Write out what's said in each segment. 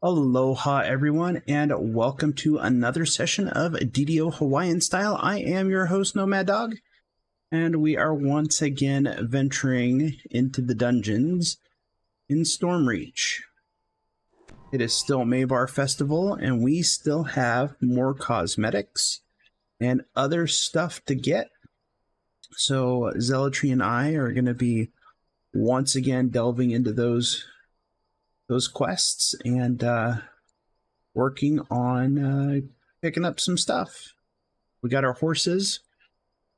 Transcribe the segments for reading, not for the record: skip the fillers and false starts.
Aloha everyone, and welcome to another session of DDO Hawaiian Style. I am your host, Nomad Dog, and we are once again venturing into the dungeons in Stormreach. It is still Maybar Festival, and we still have more cosmetics and other stuff to get. So Zealotry and I are going to be once again delving into those quests and working on picking up some stuff. We got our horses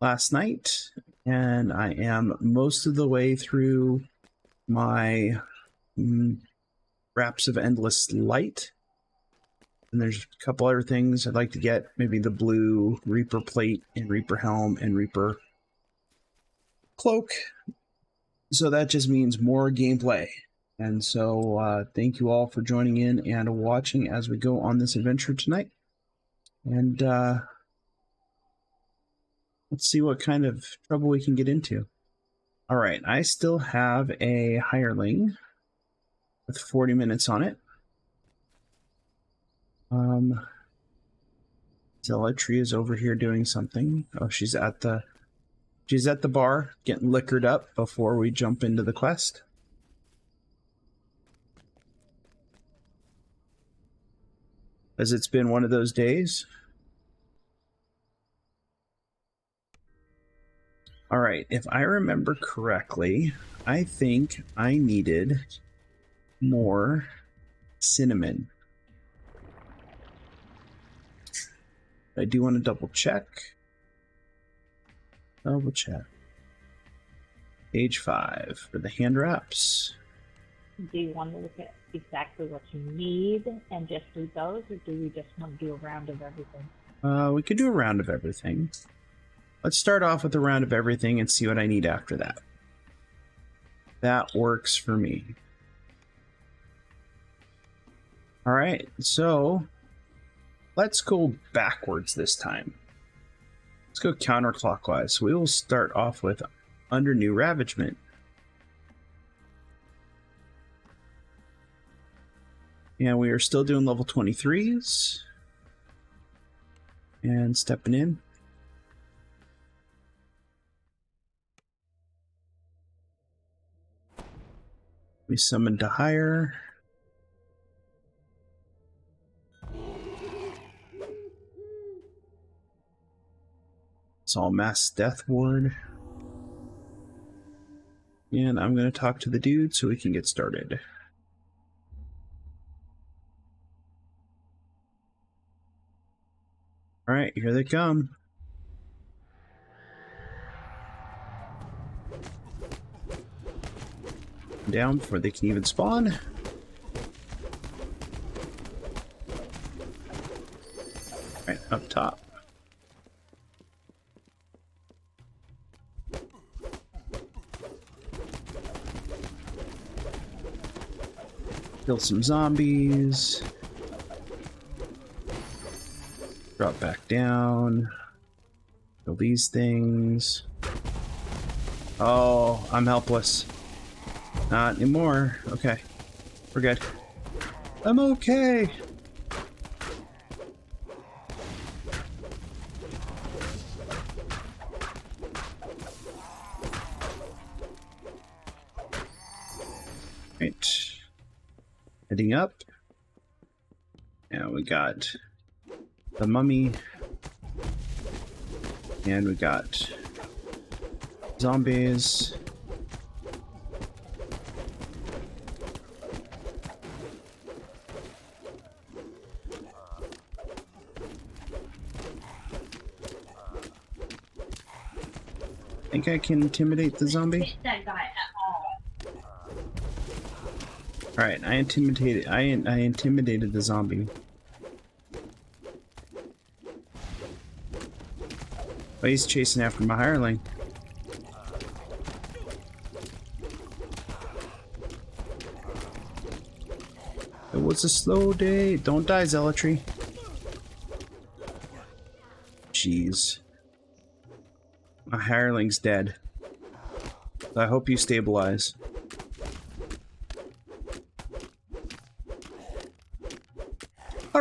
last night, and I am most of the way through my Wraps of Endless Light. And there's a couple other things I'd like to get, maybe the blue Reaper plate and Reaper helm and Reaper cloak. So that just means more gameplay. And so thank you all for joining in and watching as we go on this adventure tonight. And let's see what kind of trouble we can get into. All right, I still have a hireling with 40 minutes on it. Zealotry is over here doing something. Oh, she's at the bar getting liquored up before we jump into the quest. As it's been one of those days. All right, if I remember correctly, I think I needed more cinnamon. I do want to double check. Page 5 for the hand wraps. Do you want to look at exactly what you need and just do those, or do we just want to do a round of everything? We could do a round of everything. Let's start off with a round of everything and see what I need after that. That works for me. All right, so let's go backwards this time. Let's go counterclockwise. So we will start off with under new ravagement. And we are still doing level 23s. And stepping in. We summon to higher. It's all mass death ward. And I'm going to talk to the dude so we can get started. Alright, here they come. Down before they can even spawn. Alright, up top. Kill some zombies. Drop back down. Kill these things. Oh, I'm helpless. Not anymore. Okay. We're good. I'm okay. Right. Heading up. And we got the mummy. And we got zombies. Think I can intimidate the zombie? That guy at all. Alright, I intimidated the zombie. Oh, he's chasing after my hireling. It was a slow day. Don't die, Zealotry. Jeez. My hireling's dead. I hope you stabilize.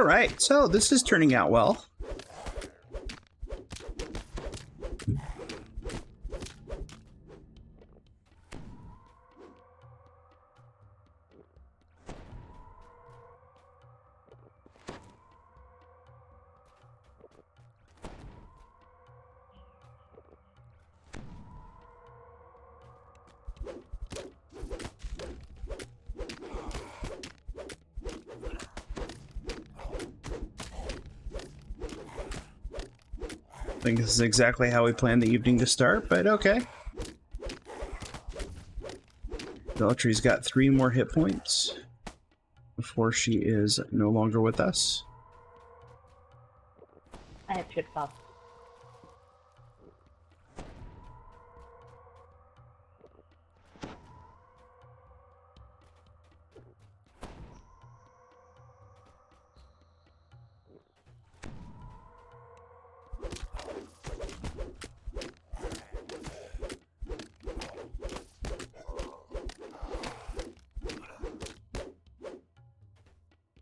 right, so this is turning out well. I think this is exactly how we planned the evening to start, but okay. Zealotry's got 3 more hit points before she is no longer with us. I have tripped off.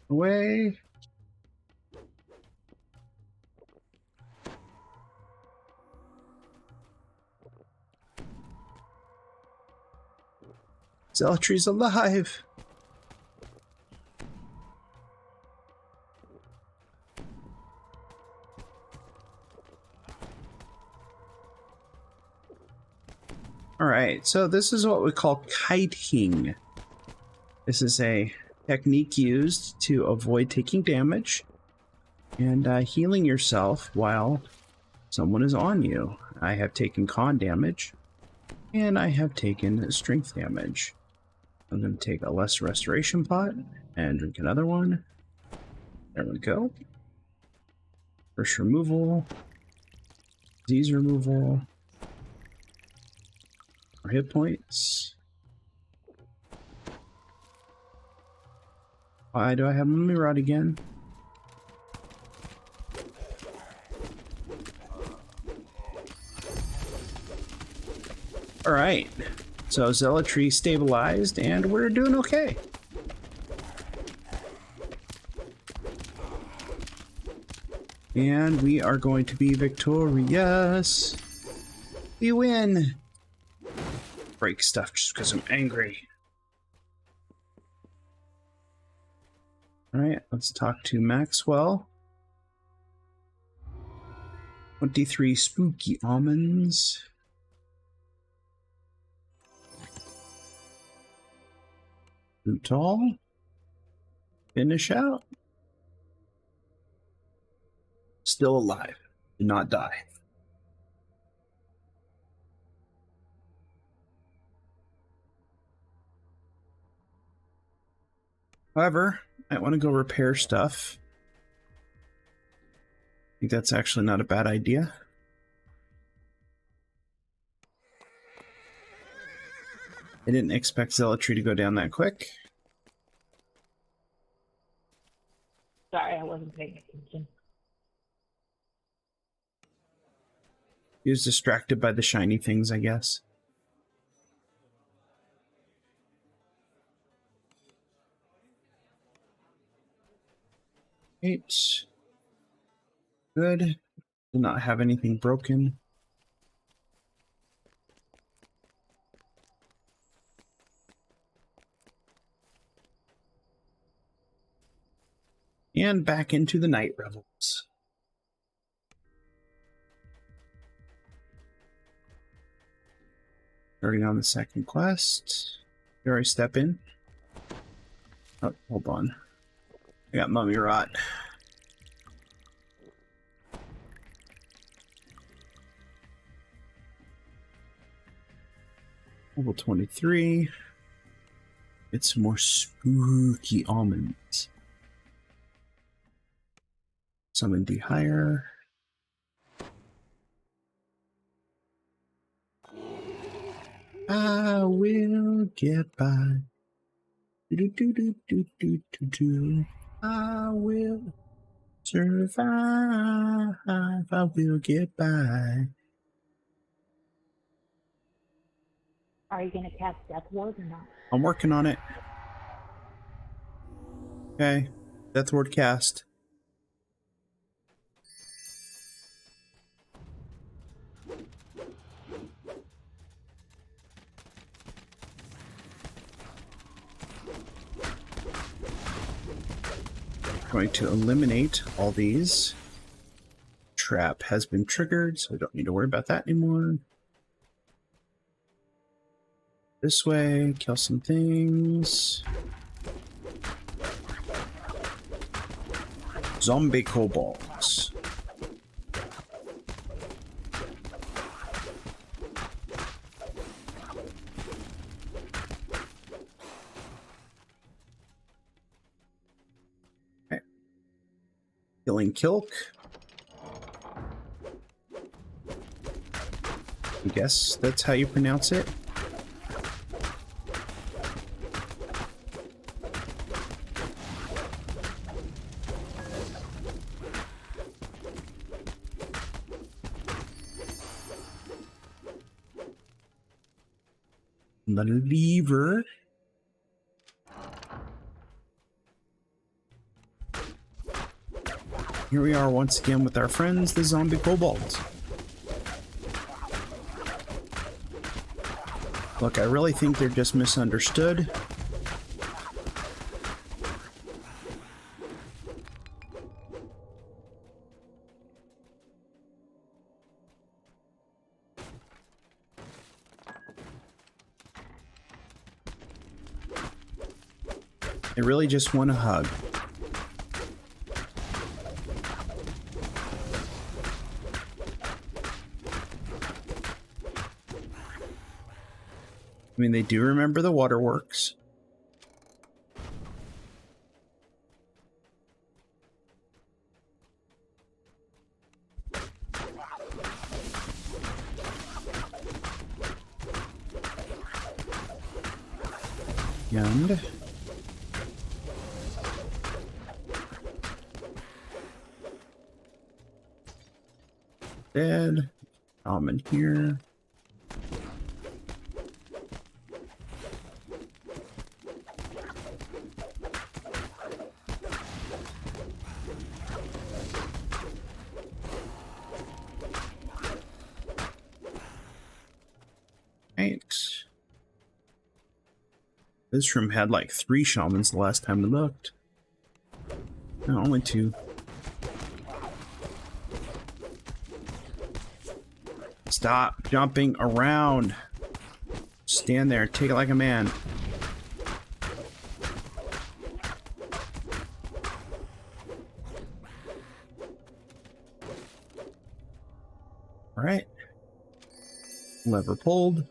Away. Zealotry's alive. Alright, so this is what we call kiting. This is a technique used to avoid taking damage and healing yourself while someone is on you. I have taken con damage and I have taken strength damage. I'm going to take a less restoration pot and drink another one. There we go. First removal, disease removal, more hit points. Why do I have Mummy Rod again? Alright, so Zealotry stabilized and we're doing okay. And we are going to be victorious. We win. Break stuff just because I'm angry. Alright, let's talk to Maxwell. 23 spooky almonds. Tall. Finish out. Still alive. Did not die. However, I want to go repair stuff. I think that's actually not a bad idea. I didn't expect Zealotry to go down that quick. Sorry, I wasn't paying attention. He was distracted by the shiny things, I guess. Eight. Good. Did not have anything broken. And back into the night revels. Starting on the second quest. Here I step in. Oh, hold on. I got Mummy Rot. Level 23. Get some more spooky almonds. Summon D higher. I will get by. Do do do do do do do. I will survive. I will get by. Are you gonna cast Death Ward or not? I'm working on it. Okay, Death Ward cast. Going to eliminate all these. Trap has been triggered, so I don't need to worry about that anymore. This way, kill some things. Zombie kobolds. Okay. Killing Kilk. I guess that's how you pronounce it. The lever. Here we are once again with our friends, the zombie kobolds. Look, I really think they're just misunderstood. They really just want a hug. I mean, they do remember the waterworks. And dead. I'm in here. Right. This room had like 3 shamans the last time we looked. No, only 2. Stop jumping around. Stand there, take it like a man. All right. Lever pulled.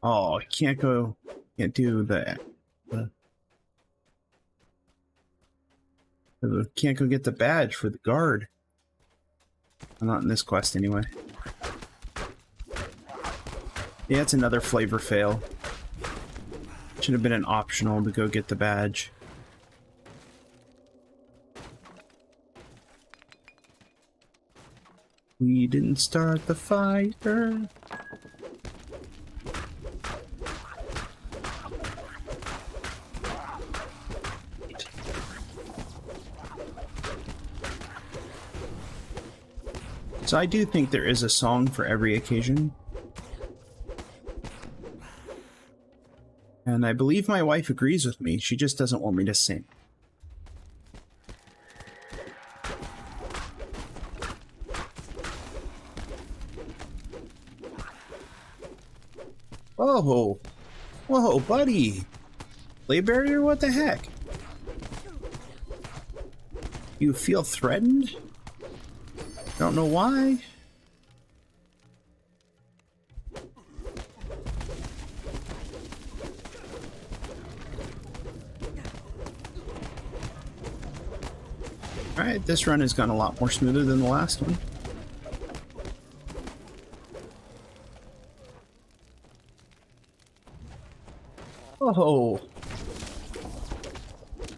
Oh, I can't go. Can't do that. Can't go get the badge for the guard. I'm not in this quest anyway. Yeah, it's another flavor fail. Should have been an optional to go get the badge. We didn't start the fire. So I do think there is a song for every occasion. And I believe my wife agrees with me. She just doesn't want me to sing. Whoa. Whoa, buddy. Play barrier? What the heck? You feel threatened? Don't know why. Alright, this run has gone a lot more smoother than the last one. Oh.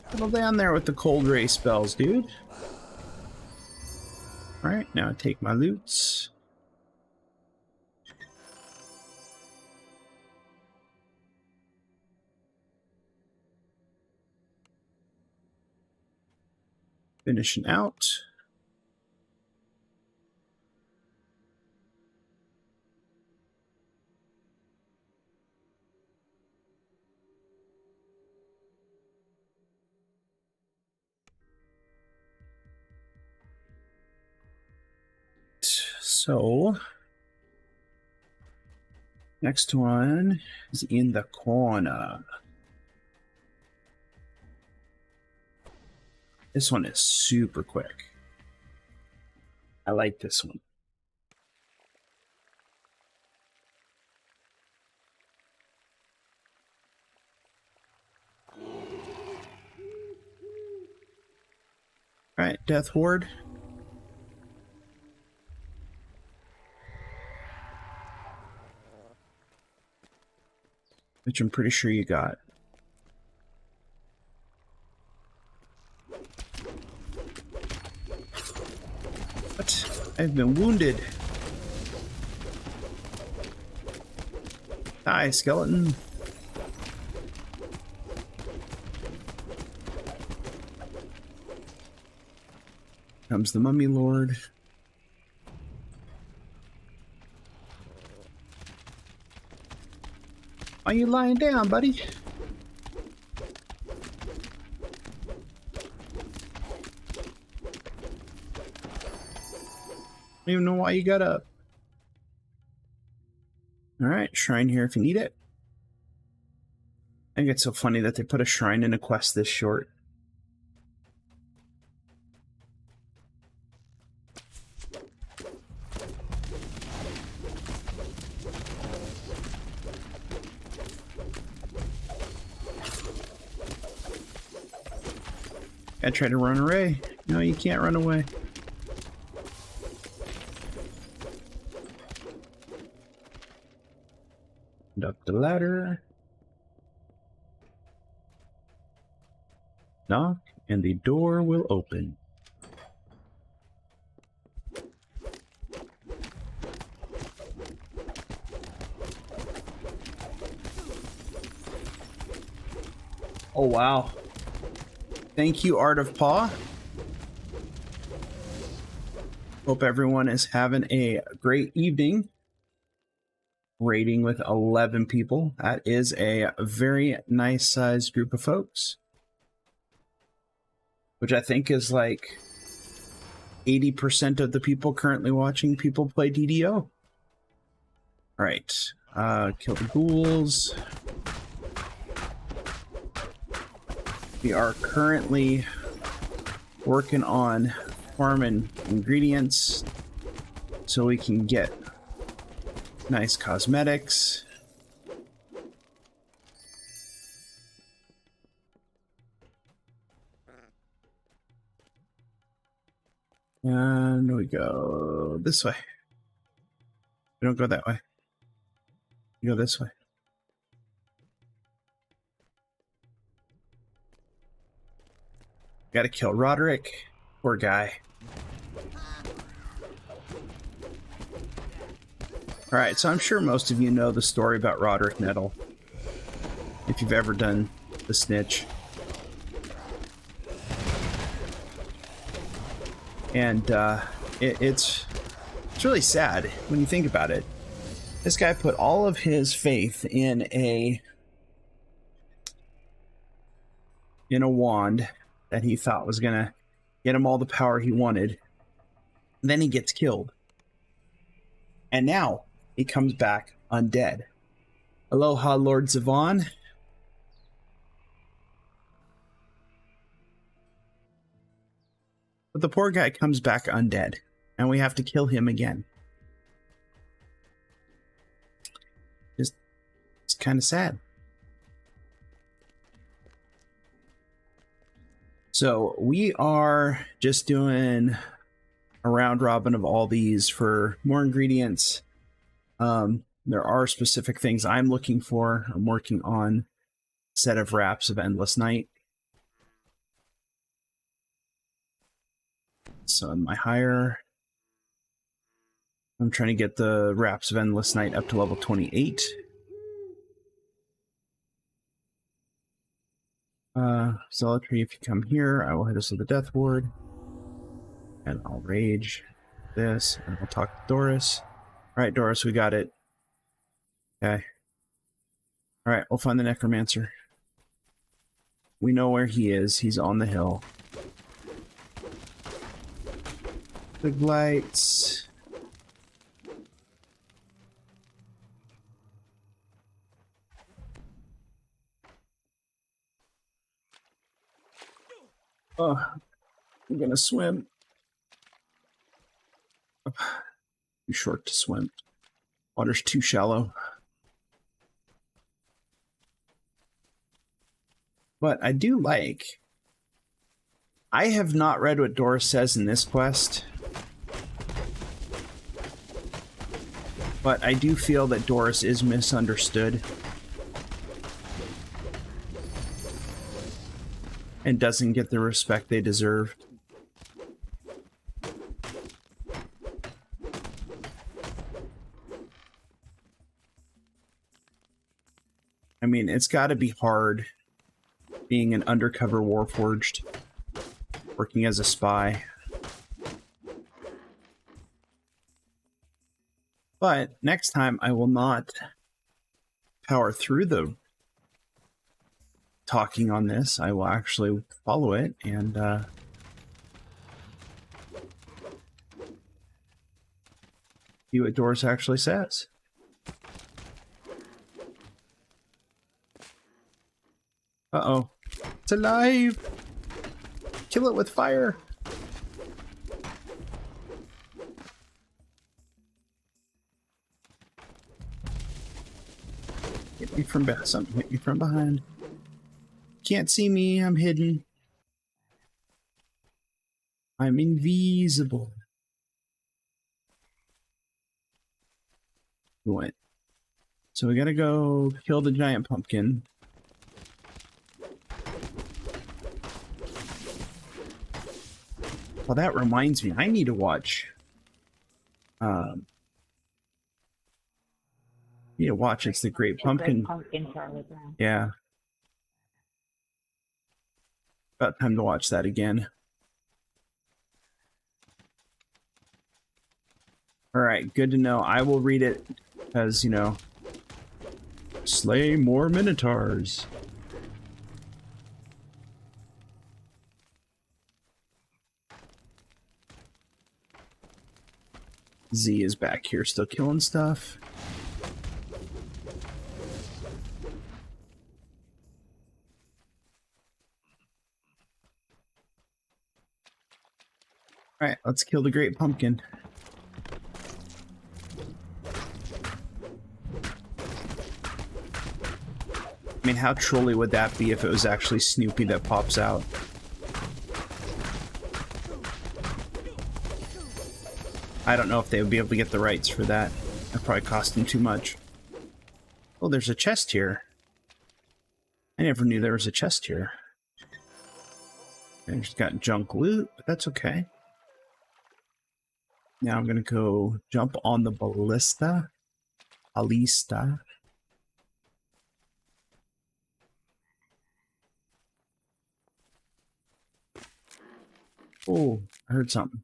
Settle down there with the cold ray spells, dude. Alright, now take my loots. Finishing out. So, next one is in the corner. This one is super quick. I like this one. All right, Death Ward. Which I'm pretty sure you got. What? I've been wounded. Die, skeleton. Comes the Mummy Lord. Why are you lying down, buddy? I don't even know why you got up. Alright, shrine here if you need it. I think it's so funny that they put a shrine in a quest this short. I try to run away. No, you can't run away. And up the ladder. Knock, and the door will open. Oh, wow. Thank you, Art of Paw. Hope everyone is having a great evening. Rating with 11 people. That is a very nice sized group of folks. Which I think is like 80% of the people currently watching people play DDO. Alright. Kill the ghouls. We are currently working on farming ingredients so we can get nice cosmetics. And we go this way. We don't go that way. We go this way. Gotta kill Roderick. Poor guy. Alright, so I'm sure most of you know the story about Roderick Nettle. If you've ever done the Snitch. And it's really sad when you think about it. This guy put all of his faith in a wand that he thought was gonna get him all the power he wanted. And then he gets killed. And now he comes back undead. Aloha, Lord Zavon. But the poor guy comes back undead, and we have to kill him again. It's kind of sad. So we are just doing a round robin of all these for more ingredients. There are specific things I'm looking for. I'm working on a set of wraps of Endless Night. So in my higher, I'm trying to get the wraps of Endless Night up to level 28. Zealotry, if you come here, I will hit us with the Death Ward. And I'll rage this, and I'll talk to Doris. Alright, Doris, we got it. Okay. Alright, we'll find the Necromancer. We know where he is. He's on the hill. Big lights. Oh, I'm gonna swim. Too short to swim. Water's too shallow. But I do like... I have not read what Doris says in this quest. But I do feel that Doris is misunderstood. And doesn't get the respect they deserve. I mean, it's got to be hard being an undercover warforged, working as a spy. But next time I will not power through the talking on this. I will actually follow it and see what Doris actually says. Uh-oh. It's alive! Kill it with fire! Hit me from behind. Something hit me from behind. Can't see me, I'm hidden. I'm invisible. We went. So we gotta go kill the giant pumpkin. Well, that reminds me, I need to watch. It's the Great Pumpkin. Great Pumpkin Charlie Brown. Yeah. About time to watch that again. Alright, good to know. I will read it because, you know, slay more minotaurs. Z is back here still killing stuff. Alright, let's kill the Great Pumpkin. I mean, how trolly would that be if it was actually Snoopy that pops out? I don't know if they would be able to get the rights for that. That'd probably cost them too much. Oh, there's a chest here. I never knew there was a chest here. I just got junk loot, but that's okay. Now I'm gonna go jump on the ballista. Ballista. Oh, I heard something.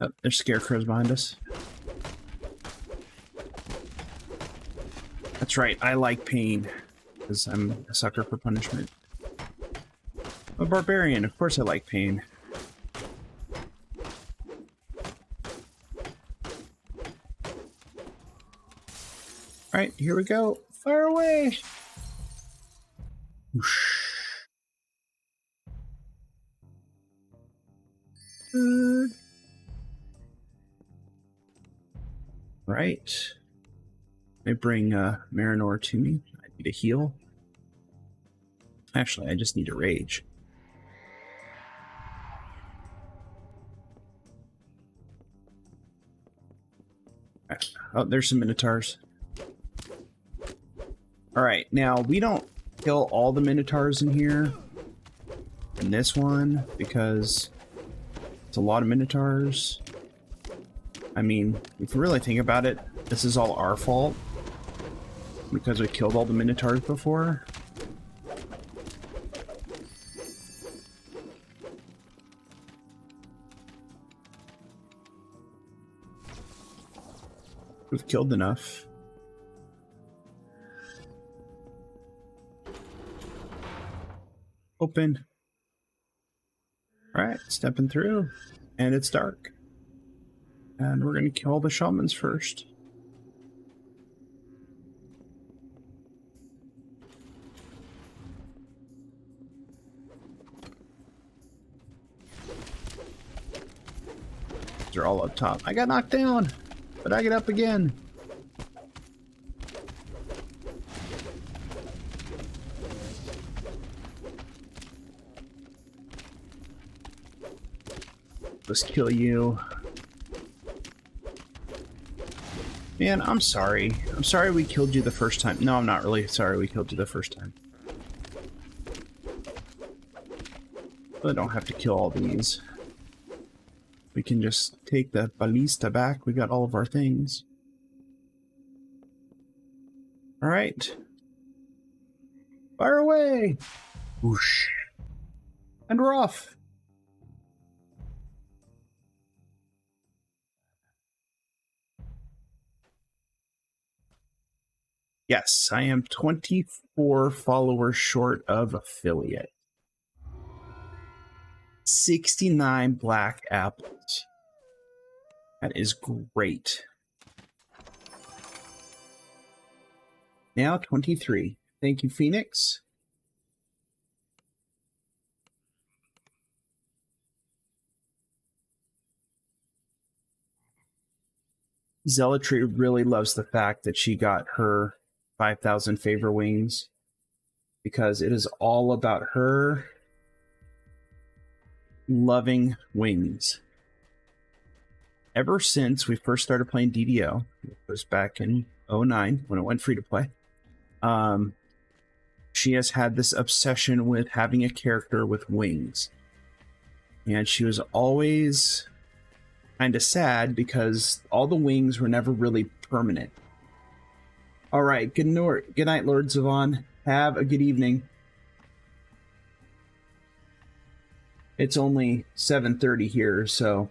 Oh, there's scarecrows behind us. That's right, I like pain. Because I'm a sucker for punishment. I'm a barbarian, of course I like pain. Alright, here we go. Fire away! Whoosh. Good. Right. They bring Marinor to me. I need a heal. Actually, I just need a rage. Oh, there's some minotaurs. Alright, now we don't kill all the minotaurs in here. In this one, because it's a lot of minotaurs. I mean, if you really think about it, this is all our fault. Because we killed all the minotaurs before. We've killed enough. Open. Alright, stepping through. And it's dark. And we're gonna kill the shamans first. They're all up top. I got knocked down, but I get up again. Let's kill you. Man, I'm sorry. I'm sorry we killed you the first time. No, I'm not really sorry we killed you the first time. I don't have to kill all these. We can just take the ballista back. We got all of our things. Alright. Fire away! Whoosh. And we're off. Yes, I am 24 followers short of affiliate. 69 black apples. That is great. Now 23. Thank you, Phoenix. Zealotry really loves the fact that she got her 5,000 favor wings, because it is all about her loving wings. Ever since we first started playing DDO, it was back in 09 when it went free to play, she has had this obsession with having a character with wings. And she was always kind of sad because all the wings were never really permanent. All right, good night, Lord Zavon. Have a good evening. It's only 7:30 here, so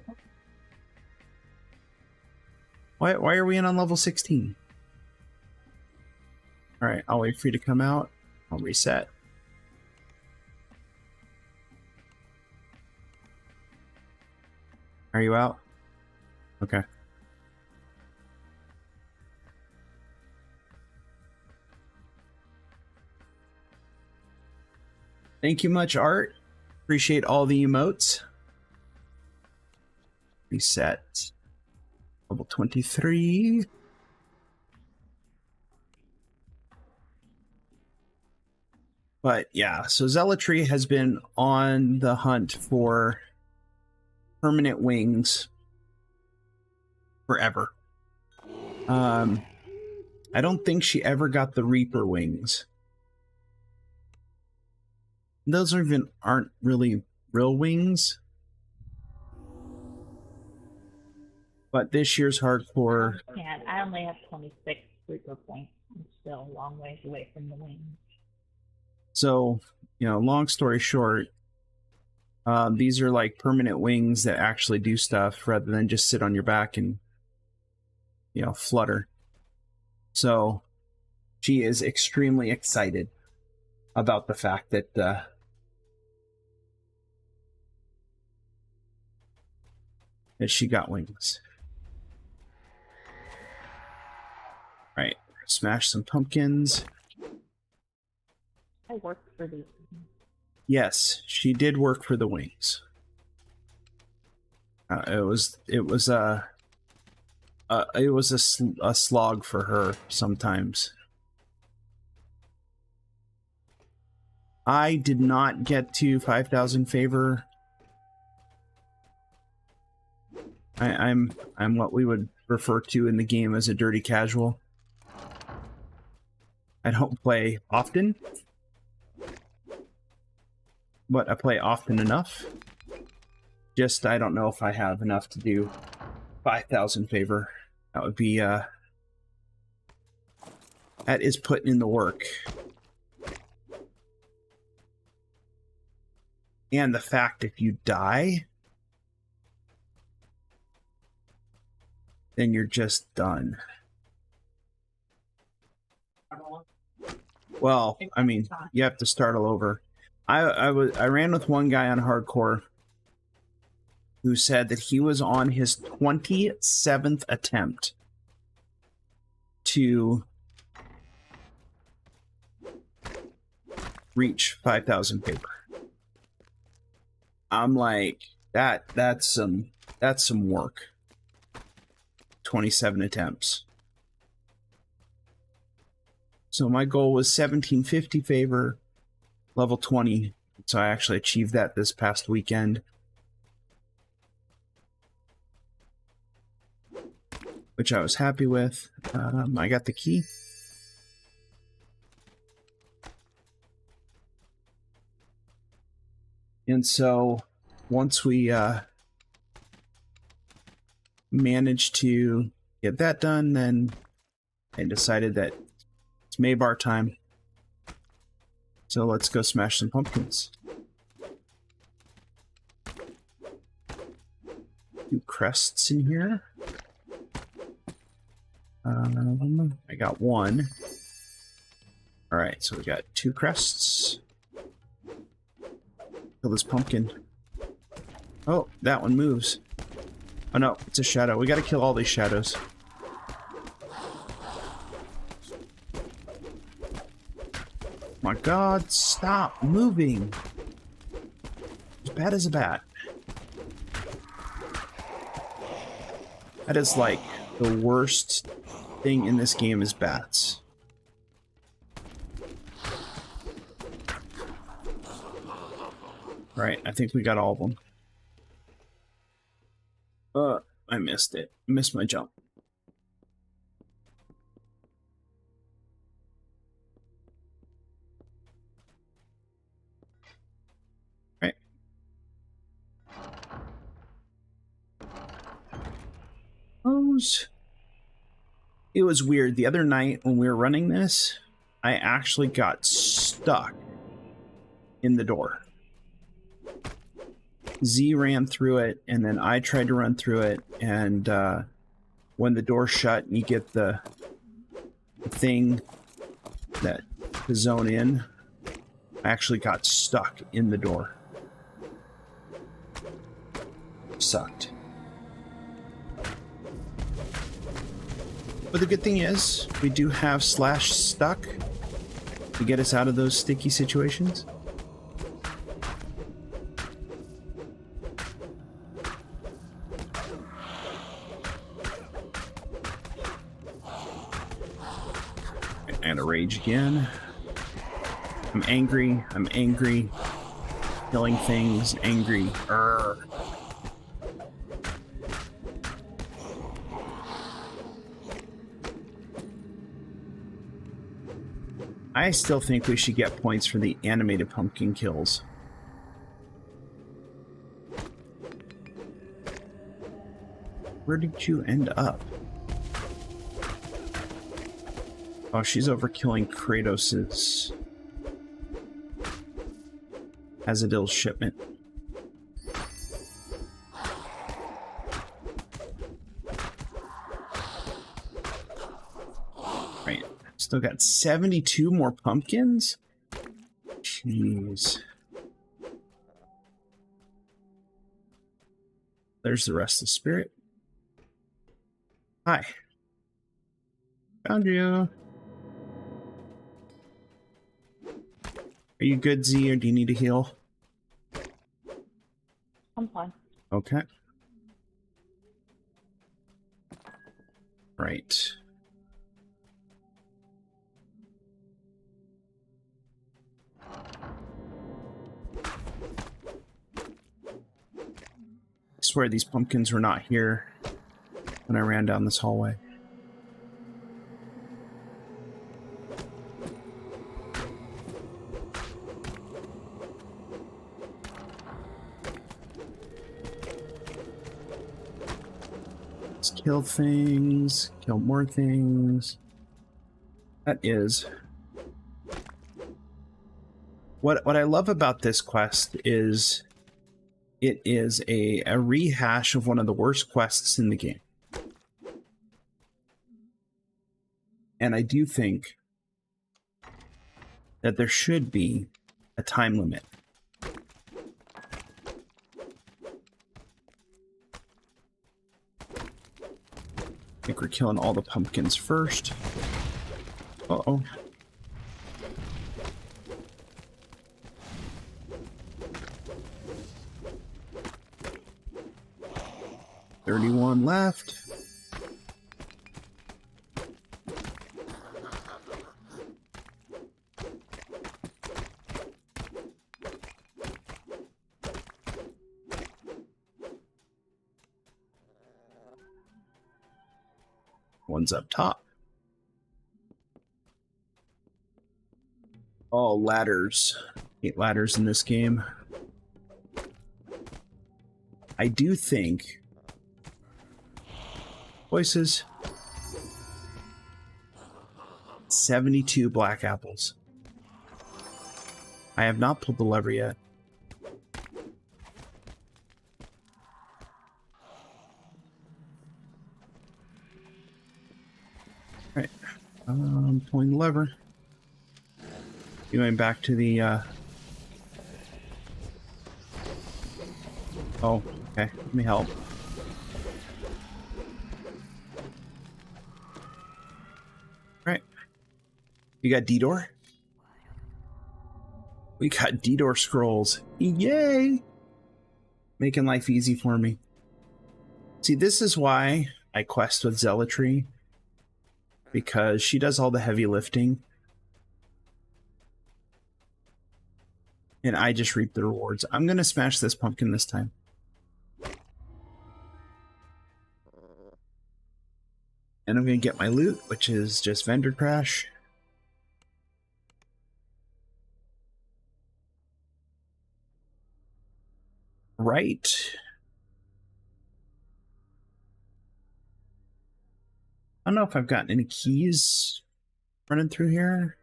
why are we in on level 16? All right, I'll wait for you to come out. I'll reset. Are you out? Okay. Thank you much, Art. Appreciate all the emotes. Reset. Level 23. But yeah, so Zealotry has been on the hunt for permanent wings forever. I don't think she ever got the Reaper wings. Those aren't really real wings. But this year's hardcore... Yeah, I only have 26 Reaper points. I'm still a long ways away from the wings. So, you know, long story short, these are like permanent wings that actually do stuff rather than just sit on your back and, you know, flutter. So, she is extremely excited about the fact that that she got wings. Right, smash some pumpkins. I worked for these. Yes, she did work for the wings. It was a slog for her sometimes. I did not get to 5,000 favor. I'm what we would refer to in the game as a dirty casual. I don't play often, but I play often enough. Just, I don't know if I have enough to do 5,000 favor. That would be, that is putting in the work. And the fact if you die, then you're just done. Well, I mean, you have to start all over. I ran with one guy on hardcore who said that he was on his 27th attempt to reach 5,000 favor. I'm like, That's some work. 27 attempts. So my goal was 1750 favor, level 20. So I actually achieved that this past weekend, which I was happy with. I got the key. And so once we managed to get that done, then I decided that it's Maybar time. So let's go smash some pumpkins. 2 crests in here. I got 1. Alright, so we got 2 crests. Kill this pumpkin. Oh, that one moves. Oh no, it's a shadow. We gotta kill all these shadows. My god, stop moving! As bad as a bat. That is like the worst thing in this game is bats. Right, I think we got all of them. I missed it. Missed my jump. Right. It was weird. The other night when we were running this, I actually got stuck in the door. Z ran through it, and then I tried to run through it, and when the door shut and you get the thing that to zone in, I actually got stuck in the door. Sucked. But the good thing is, we do have slash stuck to get us out of those sticky situations. And a rage again. I'm angry. I'm angry. Killing things. Angry. Urgh. I still think we should get points for the animated pumpkin kills. Where did you end up? Oh, she's over killing Kratos's Azadil's shipment. Right. Still got 72 more pumpkins? Jeez. There's the rest of the spirit. Hi. Found you. Are you good, Z, or do you need a heal? I'm fine. Okay. Right. I swear these pumpkins were not here when I ran down this hallway. Let's kill things, kill more things. That is... What I love about this quest is it is a rehash of one of the worst quests in the game. And I do think that there should be a time limit. I think we're killing all the pumpkins first. Uh-oh. 31 left. One's up top. Oh, ladders. 8 ladders in this game. I do think... Voices. 72 black apples. I have not pulled the lever yet. Alright. Pulling the lever. Going back to the, Oh, okay. Let me help. Alright. You got D-Door? We got D-Door scrolls. Yay! Making life easy for me. See, this is why I quest with Zealotry. Because she does all the heavy lifting. And I just reap the rewards. I'm going to smash this pumpkin this time. And I'm going to get my loot, which is just vendor crash. Right. I don't know if I've gotten any keys running through here.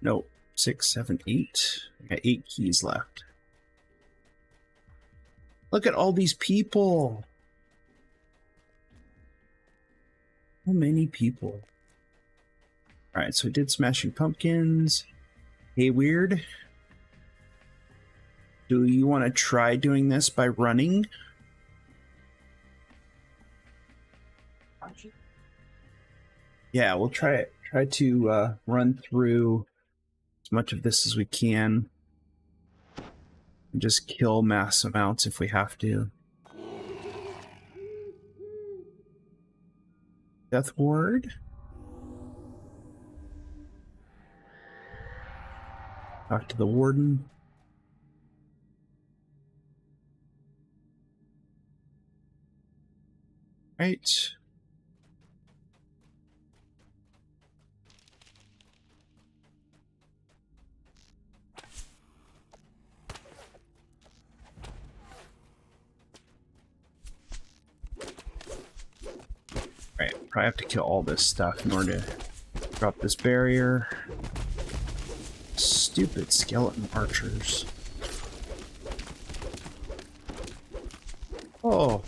Nope. 6, 7, 8. I got 8 keys left. Look at all these people. How many people? Alright, so we did smashing pumpkins. Hey, weird. Do you want to try doing this by running? Yeah, we'll try it. Try to run through as much of this as we can. And just kill mass amounts if we have to. Death ward. Talk to the warden. Right. Right, probably have to kill all this stuff in order to drop this barrier. Stupid skeleton archers. Oh.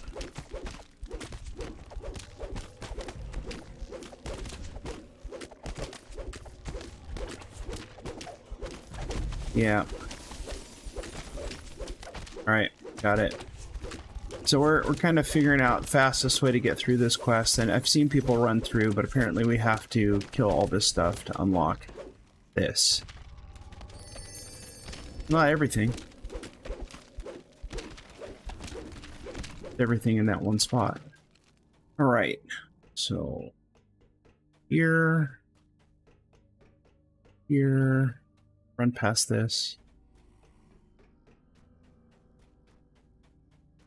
Yeah. Alright, got it. So we're kind of figuring out fastest way to get through this quest, and I've seen people run through, but apparently we have to kill all this stuff to unlock this. Not everything. Everything in that one spot. Alright, so here, run past this.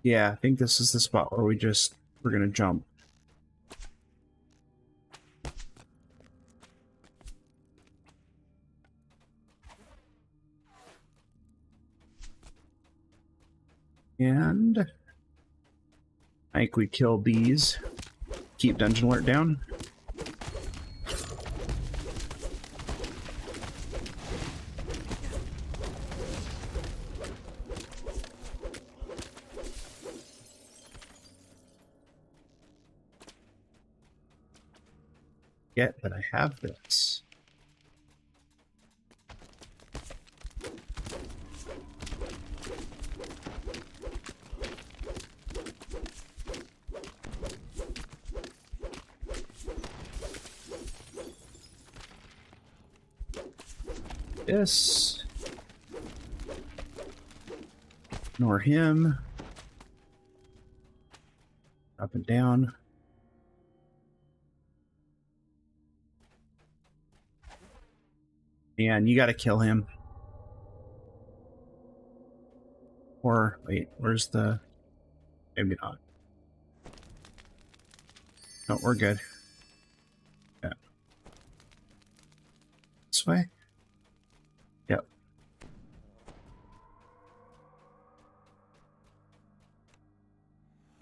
Yeah, I think this is the spot where we're gonna jump. And I think we kill these. Keep dungeon alert down. Yet that I have this. This. Ignore him. up and down. And you got to kill him. Or, wait, where's the... Maybe not. No, we're good. Yeah. This way? Yep.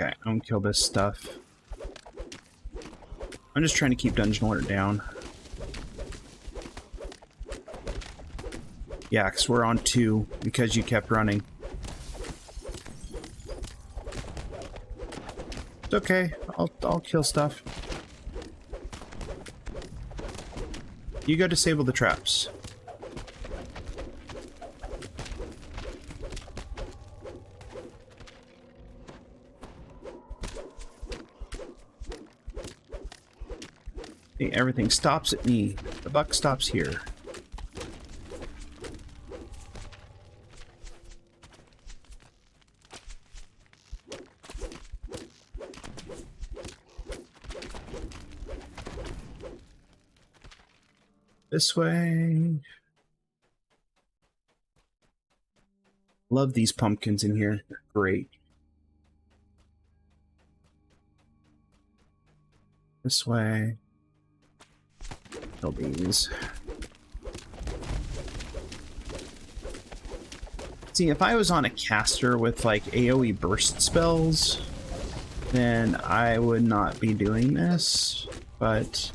Okay, I'm gonna kill this stuff. I'm just trying to keep Dungeon Alert down. Yeah, because we're on 2 because you kept running. It's okay. I'll kill stuff. You go disable the traps. Hey, everything stops at me. The buck stops here. This way. Love these pumpkins in here. They're great. This way. Kill these. See, if I was on a caster with like AoE burst spells, then I would not be doing this, but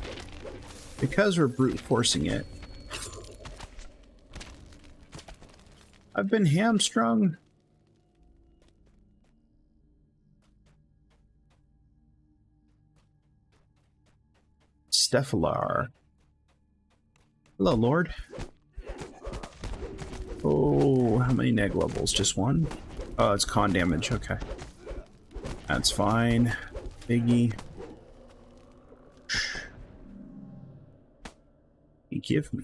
because we're brute forcing it, I've been hamstrung. Stephalar. Hello, Lord. Oh, how many neg levels? Just one? Oh, it's con damage. Okay. That's fine. Biggie. You give me.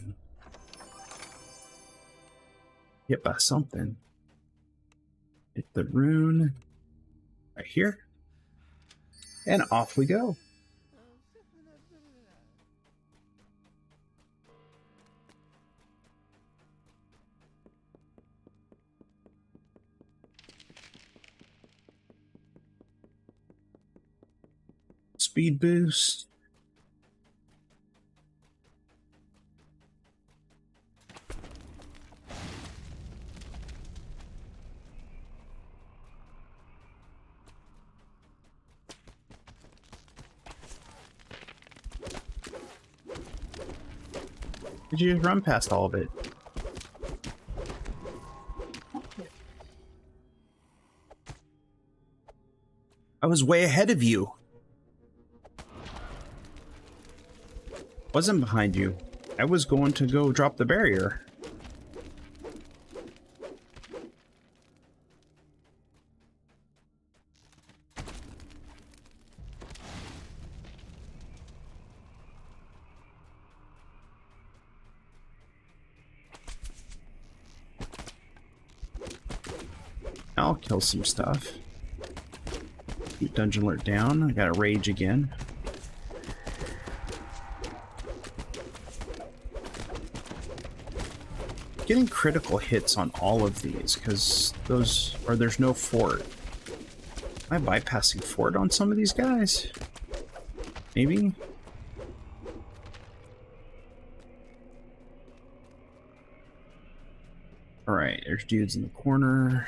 Hit by something. Hit the rune. Right here. And off we go. Speed boost. Did you just run past all of it? I was way ahead of you. Wasn't behind you. I was going to go drop the barrier. I'll kill some stuff. Keep Dungeon Alert down. I gotta rage again. Getting critical hits on all of these because there's no fort. Am I bypassing fort on some of these guys? Maybe? Alright, there's dudes in the corner.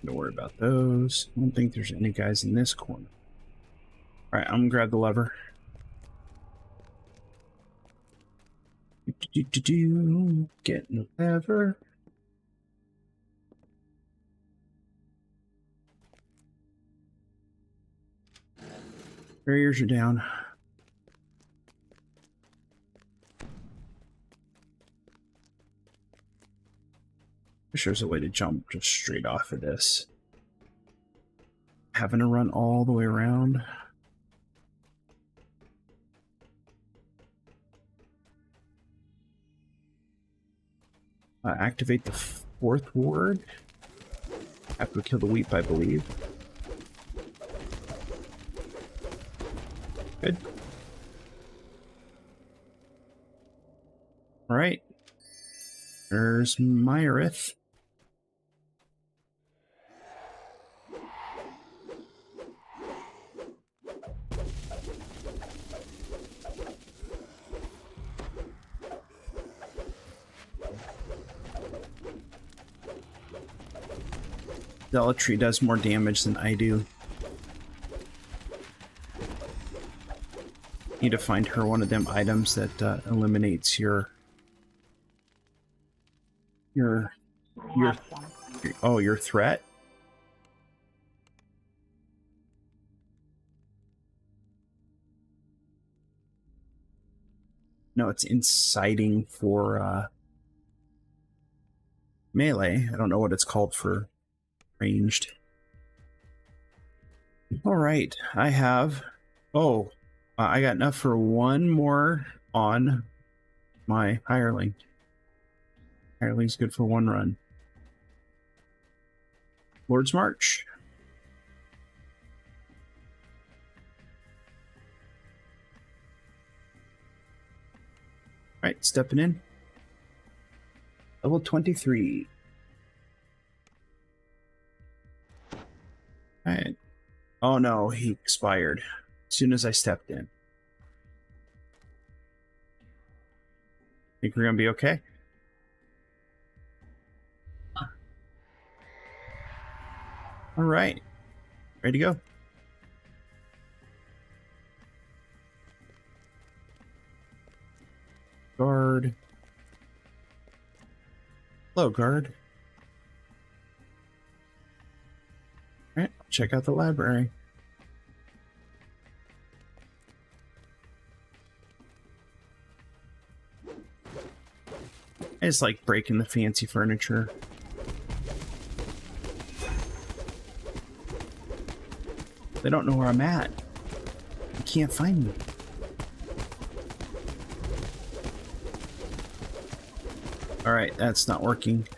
Don't worry about those. I don't think there's any guys in this corner. Alright, I'm gonna grab the lever. Get the lever. Barriers are down. Wish there was a way to jump just straight off of this. Having to run all the way around. Activate the fourth ward. After we kill the weep, I believe. Good. All right. There's Myrith. Zealotry does more damage than I do. Need to find her one of them items that eliminates your your threat. No, it's inciting for melee. I don't know what it's called for ranged. All right, I have. Oh, I got enough for one more on my hireling. Hireling's good for one run. Lord's March. All right, stepping in. Level 23. All right. Oh no, he expired as soon as I stepped in. Think we're gonna be okay? All right, ready to go. Guard. Hello, guard. All right, check out the library. I just like breaking the fancy furniture. They don't know where I'm at. You can't find me. All right, that's not working.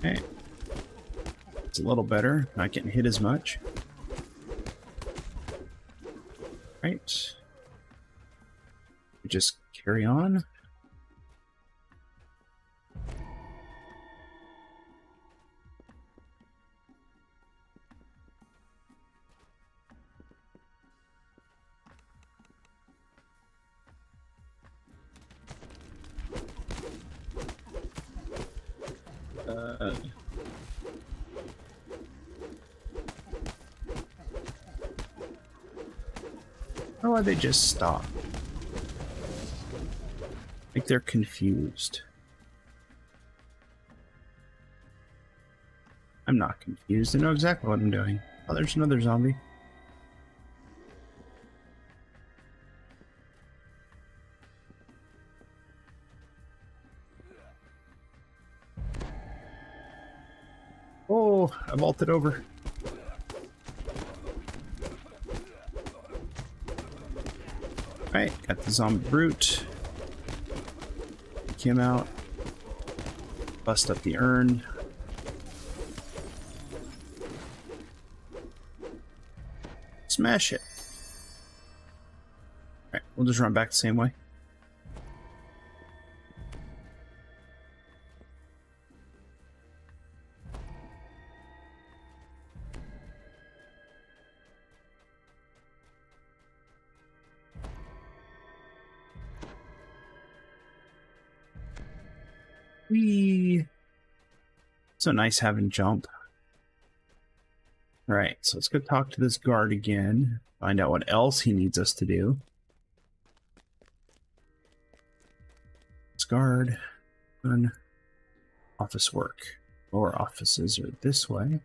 Okay. It's a little better. Not getting hit as much. Right. We just carry on. Or why they just stop? Like they're confused. I'm not confused. I know exactly what I'm doing. Oh, there's another zombie. Oh, I vaulted over. Alright, got the zombie brute. Take him out. Bust up the urn. Smash it. Alright, we'll just run back the same way. Whee! So nice having jump. Alright, so let's go talk to this guard again. Find out what else he needs us to do. This guard. Learn office work. Lower offices are this way.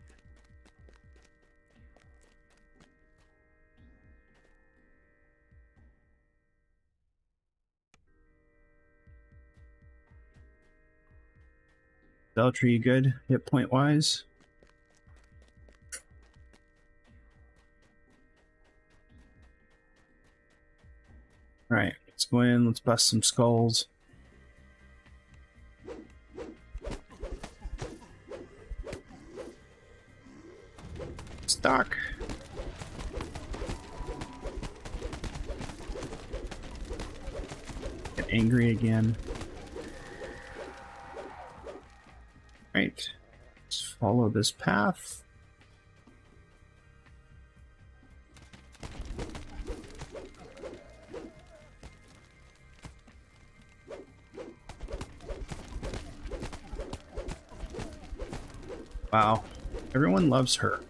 Beltry, you good? Hit point wise? Alright, let's go in, let's bust some skulls. Stock. Get angry again. Right. Let's follow this path. Wow. Everyone loves her.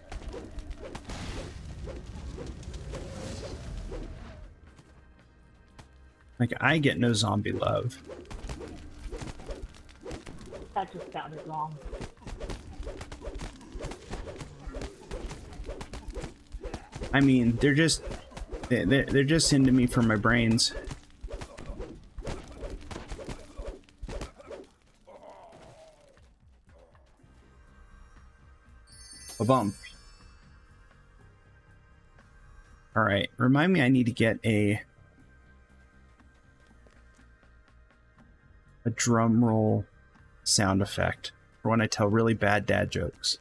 Like, I get no zombie love. That just sounded wrong. I mean, they're just into me for my brains. A bump. All right, remind me I need to get a drum roll sound effect for when I tell really bad dad jokes.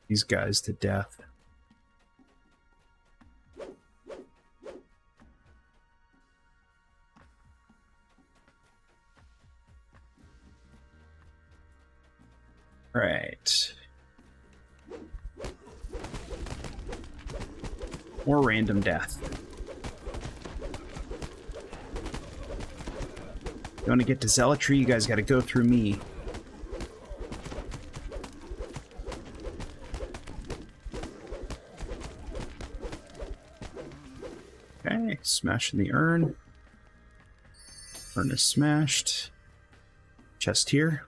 These guys to death. Right. Or random death. You want to get to Zealotry, you guys got to go through me. Okay, smashing the urn. Urn is smashed. Chest here.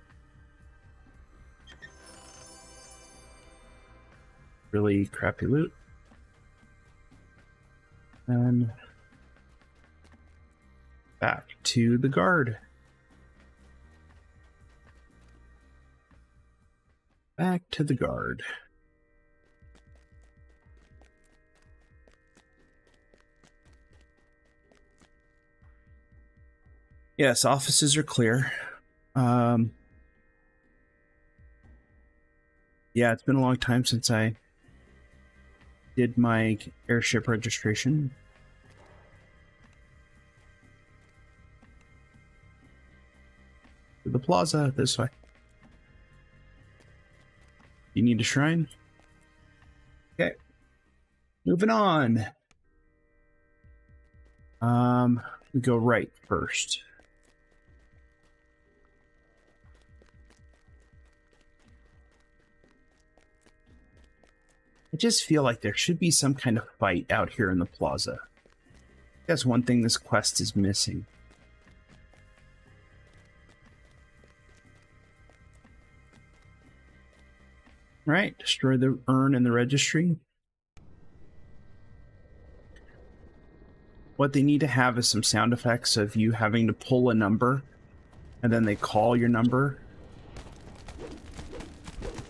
Really crappy loot. And back to the guard. Back to the guard. Yes, offices are clear. Yeah, it's been a long time since I did my airship registration. To the plaza, this way. You need a shrine? Okay. Moving on. We go right first. I just feel like there should be some kind of fight out here in the plaza. That's one thing this quest is missing. Right, destroy the urn and the registry. What they need to have is some sound effects of you having to pull a number, and then they call your number.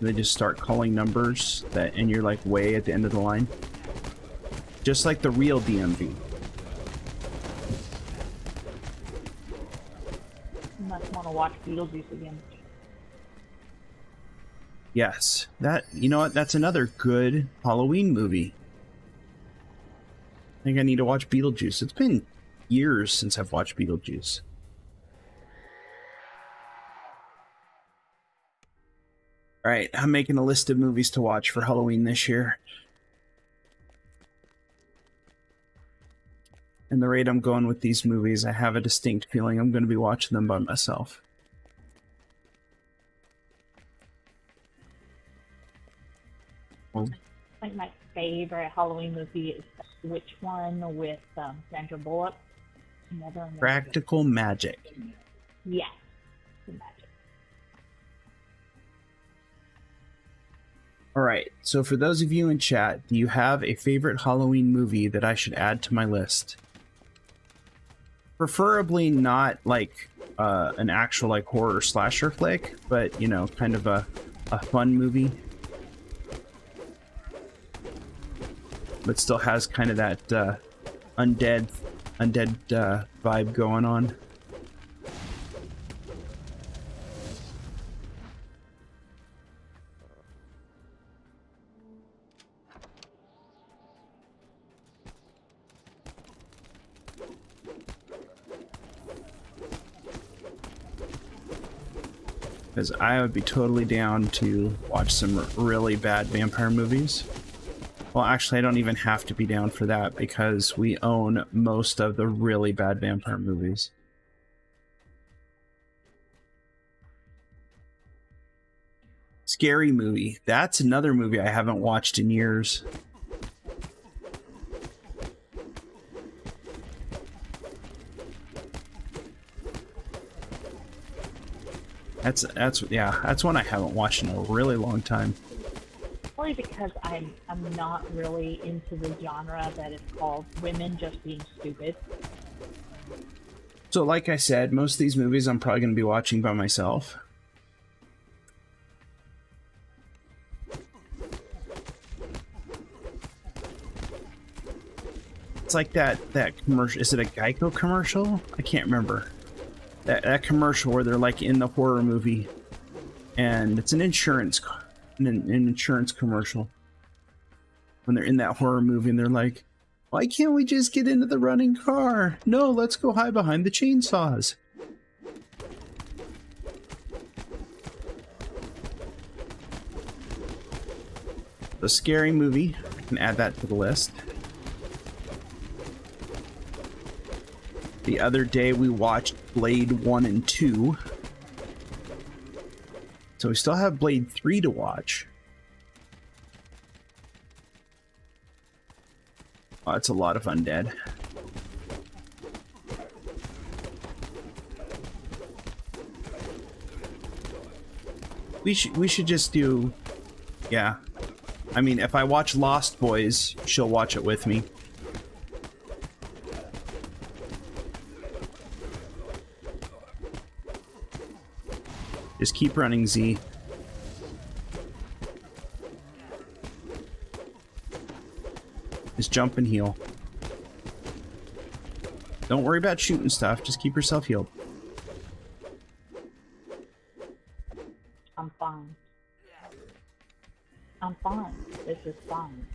They just start calling numbers and you're like way at the end of the line. Just like the real DMV. You must want to watch Beetlejuice again. Yes. You know what? That's another good Halloween movie. I think I need to watch Beetlejuice. It's been years since I've watched Beetlejuice. All right, I'm making a list of movies to watch for Halloween this year. And the rate I'm going with these movies, I have a distinct feeling I'm going to be watching them by myself. Well, I think my favorite Halloween movie is which one with Sandra Bullock? Practical Magic. Yes, the magic. All right, so for those of you in chat, do you have a favorite Halloween movie that I should add to my list? Preferably not like an actual like horror slasher flick, but you know, kind of a fun movie. But still has kind of that undead vibe going on. Because I would be totally down to watch some really bad vampire movies. Well, actually, I don't even have to be down for that because we own most of the really bad vampire movies. Scary Movie. That's another movie I haven't watched in years. That's one I haven't watched in a really long time. Probably because I'm not really into the genre that is called women just being stupid. So like I said, most of these movies I'm probably going to be watching by myself. It's like that commercial. Is it a Geico commercial? I can't remember. That commercial where they're like in the horror movie, and it's an insurance commercial. When they're in that horror movie and they're like, "Why can't we just get into the running car? No, let's go hide behind the chainsaws." The Scary Movie. I can add that to the list. The other day we watched Blade 1 and 2. So we still have Blade 3 to watch. Oh, that's a lot of undead. We should just do... Yeah. I mean, if I watch Lost Boys, she'll watch it with me. Just keep running, Z. Just jump and heal. Don't worry about shooting stuff. Just keep yourself healed. I'm fine. I'm fine. This is fine.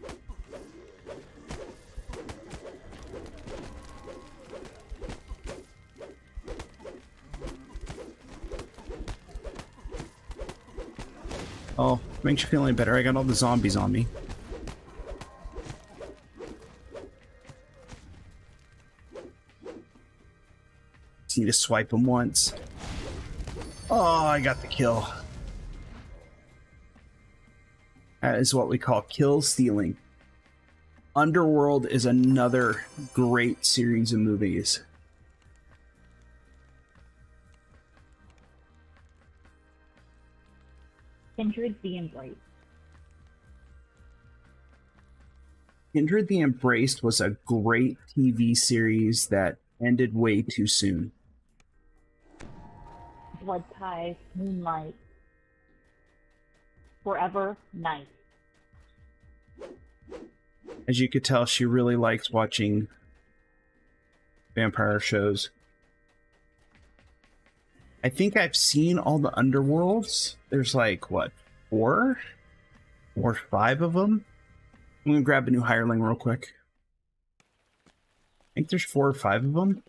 Oh, makes you feel any better. I got all the zombies on me. Just need to swipe them once. Oh, I got the kill. That is what we call kill stealing. Underworld is another great series of movies. Kindred the Embrace. Kindred the Embraced was a great TV series that ended way too soon. Blood Ties, Moonlight. Forever Night. As you could tell, she really likes watching vampire shows. I think I've seen all the Underworlds. There's like, what, 4 or 5 of them? I'm gonna grab a new hireling real quick. think there's 4 or 5 of them.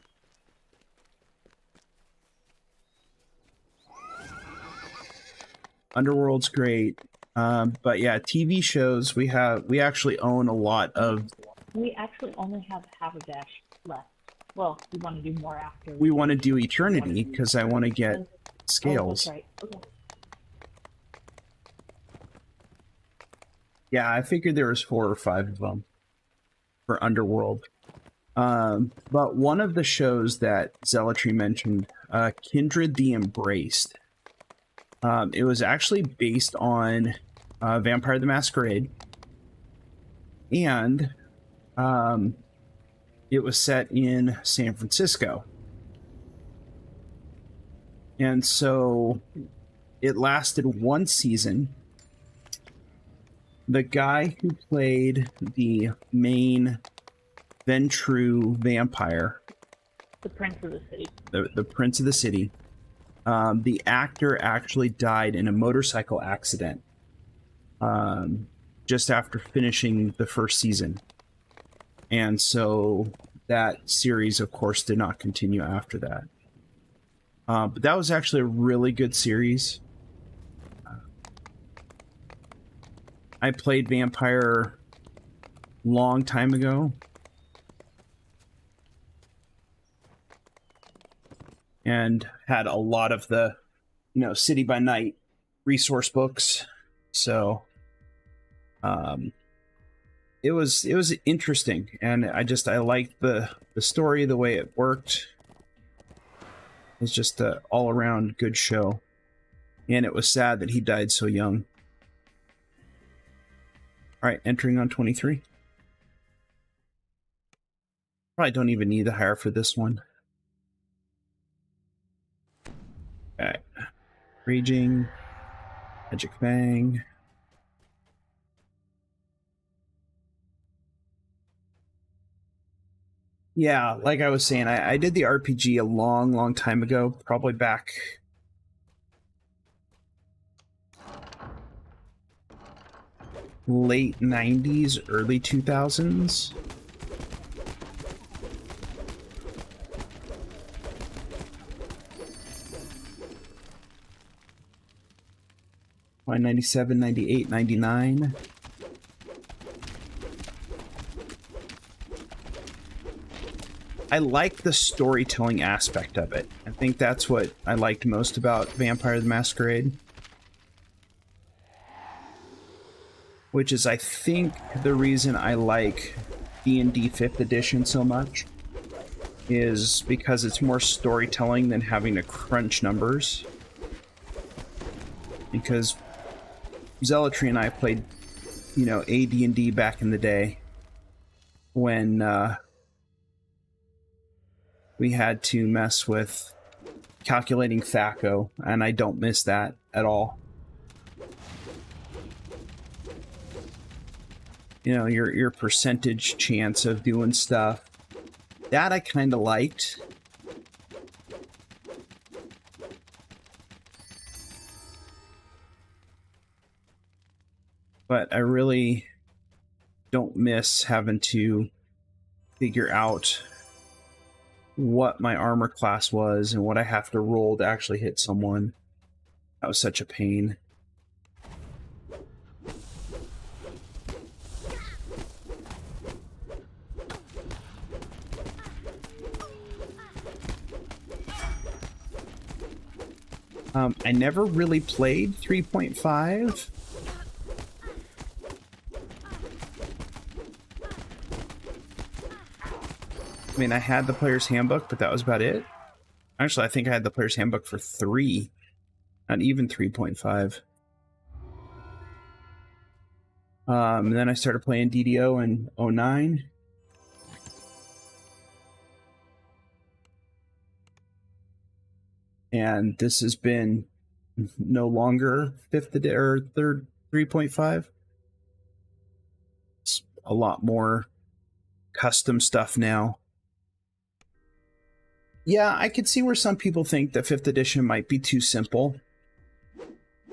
Underworld's great. But yeah, TV shows, we actually own a lot of. We actually only have half a dash left. Well, we want to do more after. We want to do Eternity because I want to get scales. Oh, that's right. Okay. Yeah, I figured there was 4 or 5 of them for Underworld. But one of the shows that Zealotry mentioned, Kindred the Embraced. It was actually based on Vampire the Masquerade. And it was set in San Francisco. And so it lasted 1 season. The guy who played the main Ventrue vampire, the Prince of the City. The Prince of the City. The actor actually died in a motorcycle accident just after finishing the first season. And so that series, of course, did not continue after that. But that was actually a really good series. I played Vampire long time ago. And had a lot of the, City by Night resource books. So it was interesting, and I liked the story, the way it worked. It's just an all-around good show. And it was sad that he died so young. All right, entering on 23. Probably don't even need the hire for this one. Okay. Raging. Magic Fang. Yeah, like I was saying, I did the RPG a long time ago, probably back late 90s, early 2000s. By 97, 98, 99. I like the storytelling aspect of it. I think that's what I liked most about Vampire the Masquerade. Which is, I think, the reason I like D&D 5th edition so much. Is because it's more storytelling than having to crunch numbers. Because Zealotry and I played, AD&D back in the day. When, we had to mess with calculating THACO, and I don't miss that at all. Your percentage chance of doing stuff. That I kind of liked. But I really don't miss having to figure out what my armor class was and what I have to roll to actually hit someone. That was such a pain. I never really played 3.5. I mean, I had the player's handbook, but that was about it. Actually, I think I had the player's handbook for 3, not even 3.5. And then I started playing DDO in 09. And this has been no longer 5th or 3rd 3.5. It's a lot more custom stuff now. Yeah, I could see where some people think that 5th edition might be too simple.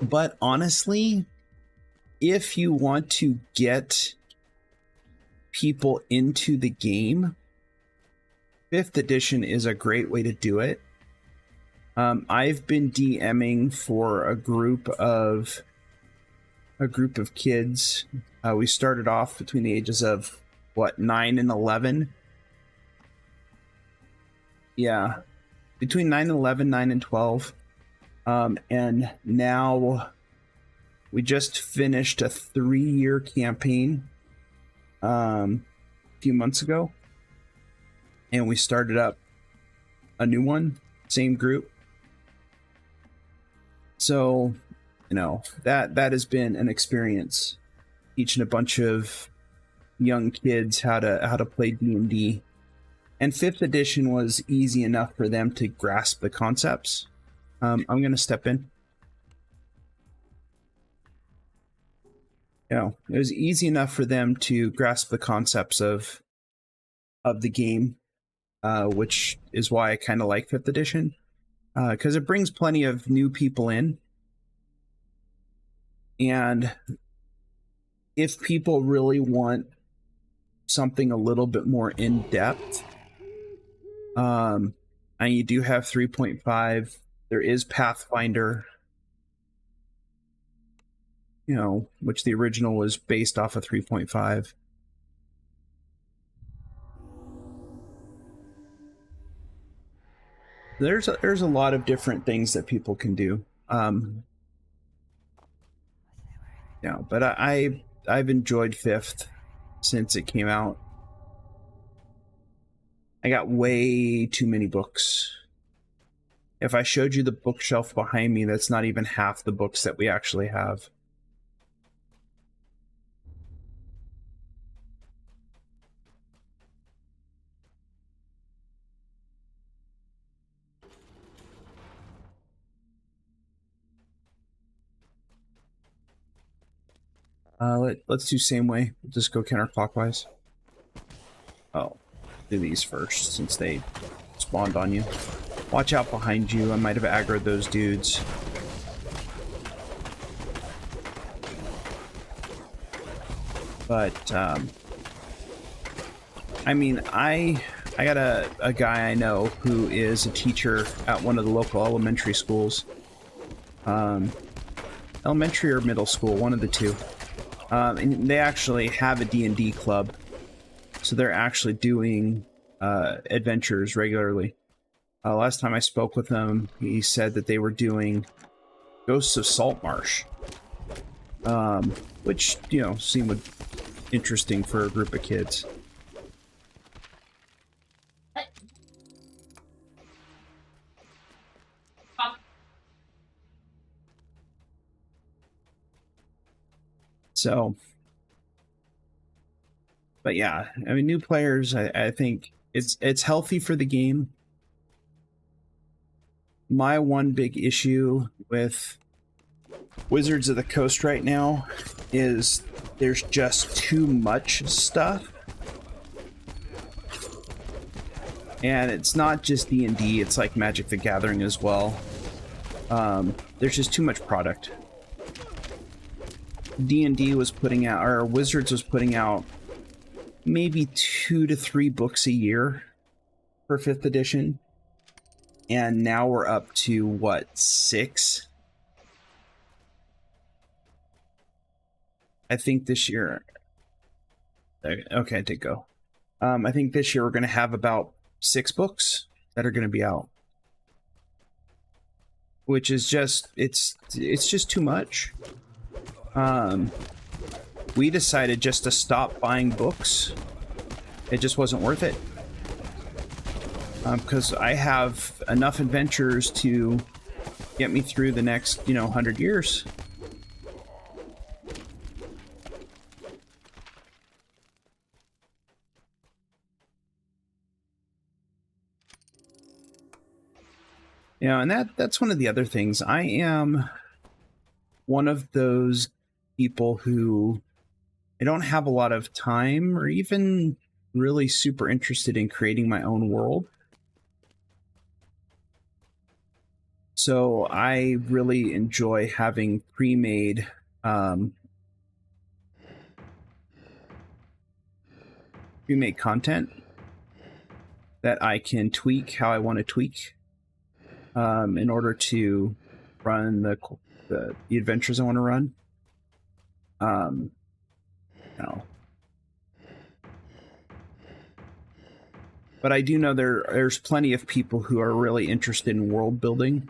But honestly, if you want to get people into the game, 5th edition is a great way to do it. I've been DMing for a group of kids. We started off between the ages of 9 and 11. Yeah, between 9 and 11, 9 and 12. And now we just finished a 3-year campaign a few months ago, and we started up a new one, same group. So, you know, that has been an experience, teaching a bunch of young kids how to play D&D. And 5th edition was easy enough for them to grasp the concepts. I'm going to step in. You know, it was easy enough for them to grasp the concepts of the game, which is why I kind of like 5th edition, because it brings plenty of new people in. And if people really want something a little bit more in-depth, and you do have 3.5, there is Pathfinder, you know, which the original was based off of 3.5. There's a lot of different things that people can do. Yeah, but I've enjoyed 5th since it came out. I got way too many books. If I showed you the bookshelf behind me, that's not even half the books that we actually have. Let's do same way. We'll just go counterclockwise. Oh, do these first since they spawned on you. Watch out behind you. I might have aggroed those dudes. But I mean, I got a guy I know who is a teacher at one of the local elementary schools. Elementary or middle school, one of the two. And they actually have a D&D club. So they're actually doing adventures regularly. Last time I spoke with him, he said that they were doing Ghosts of Saltmarsh. Which, you know, seemed interesting for a group of kids. So, but yeah, I mean, new players, I think it's healthy for the game. My one big issue with Wizards of the Coast right now is there's just too much stuff. And it's not just D&D, it's like Magic the Gathering as well. There's just too much product. D&D was putting out, or Wizards was putting out maybe 2 to 3 books a year for 5th edition. And now we're up to, what, 6? I think this year... Okay, I did go. I think this year we're going to have about 6 books that are going to be out. Which is just... It's just too much. We decided just to stop buying books. It just wasn't worth it. Because I have enough adventures to get me through the next, 100 years. And that's one of the other things. I am one of those people who I don't have a lot of time or even really super interested in creating my own world. So I really enjoy having pre-made content. that I can tweak how I want to tweak in order to run the adventures I want to run. No. But I do know there's plenty of people who are really interested in world building,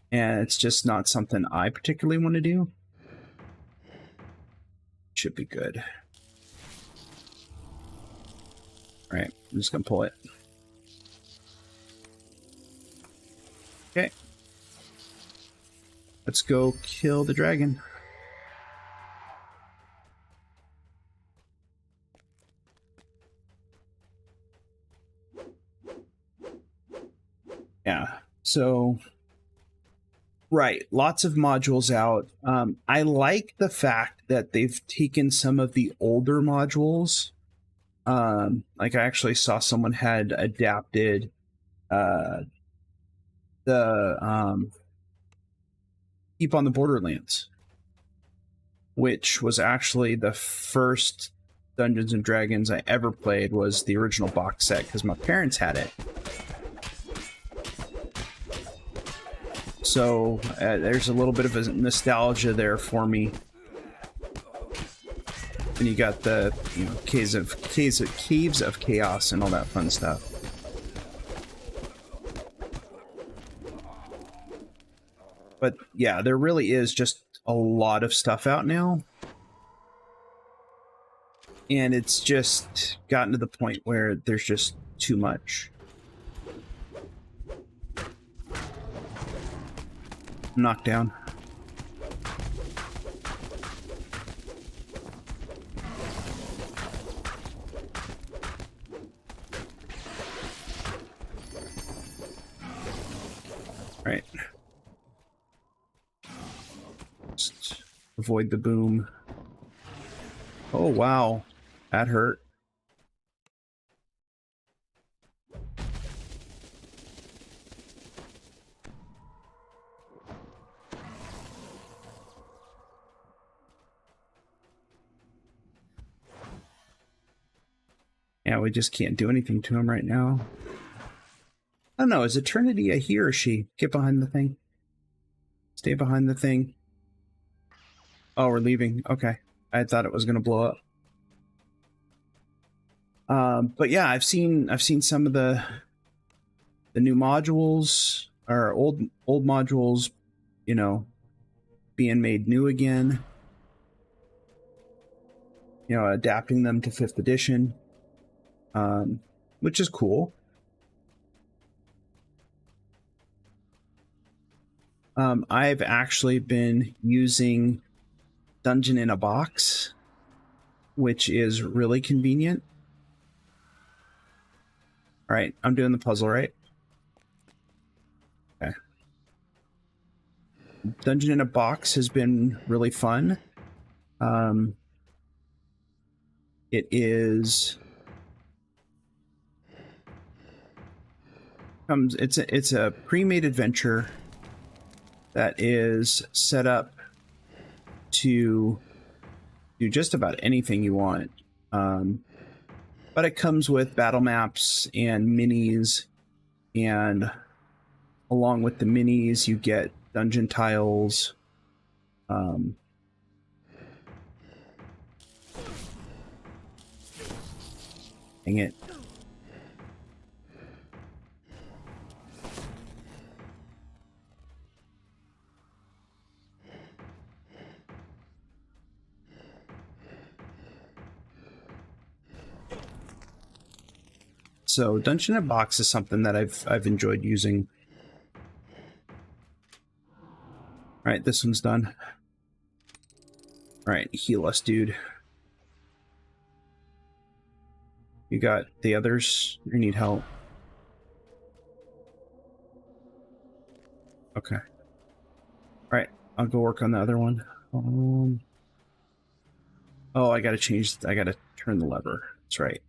and it's just not something I particularly want to do. Should be good. All right, I'm just gonna pull it. Okay. Let's go kill the dragon. Yeah, so right, lots of modules out. I like the fact that they've taken some of the older modules. Like I actually saw someone had adapted the Keep on the Borderlands, which was actually the first Dungeons and Dragons I ever played. Was the original box set because my parents had it. So there's a little bit of a nostalgia there for me. And you got the caves of chaos and all that fun stuff. But yeah, there really is just a lot of stuff out now. And it's just gotten to the point where there's just too much. Knockdown. Right. Just avoid the boom. Oh wow, that hurt. Yeah, we just can't do anything to him right now. I don't know, is Eternity a he or she? Get behind the thing. Stay behind the thing. Oh, we're leaving. Okay. I thought it was gonna blow up. But yeah, I've seen some of the new modules, or old modules, being made new again. Adapting them to 5th edition. Which is cool. I've actually been using Dungeon in a Box, which is really convenient. All right, I'm doing the puzzle, right? Okay. Dungeon in a Box has been really fun. It is it's a pre-made adventure that is set up to do just about anything you want. But it comes with battle maps and minis, and along with the minis, you get dungeon tiles. Dang it. So Dungeon in a Box is something that I've enjoyed using. All right, this one's done. All right, heal us, dude. You got the others? You need help. Okay. All right, I'll go work on the other one. Oh, I gotta turn the lever. That's right.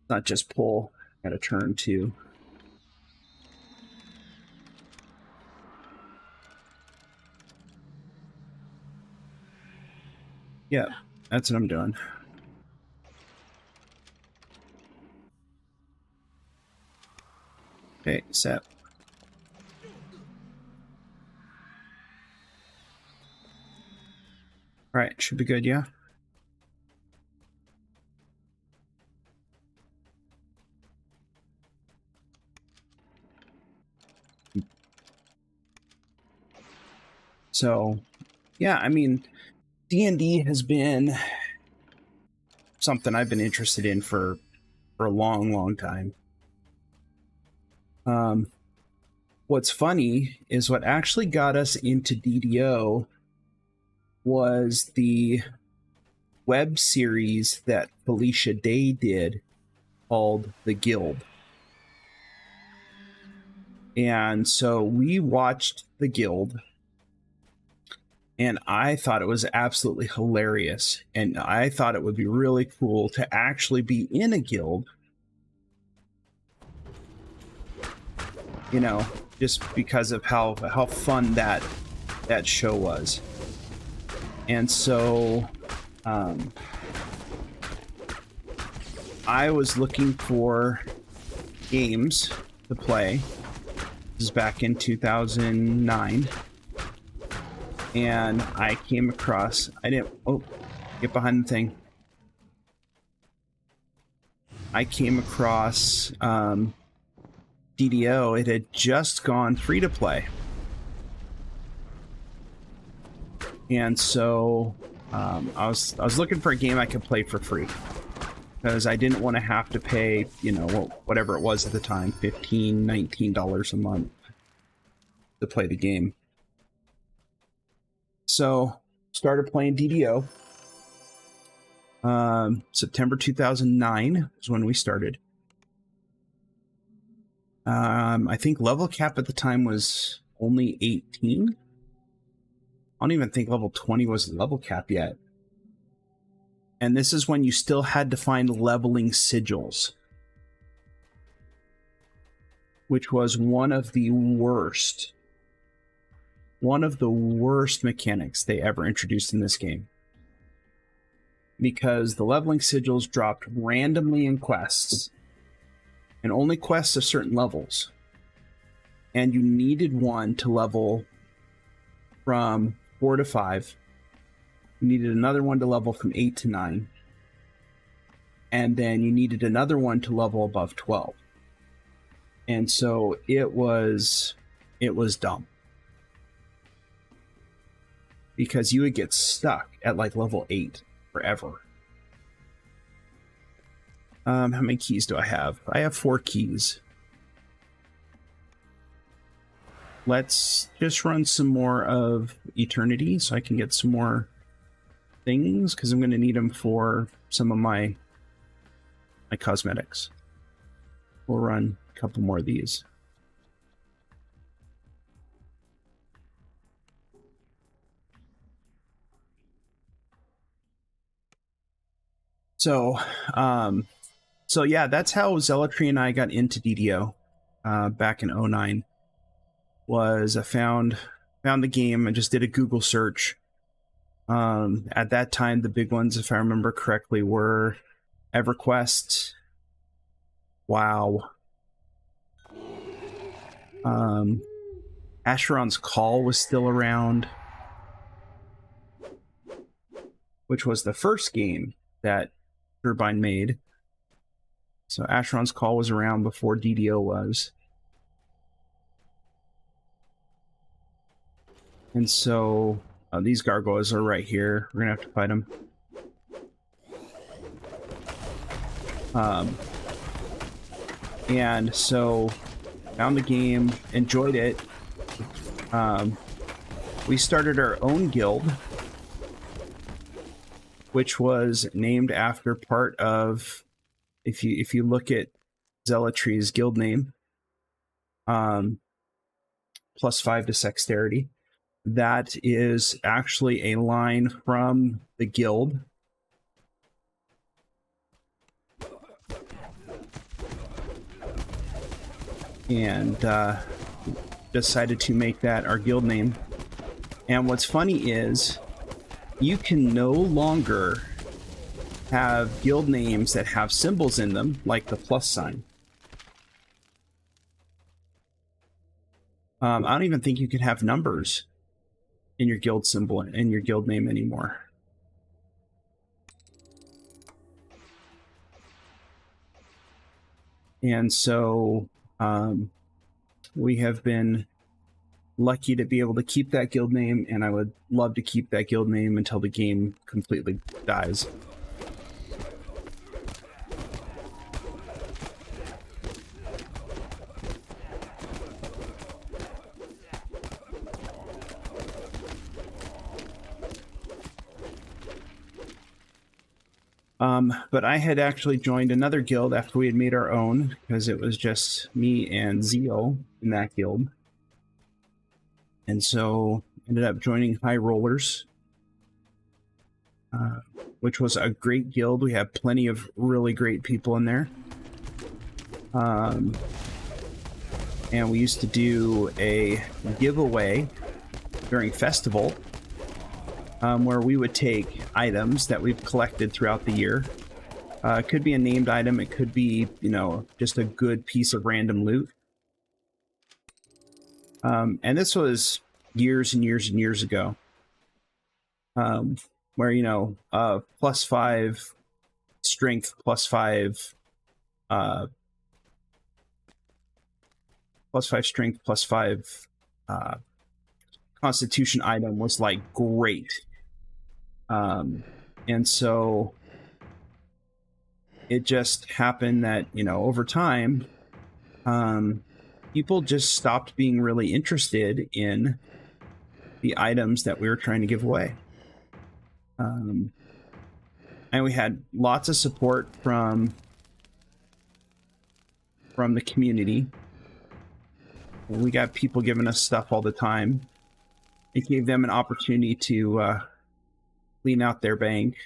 Not just pull. I gotta turn too. Yeah, that's what I'm doing. Okay, set. All right, should be good, yeah. So, yeah, I mean, D&D has been something I've been interested in for a long, long time. What's funny is what actually got us into DDO was the web series that Felicia Day did called The Guild. And so we watched The Guild, and I thought it was absolutely hilarious. And I thought it would be really cool to actually be in a guild. You know, just because of how fun that show was. And so I was looking for games to play. This is back in 2009. And I came across, get behind the thing. I came across DDO. It had just gone free to play. And so I was looking for a game I could play for free, because I didn't want to have to pay, you know, whatever it was at the time, $15, $19 a month to play the game. So started playing DDO. September 2009 is when we started. I think level cap at the time was only 18. I don't even think level 20 was level cap yet. And this is when you still had to find leveling sigils, which was one of the worst mechanics they ever introduced in this game. Because the leveling sigils dropped randomly in quests, and only quests of certain levels. And you needed one to level from 4 to 5. You needed another one to level from 8 to 9. And then you needed another one to level above 12. And so it was dumb. Because you would get stuck at like level 8 forever. How many keys do I have? I have 4 keys. Let's just run some more of Eternity so I can get some more things, because I'm going to need them for some of my cosmetics. We'll run a couple more of these. So yeah, that's how Zealotry and I got into DDO back in 2009. Was I found the game and just did a Google search. At that time, the big ones, if I remember correctly, were EverQuest, WoW, Asheron's Call was still around, which was the first game that Turbine made. So Asheron's Call was around before DDO was. And so these gargoyles are right here. We're going to have to fight them. And so found the game, enjoyed it. We started our own guild, which was named after part of, if you look at Zealotry's guild name, +5 to Sexterity. That is actually a line from the guild. And decided to make that our guild name. And what's funny is you can no longer have guild names that have symbols in them, like the plus sign. I don't even think you can have numbers in your guild symbol and your guild name anymore. And so we have been lucky to be able to keep that guild name, and I would love to keep that guild name until the game completely dies. But I had actually joined another guild after we had made our own, because it was just me and Zeo in that guild. And so ended up joining High Rollers, which was a great guild. We have plenty of really great people in there. And we used to do a giveaway during festival, where we would take items that we've collected throughout the year. It could be a named item. It could be, you know, just a good piece of random loot. And this was years and years and years ago, where, you know, +5 strength, +5, +5 strength, +5 constitution item was like great. And so it just happened that, you know, over time, people just stopped being really interested in the items that we were trying to give away. And we had lots of support from the community. We got people giving us stuff all the time. It gave them an opportunity to clean out their bank.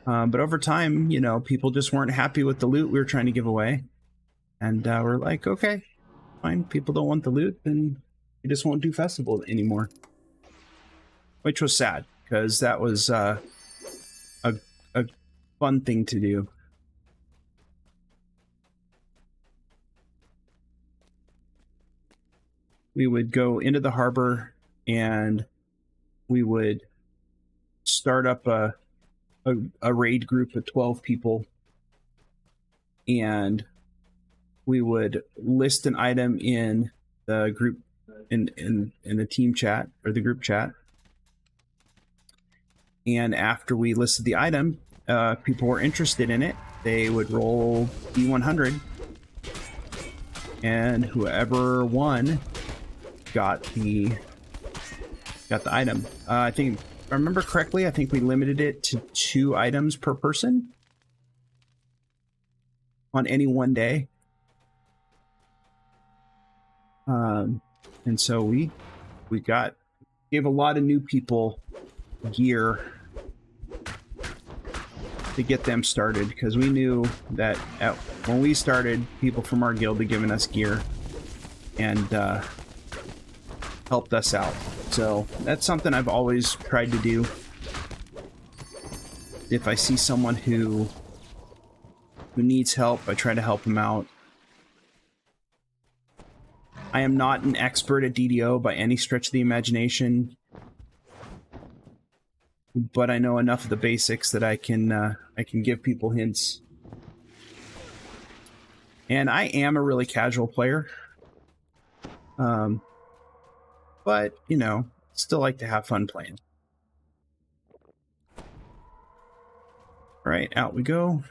But over time, you know, people just weren't happy with the loot we were trying to give away. And we're like, okay, fine. People don't want the loot, then we just won't do festival anymore. Which was sad, because that was a fun thing to do. We would go into the harbor and we would start up a raid group of 12 people, and we would list an item in the group, in the team chat or the group chat. And after we listed the item, people were interested in it. They would roll D100, and whoever won got the item. I think, if I remember correctly, I think we limited it to 2 items per person on any one day. And so we gave a lot of new people gear to get them started, because we knew that when we started, people from our guild had given us gear and helped us out. So that's something I've always tried to do. If I see someone who needs help, I try to help them out. I am not an expert at DDO by any stretch of the imagination, but I know enough of the basics that I can give people hints. And I am a really casual player, but you know, still like to have fun playing. All right, out we go.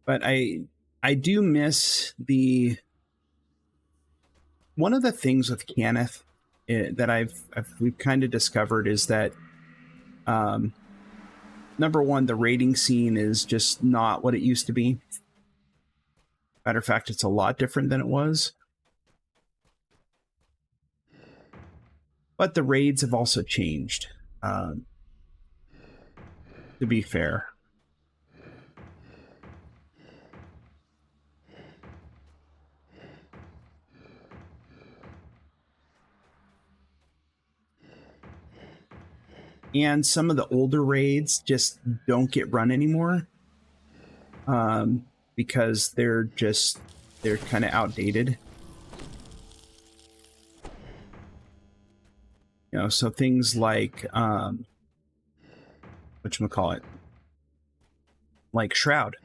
But I do miss one of the things with Cannith that we've kind of discovered is that number one, the raiding scene is just not what it used to be. Matter of fact, it's a lot different than it was. But the raids have also changed. to be fair. And some of the older raids just don't get run anymore, because they're kind of outdated. You know, so things like whatchamacallit, like Shroud.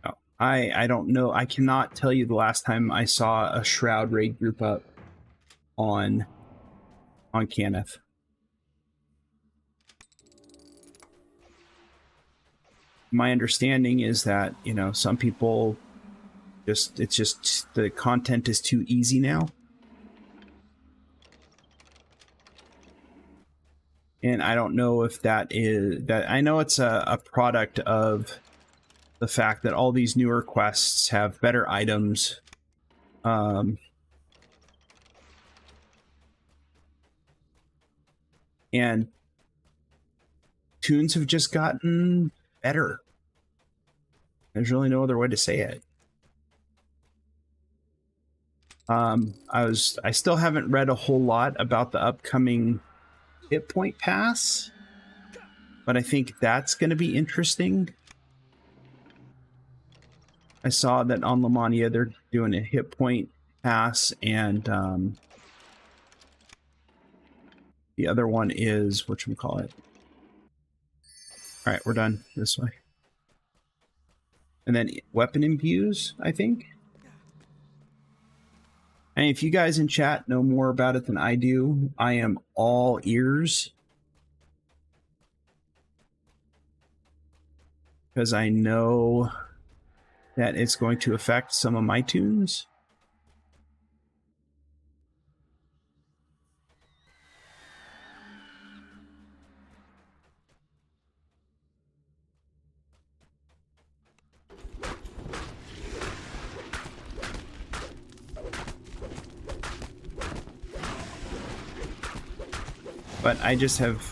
Oh, I don't know. I cannot tell you the last time I saw a Shroud raid group up on Cannith. My understanding is that, you know, some people it's just the content is too easy now. And I don't know if that is that. I know it's a product of the fact that all these newer quests have better items. And tunes have just gotten better. There's really no other way to say it. I still haven't read a whole lot about the upcoming hit point pass, but I think that's going to be interesting. I saw that on Lamania they're doing a hit point pass, and the other one is whatchamacallit. All right, we're done this way. And then weapon imbues, I think. And if you guys in chat know more about it than I do, I am all ears. Because I know that it's going to affect some of my tunes. But I just have,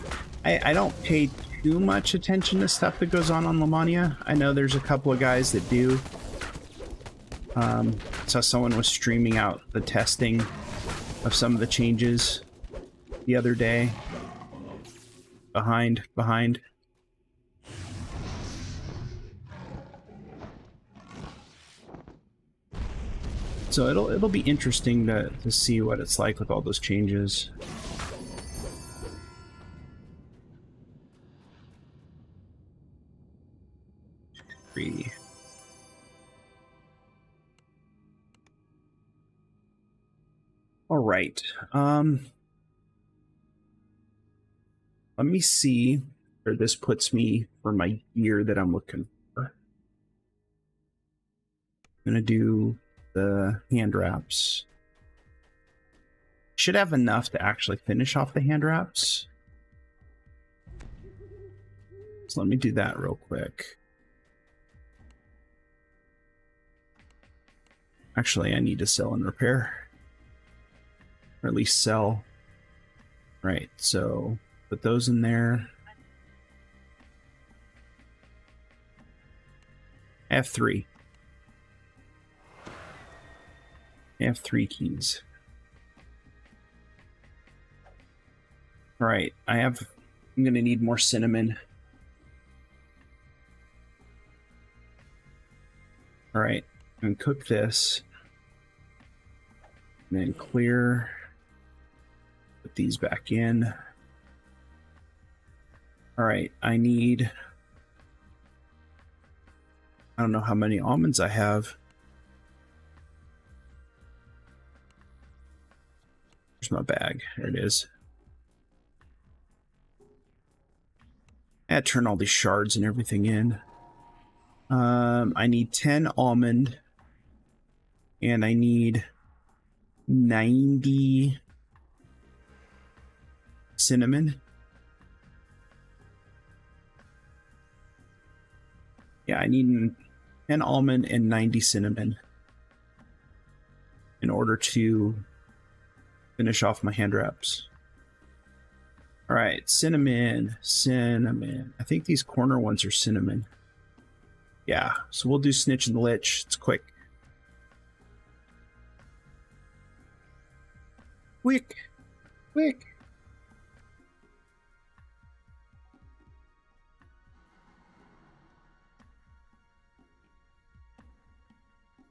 I don't pay too much attention to stuff that goes on Lamania. I know there's a couple of guys that do. Saw someone was streaming out the testing of some of the changes the other day. Behind. So it'll be interesting to see what it's like with all those changes. All right. Let me see where this puts me for my gear that I'm looking for. I'm gonna do the hand wraps. Should have enough to actually finish off the hand wraps. So let me do that real quick. Actually, I need to sell and repair. Or at least sell. Right, so put those in there. I have 3. I have 3 keys. All right, I'm gonna need more cinnamon. All right, I'm gonna cook this. And then clear. Put these back in. All right, I don't know how many almonds I have. There's my bag. There it is. I had to turn all these shards and everything in. I need 10 almond. And I need 90 cinnamon. Yeah, I need 10 almond and 90 cinnamon in order to finish off my hand wraps. All right, cinnamon. I think these corner ones are cinnamon. Yeah, so we'll do Snitch and Lich. It's quick. Quick.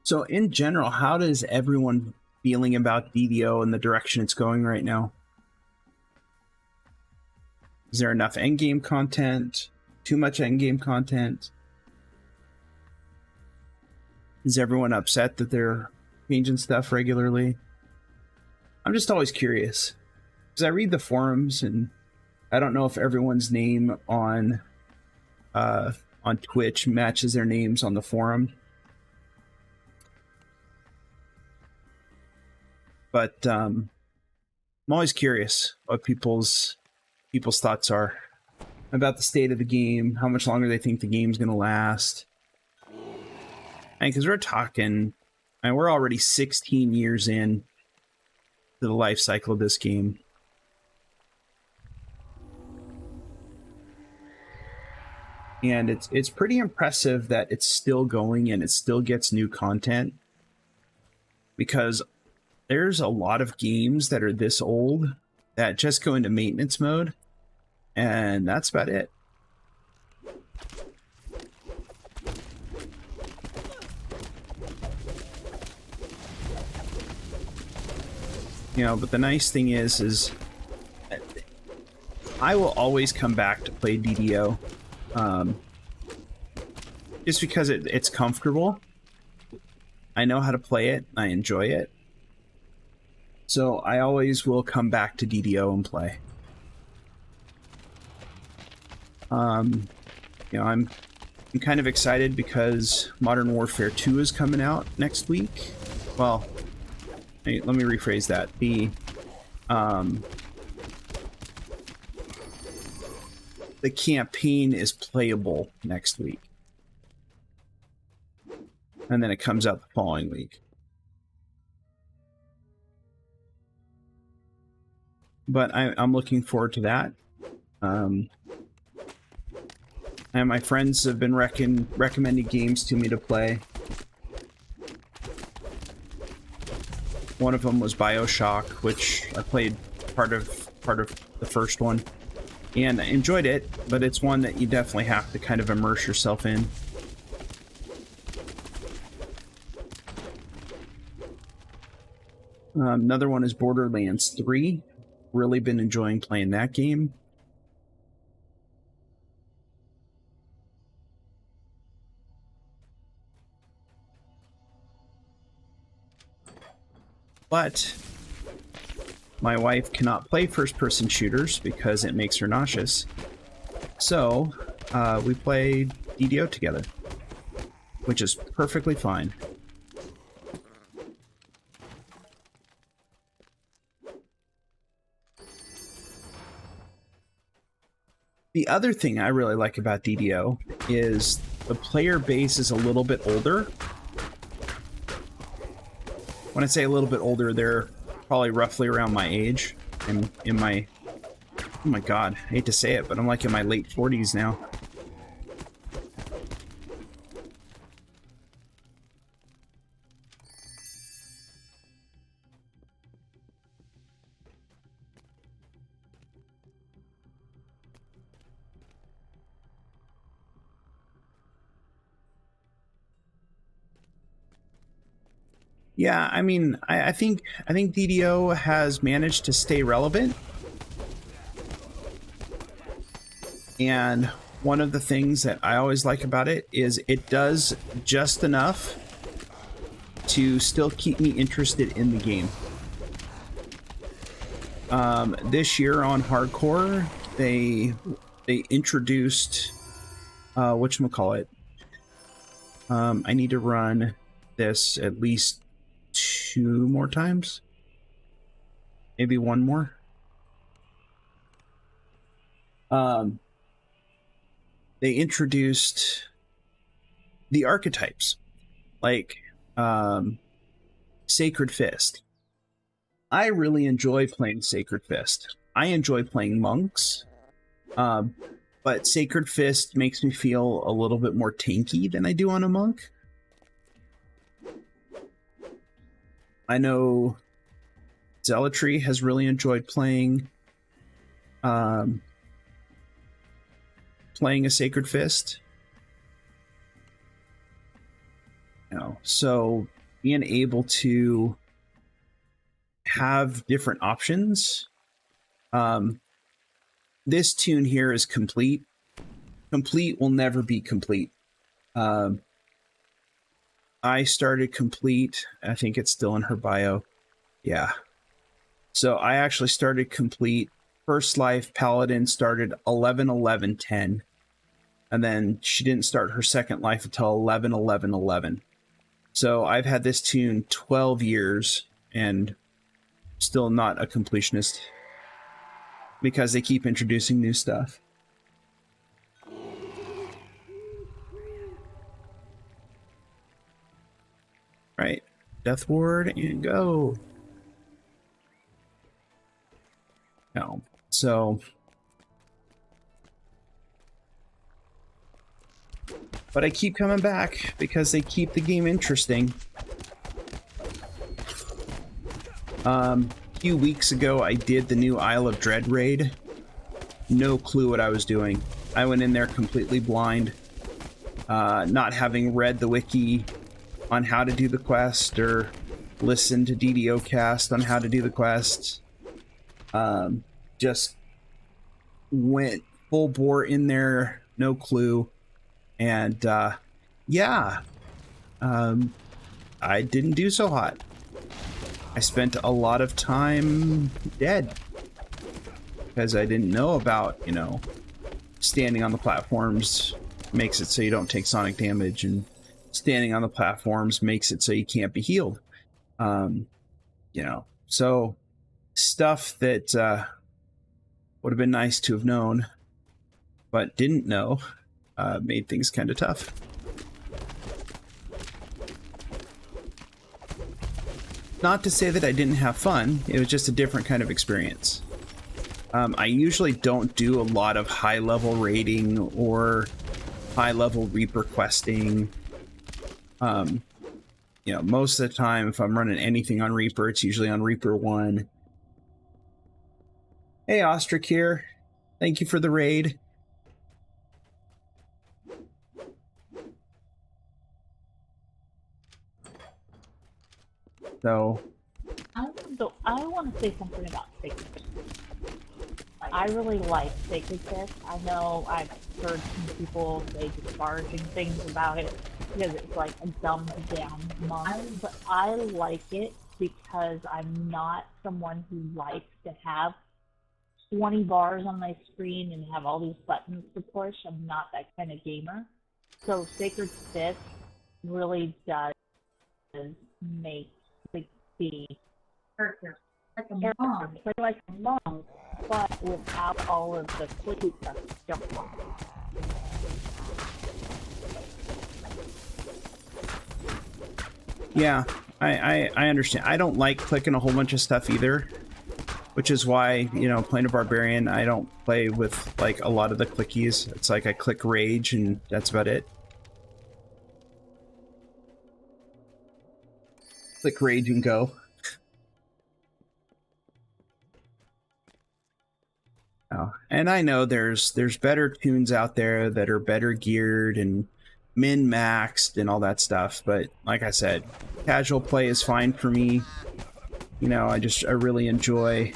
So in general, how does everyone feeling about DDO and the direction it's going right now? Is there enough endgame content? Too much endgame content? Is everyone upset that they're changing stuff regularly? I'm just always curious, because I read the forums and I don't know if everyone's name on Twitch matches their names on the forum. But I'm always curious what people's thoughts are about the state of the game, how much longer they think the game's going to last. And because we're talking, and we're already 16 years in to the life cycle of this game. And it's pretty impressive that it's still going and it still gets new content, because there's a lot of games that are this old that just go into maintenance mode, and that's about it. You know, but the nice thing is I will always come back to play DDO, just because it's comfortable. I know how to play it. I enjoy it. So I always will come back to DDO and play. You know, I'm kind of excited because Modern Warfare 2 is coming out next week. Well, let me rephrase that. The campaign is playable next week, and then it comes out the following week. But I'm looking forward to that. And my friends have been recommending games to me to play. One of them was BioShock, which I played part of the first one, and I enjoyed it, but it's one that you definitely have to kind of immerse yourself in. Another one is Borderlands 3. Really been enjoying playing that game. But my wife cannot play first-person shooters because it makes her nauseous. So we play DDO together, which is perfectly fine. The other thing I really like about DDO is the player base is a little bit older. When I say a little bit older, they're probably roughly around my age. I'm in my... Oh my god, I hate to say it, but I'm like in my late 40s now. Yeah, I mean, I think DDO has managed to stay relevant. And one of the things that I always like about it is it does just enough to still keep me interested in the game. This year on Hardcore, they introduced whatchamacallit. I need to run this at least 2 more times, maybe 1 more. They introduced the archetypes, like Sacred Fist. I really enjoy playing Sacred Fist. I enjoy playing monks, but Sacred Fist makes me feel a little bit more tanky than I do on a monk. I know Zealotry has really enjoyed playing a Sacred Fist. So being able to have different options. This tune here is complete. Complete will never be complete. I started complete. I think it's still in her bio. Yeah. So I actually started complete. First Life Paladin started 11/11/10. And then she didn't start her second life until 11/11/11. So I've had this tune 12 years and still not a completionist because they keep introducing new stuff. Right. Death Ward and go. No. So. But I keep coming back because they keep the game interesting. A few weeks ago, I did the new Isle of Dread raid. No clue what I was doing. I went in there completely blind, not having read the wiki on how to do the quest or listened to DDO cast on how to do the quest. Just went full bore in there, no clue. And yeah, I didn't do so hot. I spent a lot of time dead because I didn't know about, standing on the platforms makes it so you don't take sonic damage, and standing on the platforms makes it so you can't be healed. So stuff that would have been nice to have known, but didn't know, made things kind of tough. Not to say that I didn't have fun, it was just a different kind of experience. I usually don't do a lot of high-level raiding or high-level Reaper questing. Most of the time, if I'm running anything on Reaper, it's usually on Reaper 1. Hey, Ostrich here. Thank you for the raid. So, I want to say something about Sacred Fist. I really like Sacred Fist. I know I've heard some people say disparaging things about it because it's like a dumbed down monk, but I like it because I'm not someone who likes to have 20 bars on my screen and have all these buttons to push. I'm not that kind of gamer. So Sacred Fist really does make the character play like a monk, but without all of the clicky stuff jumping. yeah, I understand. I don't like clicking a whole bunch of stuff either, which is why, playing a barbarian, I don't play with like a lot of the clickies. It's like I click rage and that's about it. Click rage and go. Oh, and I know there's better tunes out there that are better geared and min-maxed and all that stuff, but like I said, casual play is fine for me. I really enjoy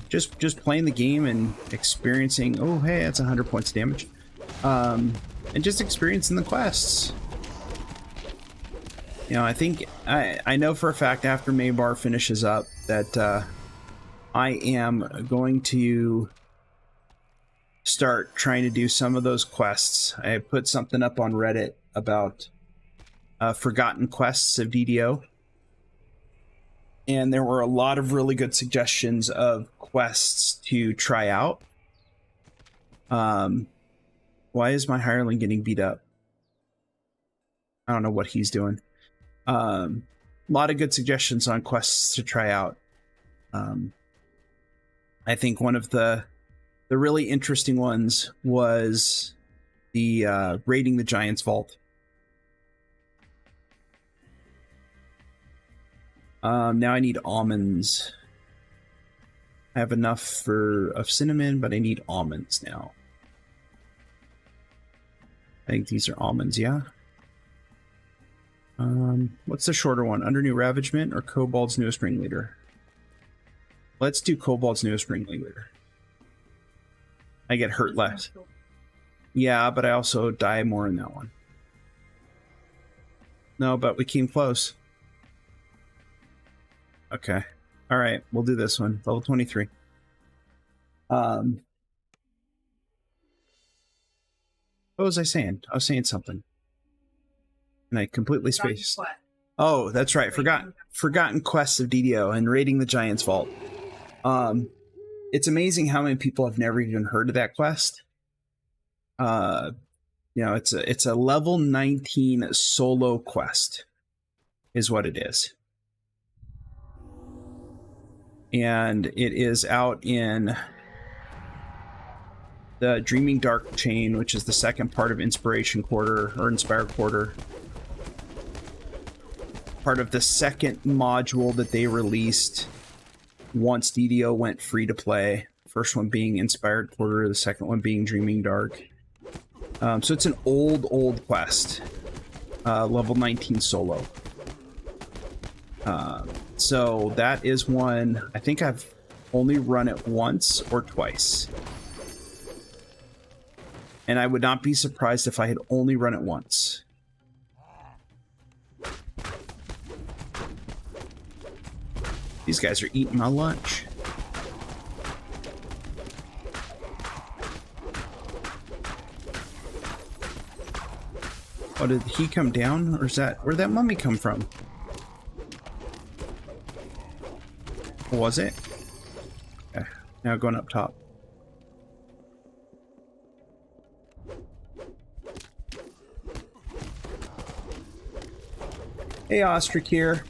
just playing the game and experiencing, oh hey, that's 100 points of damage, and just experiencing the quests. I think I know for a fact after Maybar finishes up that I am going to start trying to do some of those quests. I put something up on Reddit about forgotten quests of DDO, and there were a lot of really good suggestions of quests to try out. Why is my hireling getting beat up? I don't know what he's doing. A lot of good suggestions on quests to try out. I think one of the really interesting ones was the raiding the Giant's Vault. Now I need almonds. I have enough of cinnamon, but I need almonds now. I think these are almonds, yeah. What's the shorter one? Under New Ravagement or Kobold's Newest Ringleader? Let's do Kobold's Newest Ringleader. I get hurt less. Yeah, but I also die more in that one. No, but we came close. Okay. All right, we'll do this one. Level 23. What was I saying? I was saying something. And I completely spaced. Oh, that's right. Forgotten Quests of DDO and raiding the Giant's Vault. It's amazing how many people have never even heard of that quest. It's a level 19 solo quest is what it is. And it is out in the Dreaming Dark chain, which is the second part of Inspiration Quarter, or Inspired Quarter. Part of the second module that they released once DDO went free to play. First one being Inspired Quarter, the second one being Dreaming Dark. So it's an old quest. Level 19 solo. So that is one, I think I've only run it once or twice. And I would not be surprised if I had only run it once. These guys are eating my lunch. Oh, did he come down? Or is that, where'd that mummy come from? Was it? Okay, now going up top. Hey, Ostrich here.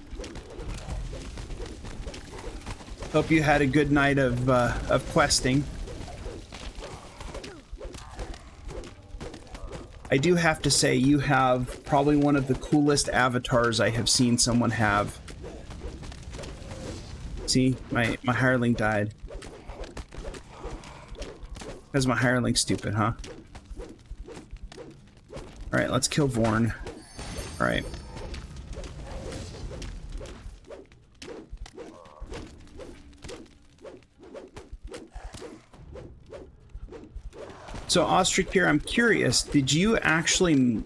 Hope you had a good night of questing. I do have to say, you have probably one of the coolest avatars I have seen someone have. See, my hireling died. Because my hireling's stupid, huh? Alright, let's kill Vorn. Alright. So, Ostrich here, I'm curious, did you actually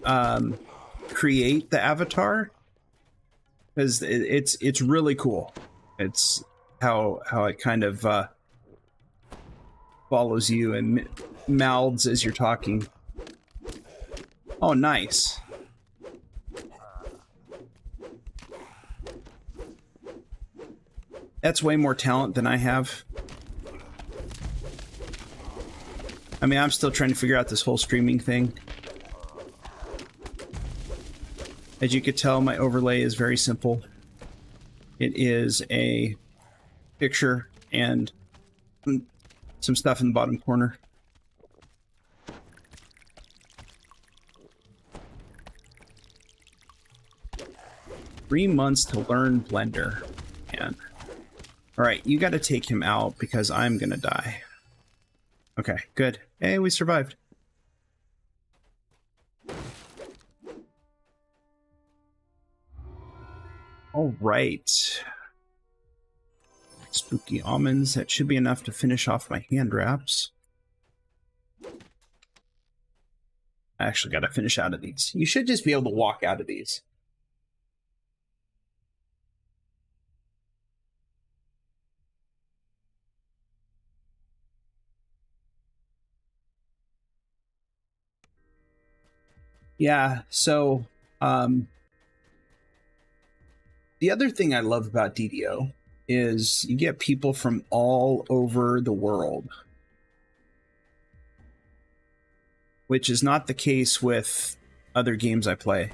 create the avatar? Because it's really cool. It's how it kind of follows you and mouths as you're talking. Oh, nice. That's way more talent than I have. I mean, I'm still trying to figure out this whole streaming thing. As you could tell, my overlay is very simple. It is a picture and some stuff in the bottom corner. Three months to learn Blender. Man. Alright, you gotta take him out because I'm gonna die. Okay, good. Hey, we survived. All right. Spooky almonds. That should be enough to finish off my hand wraps. I actually got to finish out of these. You should just be able to walk out of these. Yeah, so the other thing I love about DDO is you get people from all over the world, which is not the case with other games I play.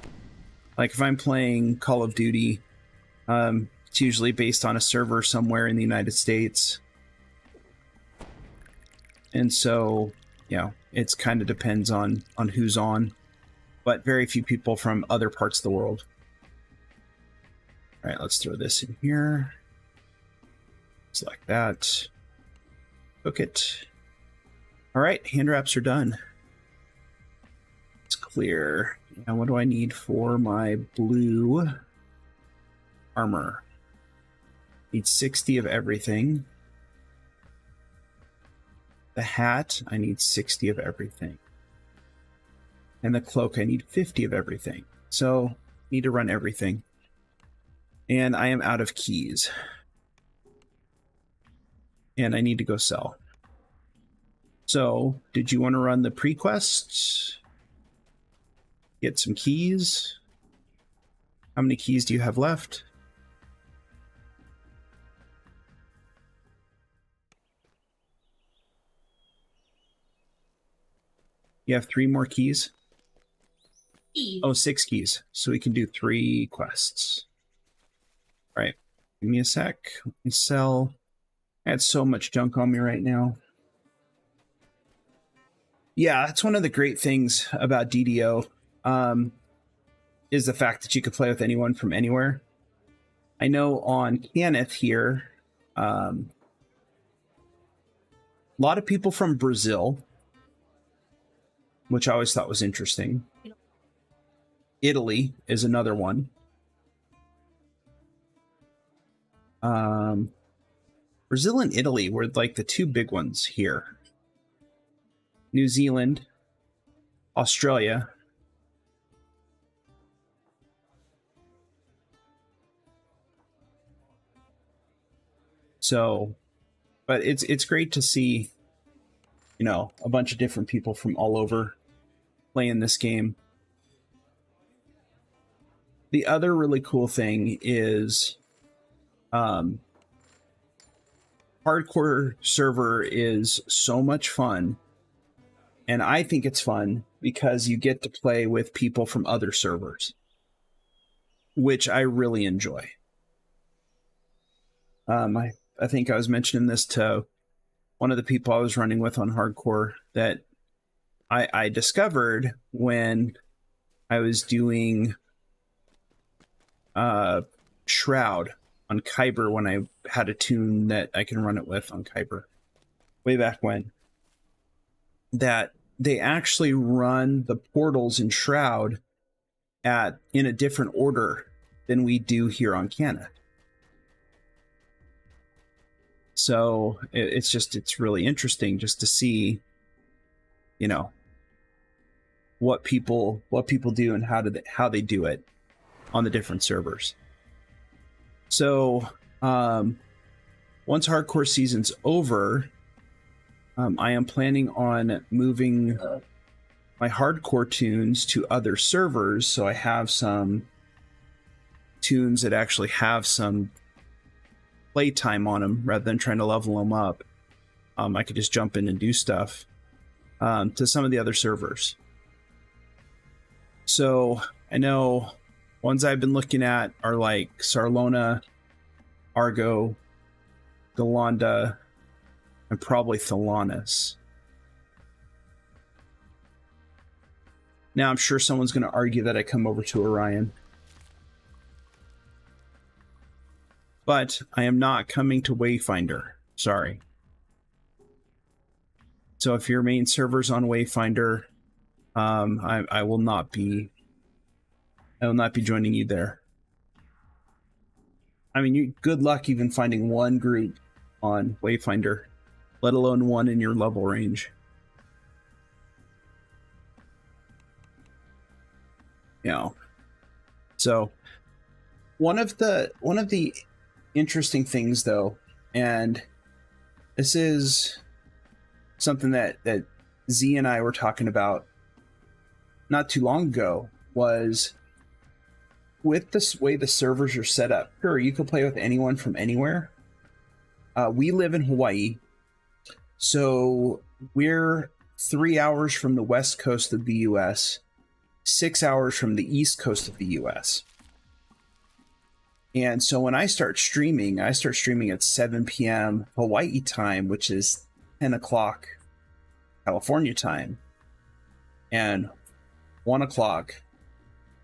Like if I'm playing Call of Duty, It's usually based on a server somewhere in the United States. And so, it's kind of depends on who's on, but very few people from other parts of the world. All right, let's throw this in here. Select that. Cook it. All right, hand wraps are done. It's clear. Now, what do I need for my blue armor? Need 60 of everything. The hat, I need 60 of everything. And the cloak, I need 50 of everything. So, need to run everything. And I am out of keys. And I need to go sell. So, did you want to run the pre-quest? Get some keys? How many keys do you have left? You have 3 more keys? Oh, 6 keys. So we can do 3 quests. All right. Give me a sec. Let me sell. I had so much junk on me right now. Yeah, that's one of the great things about DDO, is the fact that you could play with anyone from anywhere. I know on Kenneth here, a lot of people from Brazil, which I always thought was interesting. Italy is another one. Brazil and Italy were like the 2 big ones here. New Zealand, Australia. So, but it's great to see, a bunch of different people from all over playing this game. The other really cool thing is, hardcore server is so much fun. And I think it's fun because you get to play with people from other servers, which I really enjoy. I think I was mentioning this to one of the people I was running with on hardcore that I discovered when I was doing Shroud on Kyber, when I had a tune that I can run it with on Kyber way back when, that they actually run the portals in Shroud in a different order than we do here on Canada. So it's really interesting just to see, what people do and how they do it on the different servers. So once hardcore season's over, I am planning on moving my hardcore tunes to other servers, so I have some tunes that actually have some playtime on them rather than trying to level them up. I could just jump in and do stuff to some of the other servers. So I know ones I've been looking at are like Sarlona, Argo, Galanda, and probably Thalanis. Now I'm sure someone's going to argue that I come over to Orion. But I am not coming to Wayfinder. Sorry. So if your main server's on Wayfinder, I will not be joining you there. I mean, good luck even finding one group on Wayfinder, let alone one in your level range. So one of the interesting things, though, and this is something that Z and I were talking about not too long ago, was with this way the servers are set up. Sure, you can play with anyone from anywhere. We live in Hawaii, so we're 3 hours from the west coast of the US, 6 hours from the east coast of the US. And so when I start streaming at 7 p.m. Hawaii time, which is 10 o'clock California time, and 1 o'clock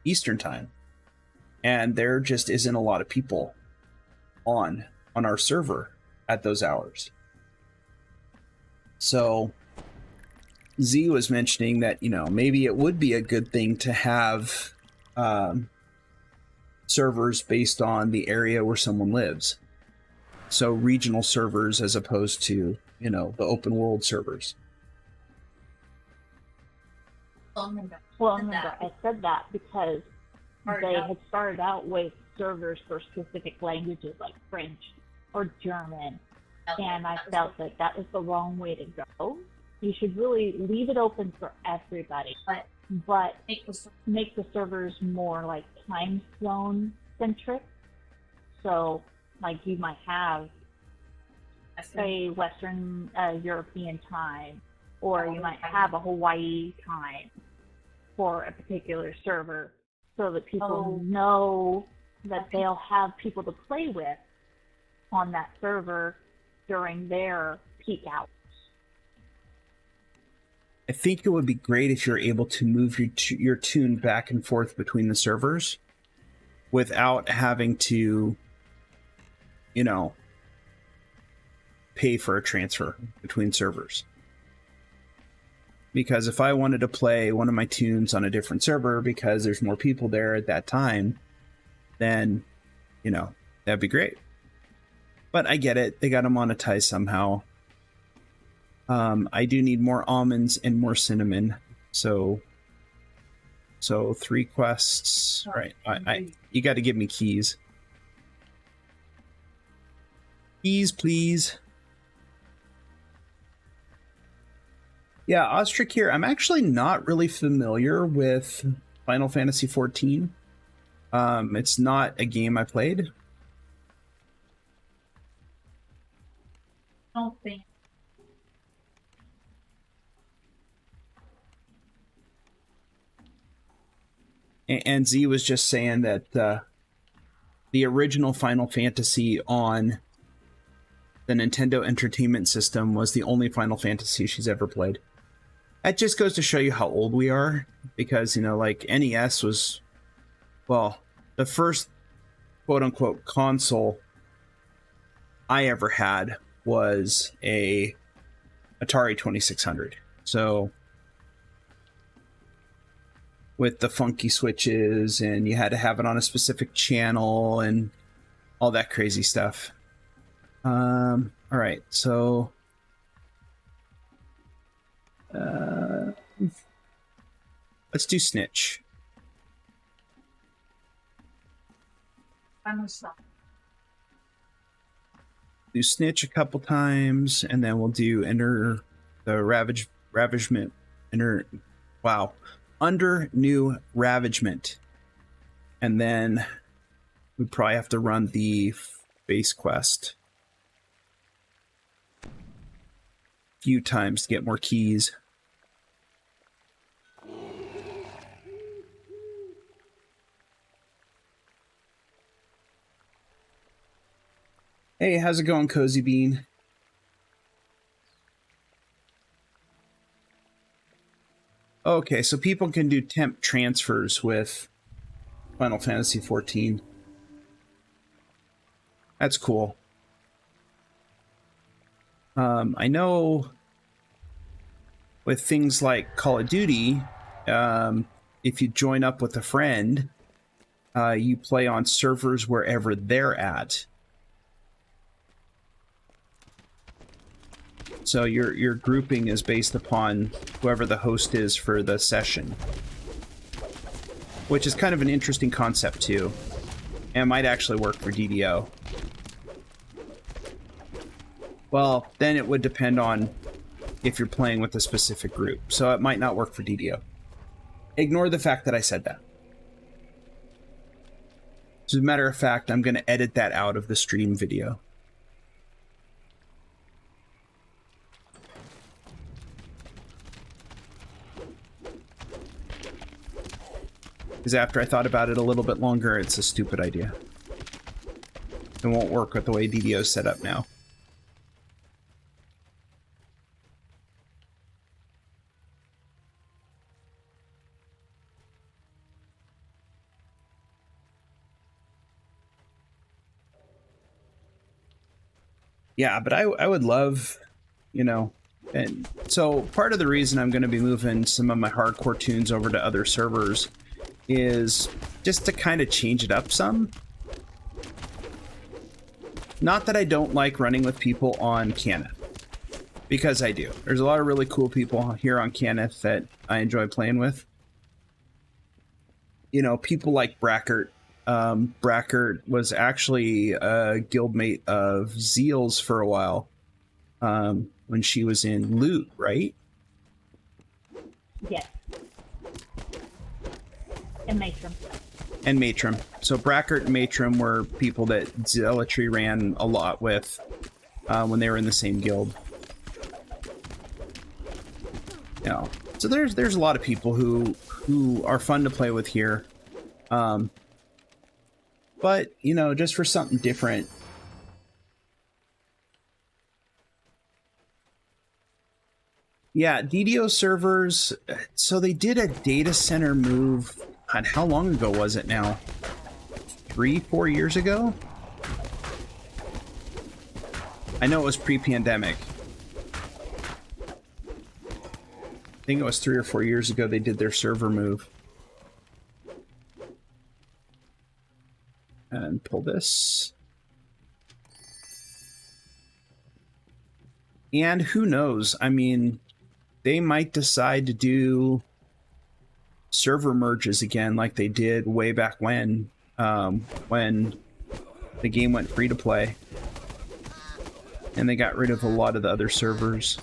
Eastern time. And there just isn't a lot of people on our server at those hours. So Z was mentioning that, maybe it would be a good thing to have servers based on the area where someone lives. So regional servers as opposed to, the open world servers. Well, remember, I said that because they had started out with servers for specific languages like French or German, and I felt that that was the wrong way to go. You should really leave it open for everybody, but make the servers more like time zone centric. So, like, you might have a Western European time, or you might have a Hawaii time for a particular server, so that people know that they'll have people to play with on that server during their peak hours. I think it would be great if you're able to move your tune back and forth between the servers without having to, pay for a transfer between servers. Because if I wanted to play one of my tunes on a different server because there's more people there at that time, then, that'd be great. But I get it. They got to monetize somehow. I do need more almonds and more cinnamon. So 3 quests. All right. You got to give me keys. Keys, please. Yeah, Ostrich here. I'm actually not really familiar with Final Fantasy XIV. It's not a game I played. I don't think. And Z was just saying that the original Final Fantasy on the Nintendo Entertainment System was the only Final Fantasy she's ever played. That just goes to show you how old we are, because, like, NES was, well, the first quote-unquote console I ever had was a Atari 2600. So, with the funky switches, and you had to have it on a specific channel, and all that crazy stuff. All right, so... let's do Snitch. Do Snitch a couple times, and then we'll do Enter the Ravagement. Under New Ravagement. And then we probably have to run the base quest a few times to get more keys. Hey, how's it going, Cozy Bean? Okay, so people can do temp transfers with Final Fantasy XIV. That's cool. I know with things like Call of Duty, if you join up with a friend, you play on servers wherever they're at. So your grouping is based upon whoever the host is for the session, which is kind of an interesting concept too, and might actually work for DDO. Well, then it would depend on if you're playing with a specific group, so it might not work for DDO. Ignore the fact that I said that. As a matter of fact, I'm going to edit that out of the stream video. Because after I thought about it a little bit longer, it's a stupid idea. It won't work with the way DDO is set up now. Yeah, but I would love, you know, and so part of the reason I'm going to be moving some of my hardcore tunes over to other servers is just to kind of change it up some. Not that I don't like running with people on Cannith, because I do. There's a lot of really cool people here on Cannith that I enjoy playing with. You know, people like Brackert. Brackert was actually a guildmate of Zeal's for a while, when she was in Loot, right? Yes. And Matron. And Matron. So Brackert and Matron were people that Zealotry ran a lot with when they were in the same guild. You know, so there's a lot of people who are fun to play with here. But, you know, just for something different. Yeah, DDO servers, so they did a data center move, on how long ago was it now? 3-4 years ago? I know it was pre-pandemic. I think it was 3 or 4 years ago they did their server move. And pull this. And who knows? I mean, they might decide to do server merges again like they did way back when the game went free to play. And they got rid of a lot of the other servers.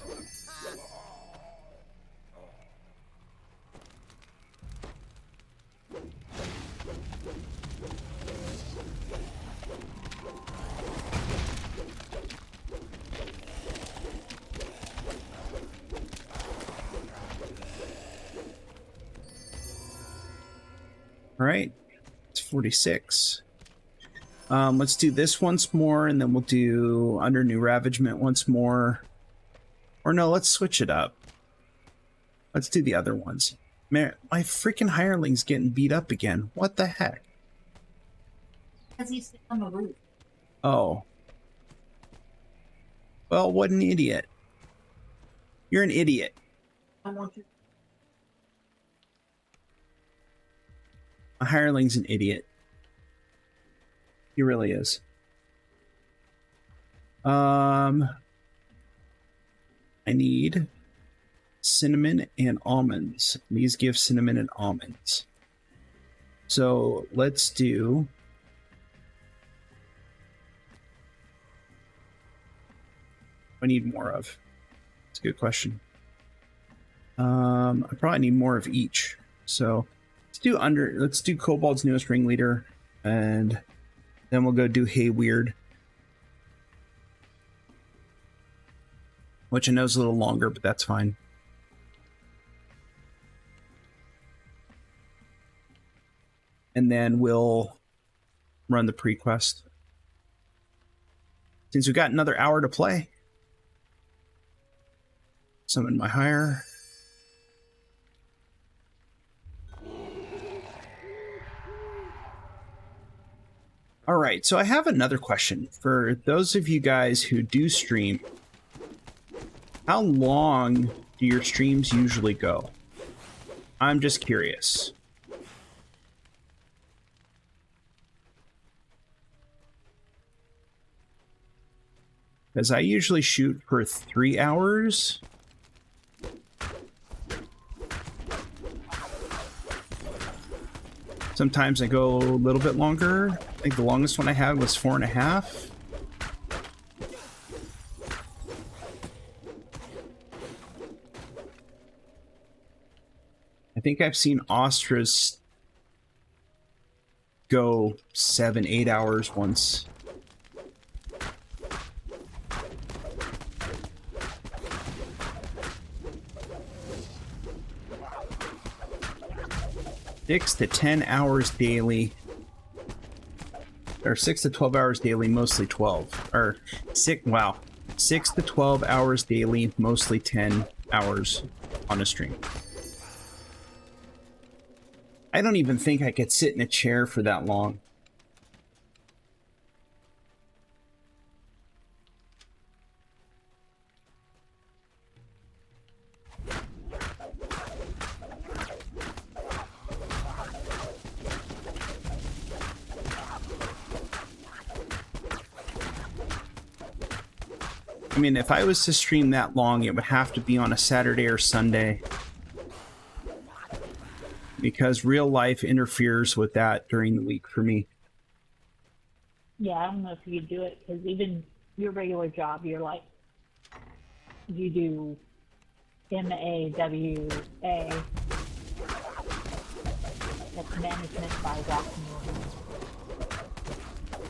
All right, it's 46. Let's do this once more, and then we'll do Under New Ravagement once more. Or no, let's switch it up. Let's do the other ones. Man, my freaking hireling's getting beat up again. What the heck? Because he's sitting on the roof. Oh. Well, what an idiot. You're an idiot. I want you. A hireling's an idiot. He really is. I need cinnamon and almonds. These give cinnamon and almonds. So let's do... I need more of. That's a good question. I probably need more of each. So let's do Kobold's Newest Ringleader, and then we'll go do Hey Weird, which I know is a little longer, but that's fine. And then we'll run the pre-quest. Since we've got another hour to play. Summon my hire. All right, so I have another question for those of you guys who do stream. How long do your streams usually go? I'm just curious. Because I usually shoot for 3 hours. Sometimes I go a little bit longer. I think the longest one I had was 4.5. I think I've seen Ostras go 7-8 hours once. Six to 10 hours daily. or 6 to 12 hours daily, mostly 12. Or 6 to 12 hours daily, mostly 10 hours on a stream. I don't even think I could sit in a chair for that long. I mean, if I was to stream that long, it would have to be on a Saturday or Sunday, because real life interferes with that during the week for me. Yeah, I don't know if you do it, because even your regular job, you're like, you do MAWA, that's management by walking around.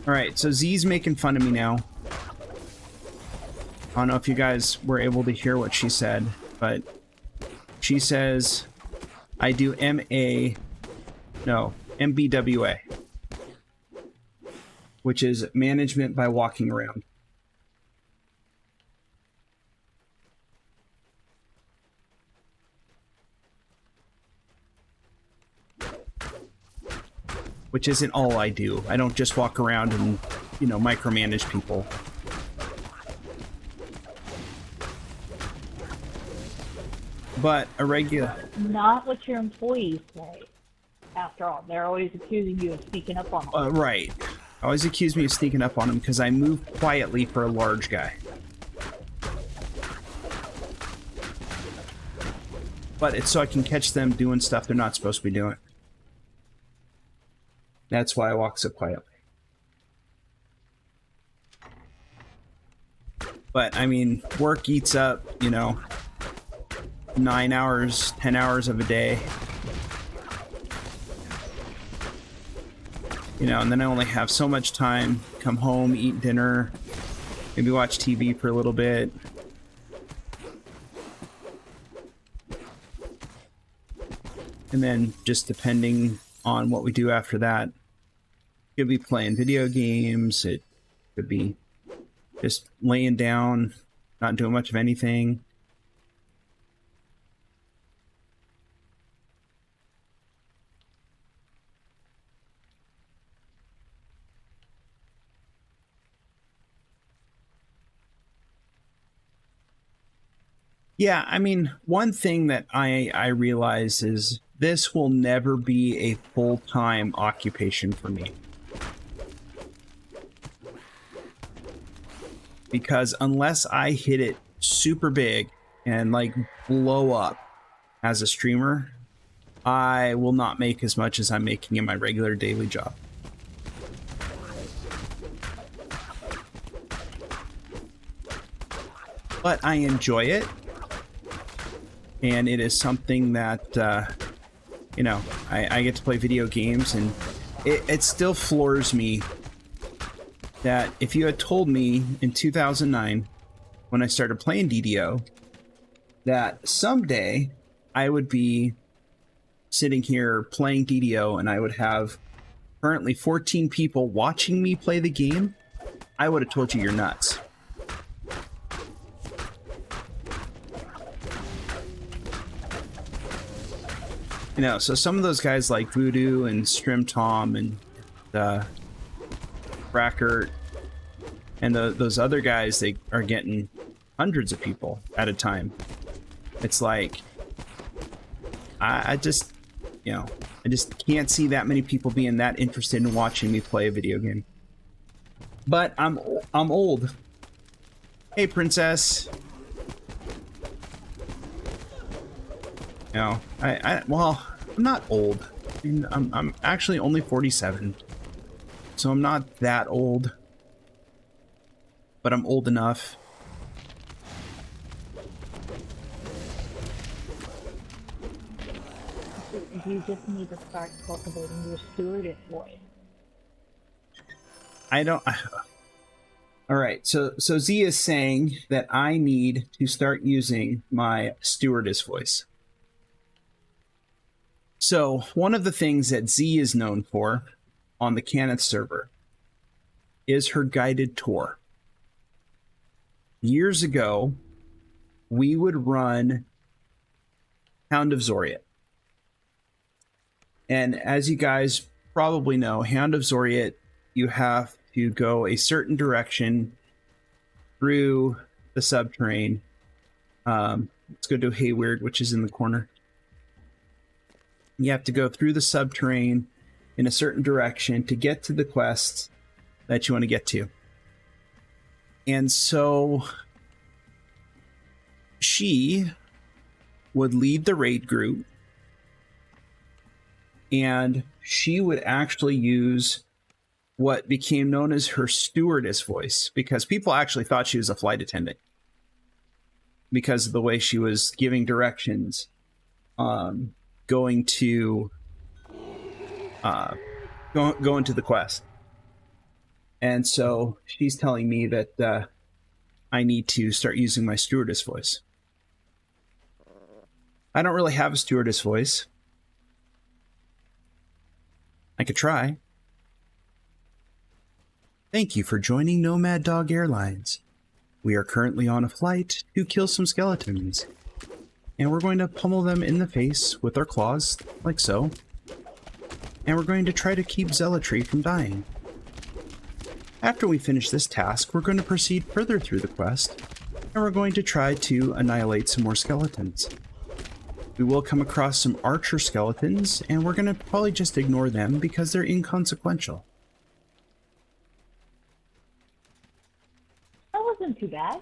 All right, so Z's making fun of me now. I don't know if you guys were able to hear what she said, but she says I do MBWA, which is management by walking around. Which isn't all I do. I don't just walk around and, micromanage people. But a regular... Not what your employees say, after all. They're always accusing you of sneaking up on them. Right. Always accuse me of sneaking up on them because I move quietly for a large guy. But it's so I can catch them doing stuff they're not supposed to be doing. That's why I walk so quietly. But, I mean, work eats up, 9 hours, 10 hours of a day. And then I only have so much time. Come home, eat dinner, maybe watch TV for a little bit. And then just depending on what we do after that, could be playing video games, it could be just laying down, not doing much of anything. Yeah, I mean, one thing that I realize is this will never be a full-time occupation for me. Because unless I hit it super big and blow up as a streamer, I will not make as much as I'm making in my regular daily job. But I enjoy it. And it is something that, I get to play video games, and it still floors me that if you had told me in 2009, when I started playing DDO, that someday I would be sitting here playing DDO and I would have currently 14 people watching me play the game, I would have told you you're nuts. So some of those guys like Voodoo and Strim Tom and Brackert and those other guys, they are getting hundreds of people at a time. It's like, I just can't see that many people being that interested in watching me play a video game. But I'm old. Hey, Princess. Well, I'm not old. I'm actually only 47. So I'm not that old. But I'm old enough. You just need to start cultivating your stewardess voice. Alright, so Z is saying that I need to start using my stewardess voice. So, one of the things that Z is known for on the Kenneth server is her guided tour. Years ago, we would run Hound of Zoriat. And as you guys probably know, Hound of Zoriat, you have to go a certain direction through the subterrane. Let's go to Hayward, which is in the corner. You have to go through the subterrane in a certain direction to get to the quest that you want to get to. And so she would lead the raid group, and she would actually use what became known as her stewardess voice, because people actually thought she was a flight attendant because of the way she was giving directions, going to the quest. And so she's telling me that I need to start using my stewardess voice. I don't really have a stewardess voice. I could try. Thank you for joining Nomad Dog Airlines. We are currently on a flight to kill some skeletons. And we're going to pummel them in the face with our claws, like so. And we're going to try to keep Zealotry from dying. After we finish this task, we're going to proceed further through the quest, and we're going to try to annihilate some more skeletons. We will come across some archer skeletons, and we're going to probably just ignore them because they're inconsequential. That wasn't too bad.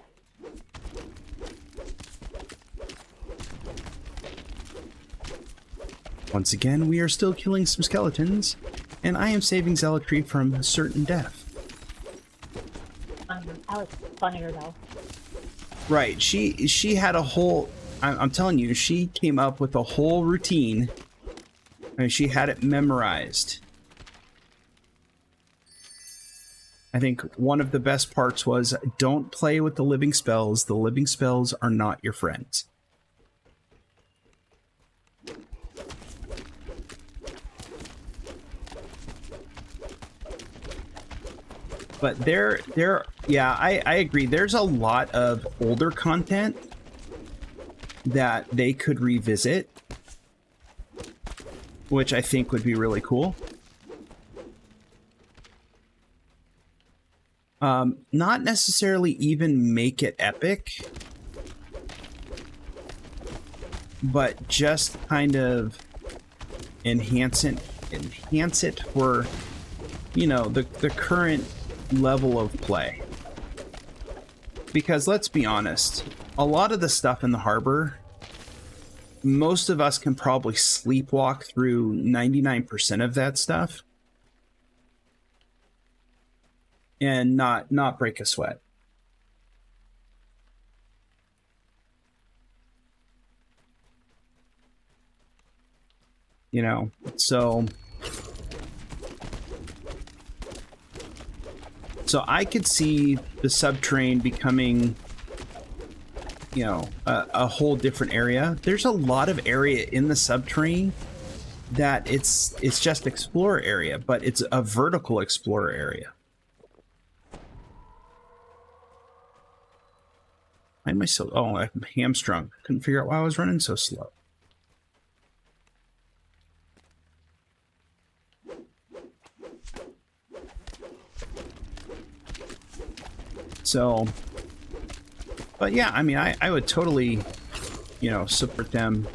Once again, we are still killing some skeletons, and I am saving Zealotry from certain death. Alex is funnier though. Right, she had a whole... I'm telling you, she came up with a whole routine, and she had it memorized. I think one of the best parts was, don't play with the living spells. The living spells are not your friends. But yeah, I agree. There's a lot of older content that they could revisit, which I think would be really cool. Not necessarily even make it epic, but just kind of enhance it for, you know, the current level of play. Because let's be honest, a lot of the stuff in the harbor, most of us can probably sleepwalk through 99% of that stuff and not break a sweat. You know, so I could see the subterrane becoming, you know, a whole different area. There's a lot of area in the subterrane that it's just explorer area, but it's a vertical explorer area. Why am I so... Oh, I'm hamstrung. Couldn't figure out why I was running so slow. So, but yeah, I mean, I would totally, you know, support them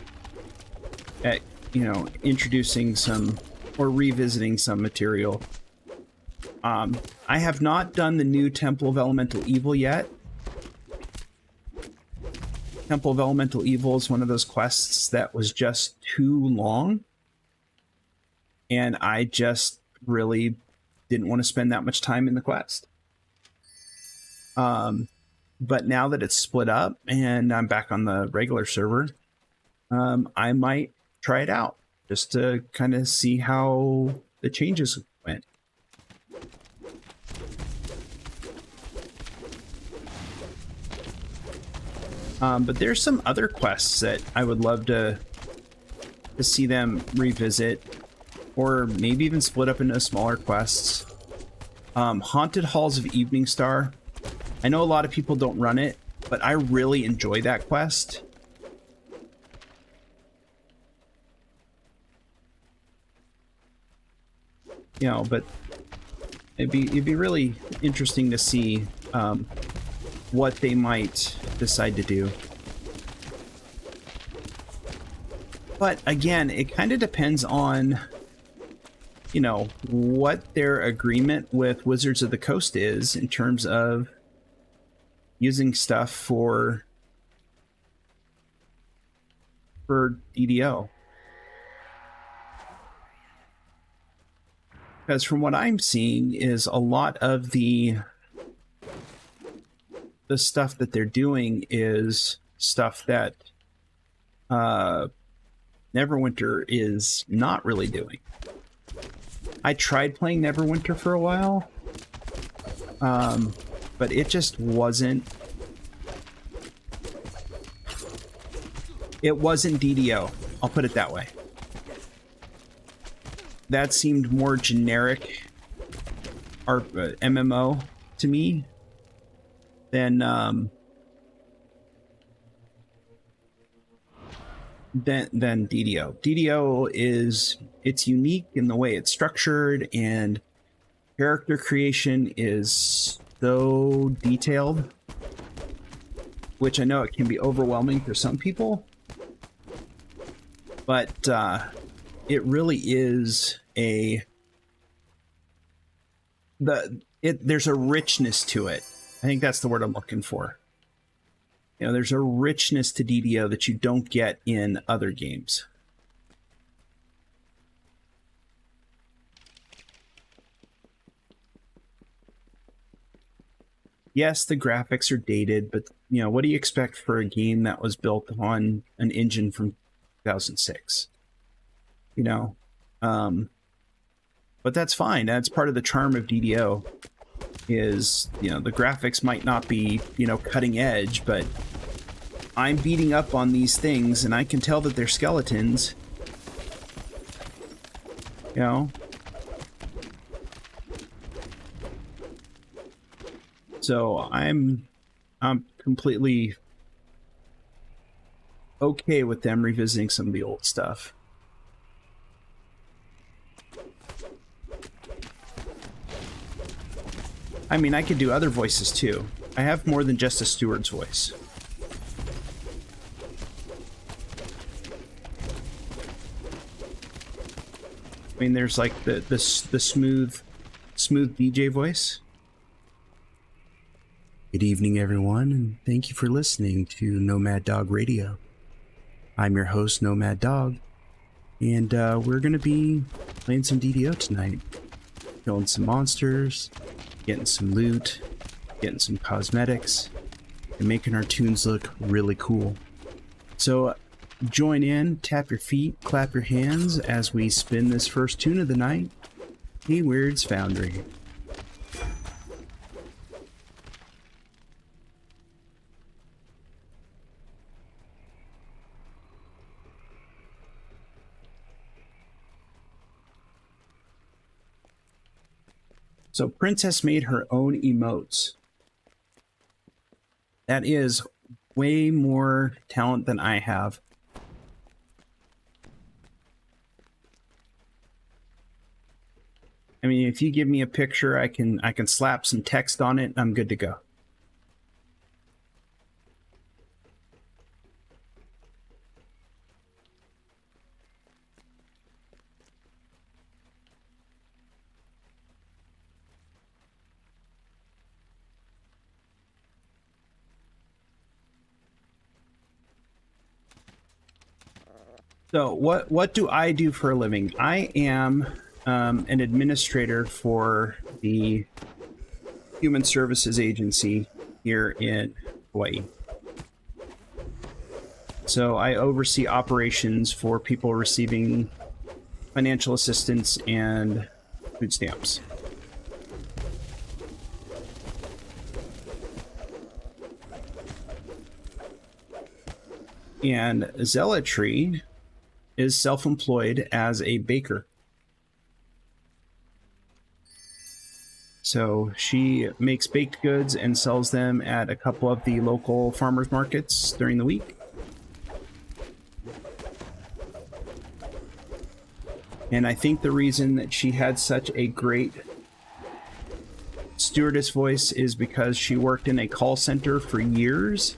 at, you know, introducing some or revisiting some material. I have not done the new Temple of Elemental Evil yet. Temple of Elemental Evil is one of those quests that was just too long, and I just really didn't want to spend that much time in the quest. But now that it's split up and I'm back on the regular server, I might try it out just to kind of see how the changes went. But there's some other quests that I would love to see them revisit, or maybe even split up into smaller quests. Haunted Halls of Evening Star. I know a lot of people don't run it, but I really enjoy that quest. You know, but it'd be really interesting to see what they might decide to do. But again, it kind of depends on, you know, what their agreement with Wizards of the Coast is in terms of using stuff for DDO. Because from what I'm seeing is a lot of the stuff that they're doing is stuff that Neverwinter is not really doing. I tried playing Neverwinter for a while, but it just wasn't. It wasn't DDO. I'll put it that way. That seemed more generic MMO to me than DDO. DDO it's unique in the way it's structured, and character creation is so detailed, which I know it can be overwhelming for some people, but it really is there's a richness to it. I think that's the word I'm looking for. You know, there's a richness to DDO that you don't get in other games. Yes, the graphics are dated, but, you know, what do you expect for a game that was built on an engine from 2006? You know, but that's fine. That's part of the charm of DDO is, you know, the graphics might not be, you know, cutting edge, but I'm beating up on these things and I can tell that they're skeletons. You know? So I'm completely okay with them revisiting some of the old stuff. I mean, I could do other voices too. I have more than just a steward's voice. I mean, there's like the smooth DJ voice. Good evening, everyone, and thank you for listening to Nomad Dog Radio. I'm your host, Nomad Dog, and we're gonna be playing some DDO tonight, killing some monsters, getting some loot, getting some cosmetics, and making our tunes look really cool. So join in, tap your feet, clap your hands as we spin this first tune of the night, Hayward's Foundry. So Princess made her own emotes. That is way more talent than I have. I mean, if you give me a picture, I can slap some text on it and I'm good to go. So what do I do for a living? I am an administrator for the Human Services Agency here in Hawaii. So I oversee operations for people receiving financial assistance and food stamps. And Zealotry is self-employed as a baker. So she makes baked goods and sells them at a couple of the local farmers markets during the week. And I think the reason that she had such a great stewardess voice is because she worked in a call center for years.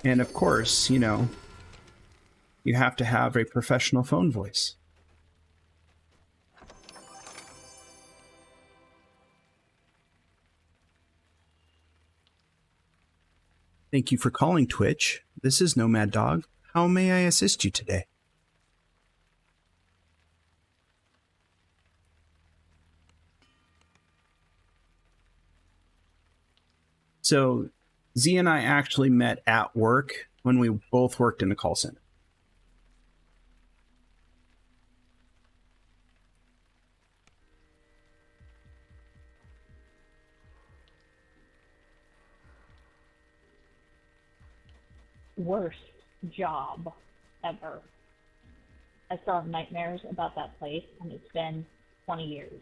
And of course, you know, you have to have a professional phone voice. Thank you for calling Twitch. This is Nomad Dog. How may I assist you today? So Z and I actually met at work when we both worked in a call center. Worst job ever. I still have nightmares about that place, and it's been 20 years.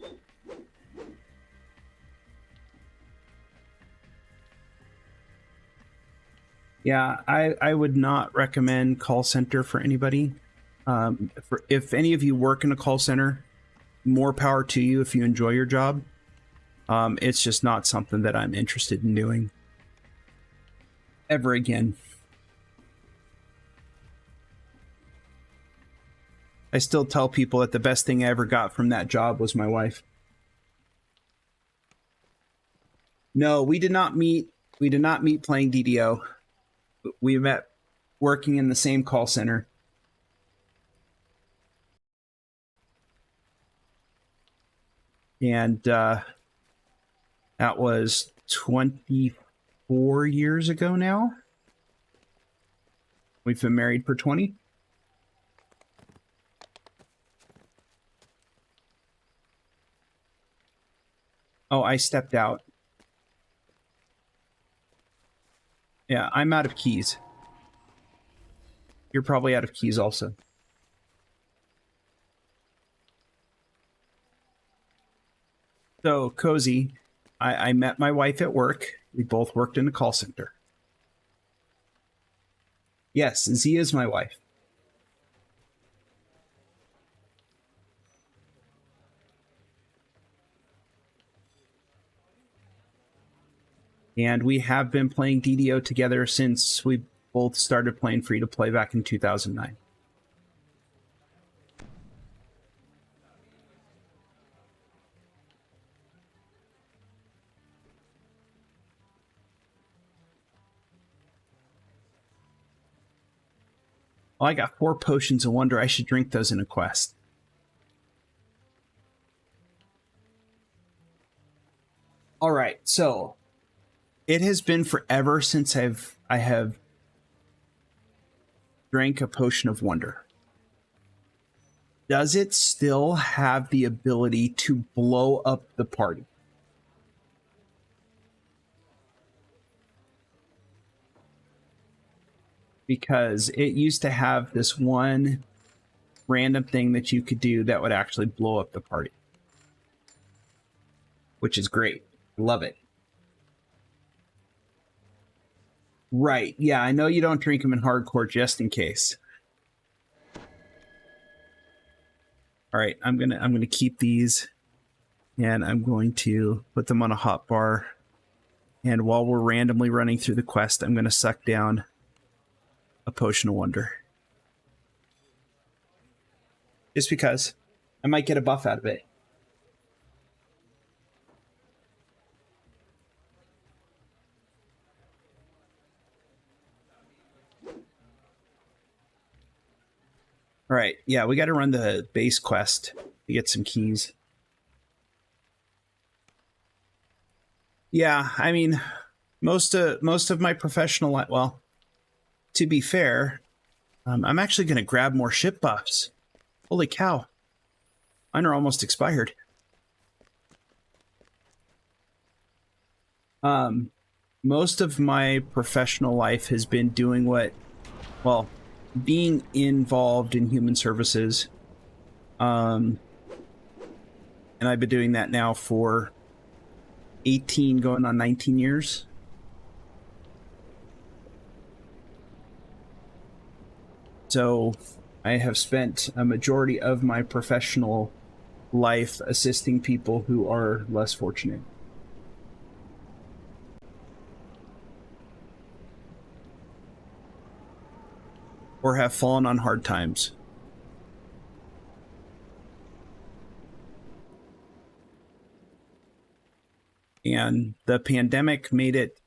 Yeah, I would not recommend call center for anybody. If any of you work in a call center, more power to you if you enjoy your job. It's just not something that I'm interested in doing ever again. I still tell people that the best thing I ever got from that job was my wife. No, we did not meet. We did not meet playing DDO. We met working in the same call center. And that was 24 years ago now. We've been married for 20. Oh, I stepped out. Yeah, I'm out of keys. You're probably out of keys also. So, Cozy, I met my wife at work. We both worked in a call center. Yes, Z is my wife. And we have been playing DDO together since we both started playing free-to-play back in 2009. Oh, I got 4 potions of wonder. I should drink those in a quest. All right, so it has been forever since I have drank a potion of wonder. Does it still have the ability to blow up the party? Because it used to have this one random thing that you could do that would actually blow up the party. Which is great. Love it. Right. Yeah, I know you don't drink them in hardcore just in case. All right, I'm gonna keep these, and I'm going to put them on a hot bar. And while we're randomly running through the quest, I'm gonna suck down a potion of wonder. Just because I might get a buff out of it. All right, yeah, we got to run the base quest to get some keys. Yeah, I mean, most of my professional life, well, to be fair, I'm actually going to grab more ship buffs. Holy cow. Mine are almost expired. Most of my professional life has been doing being involved in human services. and I've been doing that now for 18 going on 19 years. So I have spent a majority of my professional life assisting people who are less fortunate. Or have fallen on hard times. And the pandemic made it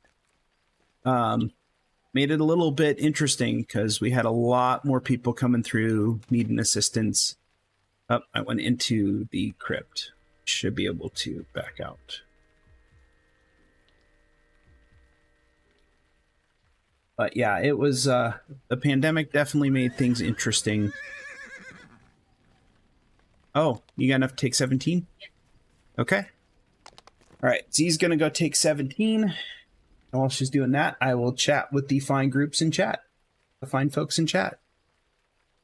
a little bit interesting because we had a lot more people coming through needing assistance. Oh, I went into the crypt. Should be able to back out. But yeah, it was the pandemic definitely made things interesting. Oh, you got enough to take 17? Okay. All right, Z's gonna go take 17. And while she's doing that, I will chat with the fine groups in chat, the fine folks in chat.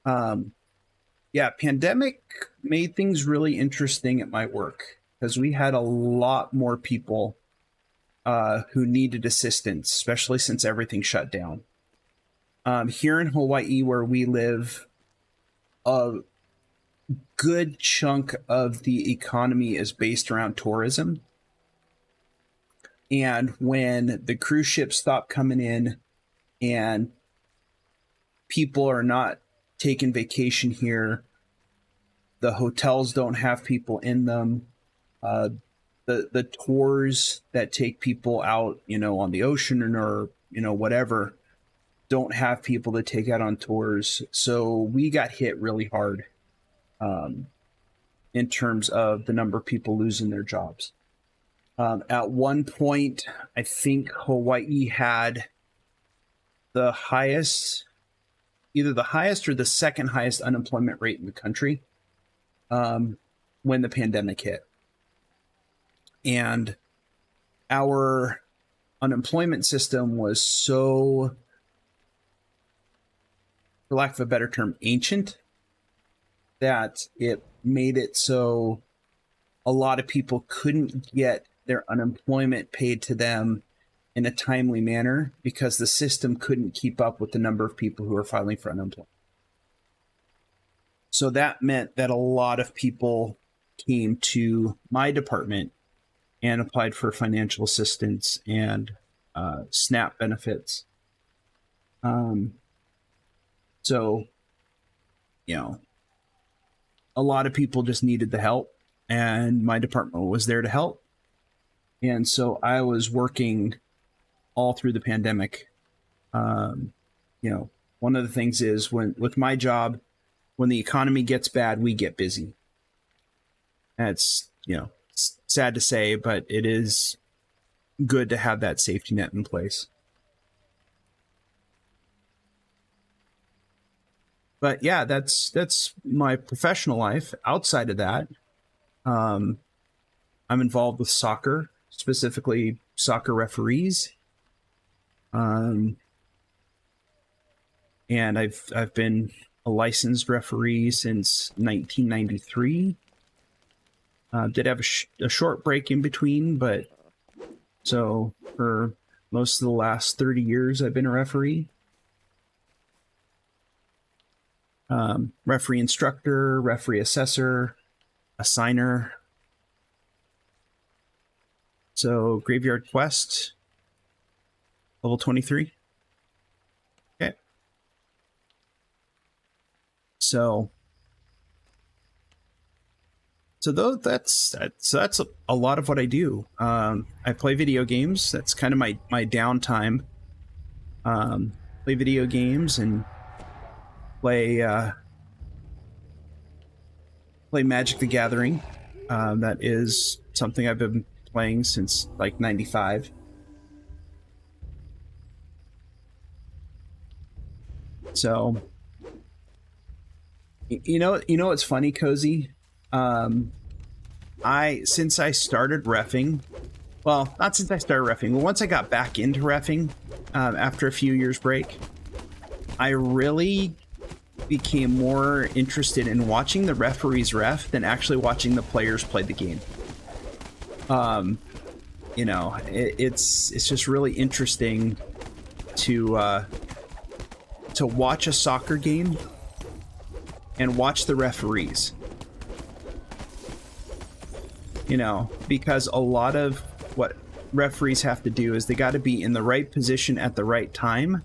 Yeah, pandemic made things really interesting at my work because we had a lot more people who needed assistance, especially since everything shut down. Here in Hawaii, where we live, a good chunk of the economy is based around tourism. And when the cruise ships stop coming in and people are not taking vacation here, the hotels don't have people in them. The tours that take people out, on the ocean or, whatever, don't have people to take out on tours. So we got hit really hard in terms of the number of people losing their jobs. At one point, I think Hawaii had the highest, either the highest or the second highest unemployment rate in the country when the pandemic hit. And our unemployment system was so, for lack of a better term, ancient, that it made it so a lot of people couldn't get their unemployment paid to them in a timely manner because the system couldn't keep up with the number of people who are filing for unemployment. So that meant that a lot of people came to my department and applied for financial assistance and SNAP benefits. So, a lot of people just needed the help, and my department was there to help. And so I was working all through the pandemic. One of the things is with my job, when the economy gets bad, we get busy. That's, it's sad to say, but it is good to have that safety net in place. But yeah, that's my professional life. Outside of that, I'm involved with soccer, specifically soccer referees. And I've been a licensed referee since 1993. Did have a short break in between, but so for most of the last 30 years, I've been a referee. Referee instructor, referee assessor, assigner. So Graveyard Quest, level 23. Okay. So that's a lot of what I do. I play video games. That's kind of my downtime. Play video games and play Magic the Gathering. That is something I've been playing since like 95. So you know what's funny, Cozy? Since I started reffing, well, not since I started reffing, but once I got back into reffing after a few years break, I really became more interested in watching the referees ref than actually watching the players play the game. You know, it's just really interesting to watch a soccer game and watch the referees. You know, because a lot of what referees have to do is they got to be in the right position at the right time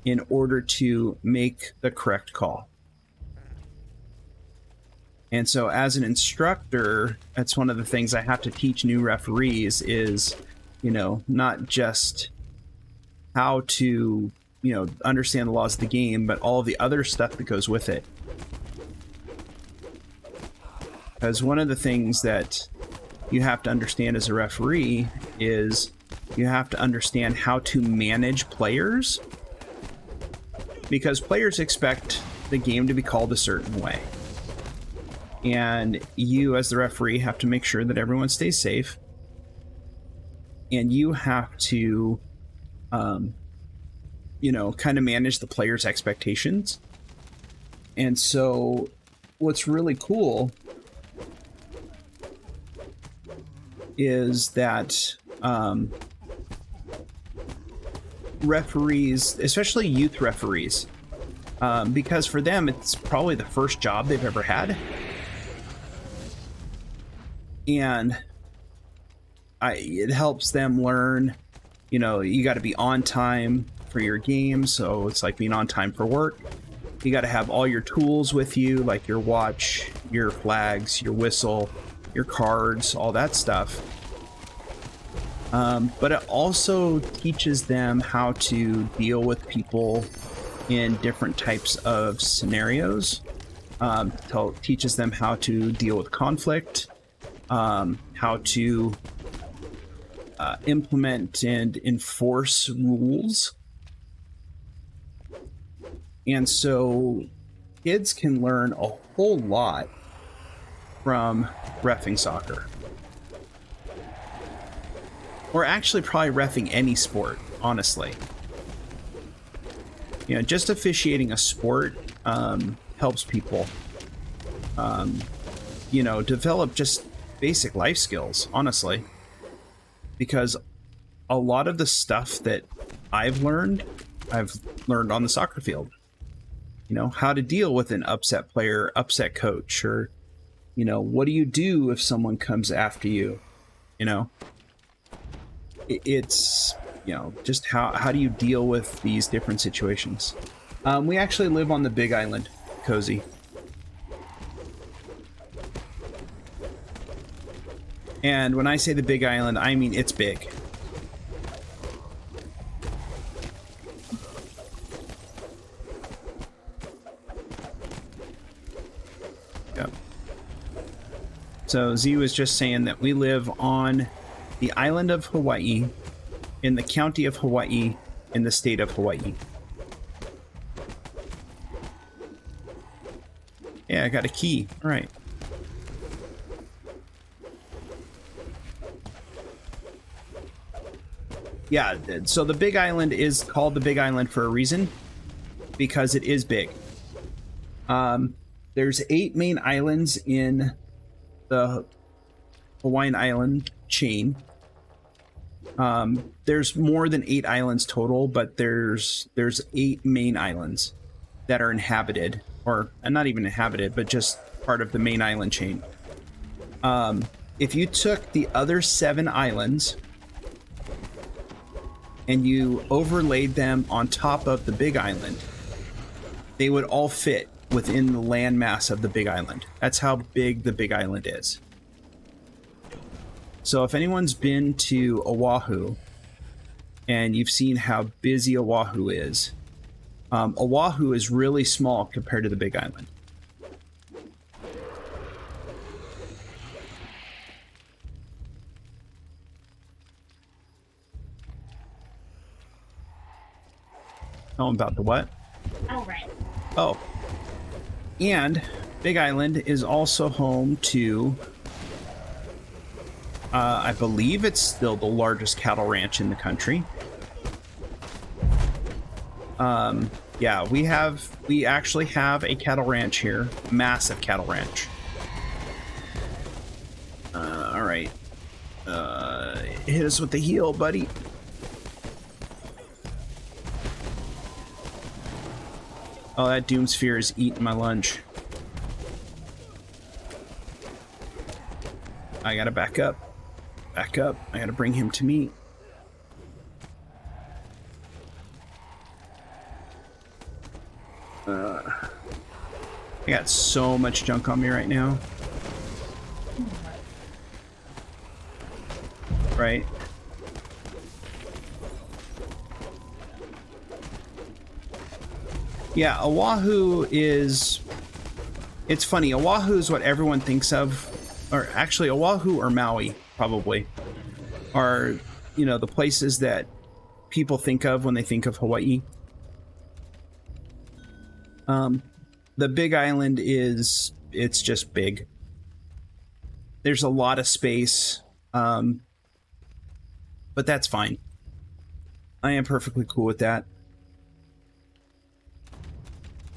in order to make the correct call. And so as an instructor, that's one of the things I have to teach new referees is, you know, not just how to, you know, understand the laws of the game, but all of the other stuff that goes with it. Because one of the things that you have to understand as a referee is you have to understand how to manage players, because players expect the game to be called a certain way. And you, as the referee, have to make sure that everyone stays safe. And you have to, you know, kind of manage the players' expectations. And so what's really cool is that referees, especially youth referees, because for them, it's probably the first job they've ever had. And it helps them learn, you know, you got to be on time for your game. So it's like being on time for work. You got to have all your tools with you, like your watch, your flags, your whistle, your cards, all that stuff. But it also teaches them how to deal with people in different types of scenarios. Teaches them how to deal with conflict, how to implement and enforce rules. And so kids can learn a whole lot from reffing soccer. Or actually probably reffing any sport, honestly. You know, just officiating a sport helps people, you know, develop just basic life skills, honestly. Because a lot of the stuff that I've learned on the soccer field. You know, how to deal with an upset player, upset coach, or, you know, what do you do if someone comes after you? You know, it's, you know, just how do you deal with these different situations? We actually live on the Big Island, Cozy. And when I say the Big Island, I mean it's big. Yep. So Z was just saying that we live on the island of Hawaii, in the county of Hawaii, in the state of Hawaii. Yeah, I got a key. All right. Yeah, so the Big Island is called the Big Island for a reason, because it is big. There's 8 main islands in the Hawaiian island chain. There's more than 8 islands total, but there's 8 main islands that are inhabited, or not even inhabited, but just part of the main island chain. If you took the other 7 islands and you overlaid them on top of the Big Island, they would all fit within the landmass of the Big Island. That's how big the Big Island is. So if anyone's been to Oahu and you've seen how busy Oahu is, Oahu is really small compared to the Big Island. Oh, about the what? Oh, right. Oh. And Big Island is also home to, I believe it's still the largest cattle ranch in the country. Yeah, we actually have a cattle ranch here. Massive cattle ranch. All right. Hit us with the heel, buddy. Oh, that doom sphere is eating my lunch. I gotta back up. Back up. I gotta bring him to me. I got so much junk on me right now. Right? Yeah, Oahu is... It's funny, Oahu is what everyone thinks of, or actually Oahu or Maui, probably, are, you know, the places that people think of when they think of Hawaii. The Big Island is, it's just big. There's a lot of space, but that's fine. I am perfectly cool with that.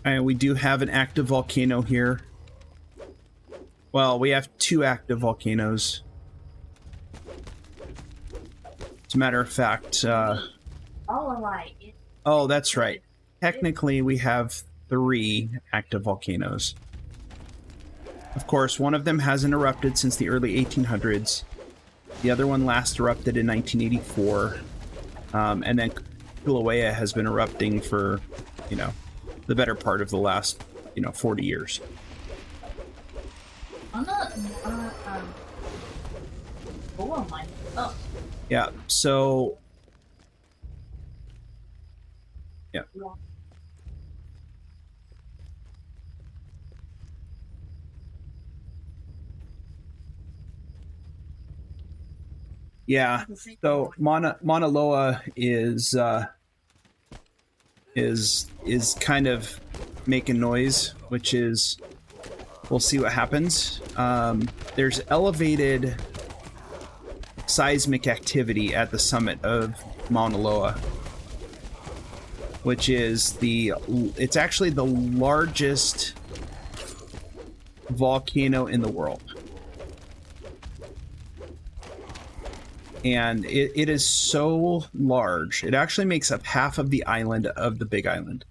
And we do have an active volcano here. Well, we have 2 active volcanoes. As a matter of fact, oh, that's right. Technically, we have 3 active volcanoes. Of course, one of them hasn't erupted since the early 1800s. The other one last erupted in 1984. And then Kilauea has been erupting for, you know, the better part of the last, 40 years. Yeah, so... Yeah. Yeah, so Mauna Loa is kind of making noise, which is, we'll see what happens. There's elevated seismic activity at the summit of Mauna Loa, which is it's actually the largest volcano in the world. And it is so large, it actually makes up half of the island of the Big Island.